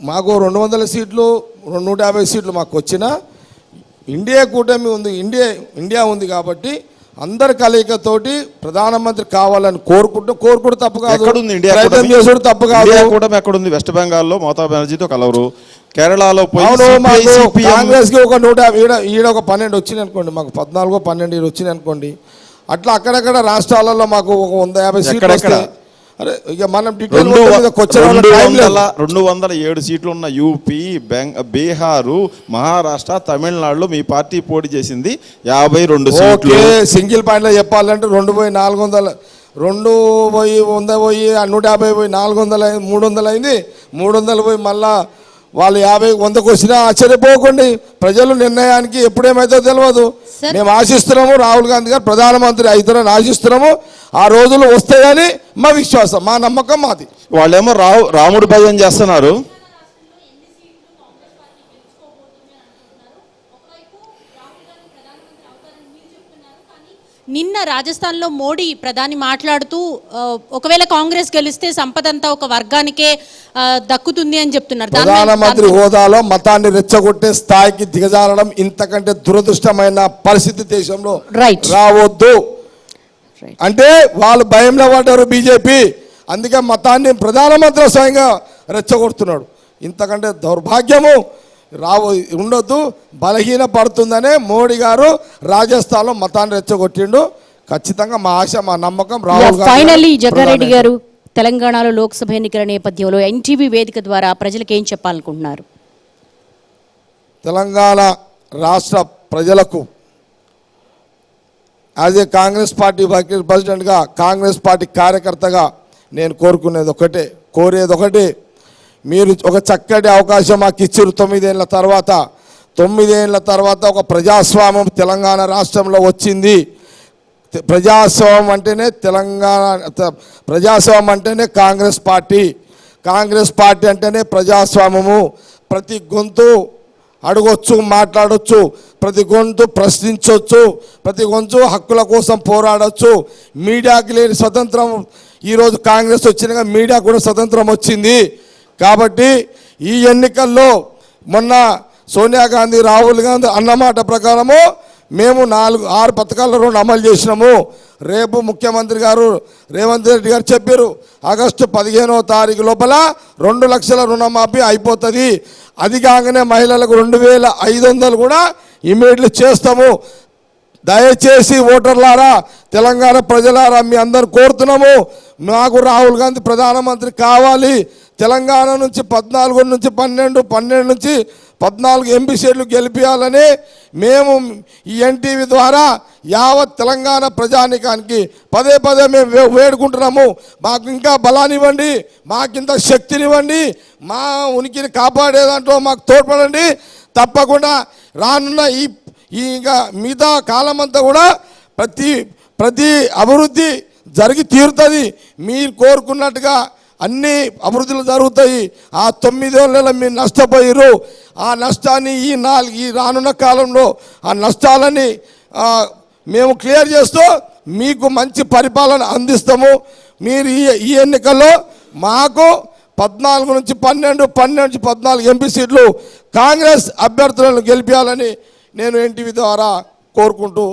మాకు 200 సీట్లు, 150 సీట్లు మాకు వచ్చినా ఇండియా కూటమి ఉంది, ఇండియా ఉంది కాబట్టి అందరి కలయికతోటి ప్రధానమంత్రి కావాలని కోరుకుంటూ తప్పు కాదు, ప్రయత్నం చేసుడు తప్పు కాదు. కూటమి ఎక్కడుంది? వెస్ట్ బెంగాల్లో మమతా బెనర్జీతో కలవరు, కేరళలో కాంగ్రెస్కి ఒక 150, ఈడ ఒక 12 వచ్చినాయి అనుకోండి, మాకు 14, 12 వచ్చినాయి అనుకోండి. అట్లా అక్కడక్కడ రాష్ట్రాలలో మాకు ఒక 150 సీట్లు. అరే ఇక మనం 207 సీట్లు ఉన్న యూపీ, బీహారు, మహారాష్ట్ర, తమిళనాడులో మీ పార్టీ పోటీ చేసింది 52 సీట్లు. సింగిల్ పాయింట్లో చెప్పాలంటే 2,400, 2,100 పోయి 150 పోయి 400 అయింది, 300 అయింది. 300 పోయి మళ్ళా వాళ్ళు 50, 100కు వచ్చినా ఆశ్చర్యపోకండి. ప్రజలు నిర్ణయానికి ఎప్పుడేమైతే తెలియదు. మేము ఆశిస్తున్నాము రాహుల్ గాంధీ గారు ప్రధానమంత్రి అవుతారని ఆశిస్తున్నాము. ఆ రోజులు వస్తాయని మా విశ్వాసం, మా నమ్మకం మాది. వాళ్ళేమో రాముడు భజన చేస్తున్నారు. నిన్న రాజస్థాన్లో మోడీ ప్రధాని మాట్లాడుతూ ఒకవేళ కాంగ్రెస్ గెలిస్తే సంపద అంతా ఒక వర్గానికే దక్కుతుంది అని చెప్తున్నారు. ప్రధానమంత్రి హోదాలో మతాన్ని రెచ్చగొట్టే స్థాయికి దిగజారడం ఇంతకంటే దురదృష్టమైన పరిస్థితి దేశంలో రావద్దు. అంటే వాళ్ళు భయంలో పడ్డారు బీజేపీ, అందుకే మతాన్ని ప్రధానమంత్రి స్వయంగా రెచ్చగొడుతున్నాడు. ఇంతకంటే దౌర్భాగ్యము ఉండొద్దు. బలహీన పడుతుందనే మోడీ గారు రాజస్థాన్లో మతాన్ని రెచ్చగొట్టిండు. ఖచ్చితంగా మా ఆశ, మా నమ్మకం రాహుల్ గాంధీ. ఫైనల్లీ జగ్గారెడ్డి గారు తెలంగాణలో లోక్సభ ఎన్నికల నేపథ్యంలో ఎన్టీవీ వేదిక ద్వారా ప్రజలకు ఏం చెప్పాలనుకుంటున్నారు? తెలంగాణ రాష్ట్ర ప్రజలకు as a Congress party vice ప్రెసిడెంట్గా, కాంగ్రెస్ పార్టీ కార్యకర్తగా నేను కోరేది ఒకటే, మీరు ఒక చక్కటి అవకాశం మాకు ఇచ్చారు 9 ఏళ్ళ తర్వాత. 9 ఏళ్ళ తర్వాత ఒక ప్రజాస్వామ్యం తెలంగాణ రాష్ట్రంలో వచ్చింది. ప్రజాస్వామ్యం అంటేనే ప్రజాస్వామ్యం అంటేనే కాంగ్రెస్ పార్టీ అంటేనే ప్రజాస్వామ్యము. ప్రతి గొంతు అడగొచ్చు, మాట్లాడొచ్చు, ప్రతి గొంతు ప్రశ్నించవచ్చు, ప్రతి గొంతు హక్కుల కోసం పోరాడవచ్చు. మీడియాకి లేని స్వతంత్రం ఈరోజు కాంగ్రెస్ వచ్చినాక మీడియా కూడా స్వతంత్రం వచ్చింది. కాబట్టి ఈ ఎన్నికల్లో మొన్న సోనియా గాంధీ, రాహుల్ గాంధీ అన్నమాట ప్రకారము మేము 6 పథకాలను అమలు చేసినాము. రేపు ముఖ్యమంత్రి గారు రేవంత్ రెడ్డి గారు చెప్పారు, ఆగస్టు 15వ తారీఖు లోపల 2 లక్షల రుణమాఫీ అయిపోతుంది. అది కాగానే మహిళలకు 2500 కూడా ఇమీడియట్లీ చేస్తాము. దయచేసి ఓటర్లారా, తెలంగాణ ప్రజలారా, మీ అందరు కోరుతున్నాము, మాకు రాహుల్ గాంధీ ప్రధానమంత్రి కావాలి. తెలంగాణ నుంచి 14 నుంచి 12 నుంచి 14 ఎంపీ సీట్లు గెలిపించాలని మేము ఈ ఎన్టీవీ ద్వారా యావత్ తెలంగాణ ప్రజానికానికి పదే మేము వేడుకుంటున్నాము. మాకు ఇంకా బలాన్నివ్వండి, మాకింత శక్తినివ్వండి, మా ఉనికిని కాపాడేదాంట్లో మాకు తోడ్పడండి. తప్పకుండా రానున్న ఈ ఇంకా మిగతా కాలం అంతా కూడా ప్రతి అభివృద్ధి జరిగి తీరుతుంది. మీరు కోరుకున్నట్టుగా అన్ని అభివృద్ధులు జరుగుతాయి. ఆ 9 ఏళ్ళలో మీరు నష్టపోయారు. ఆ నష్టాన్ని ఈ రానున్న కాలంలో ఆ నష్టాలని మేము క్లియర్ చేస్తూ మీకు మంచి పరిపాలన అందిస్తాము. మీరు ఈ ఎన్నికల్లో మాకు 14 నుంచి 14 ఎంపీ సీట్లు కాంగ్రెస్ అభ్యర్థులను గెలిపించాలని నేను ఎన్టీవీ ద్వారా కోరుకుంటూ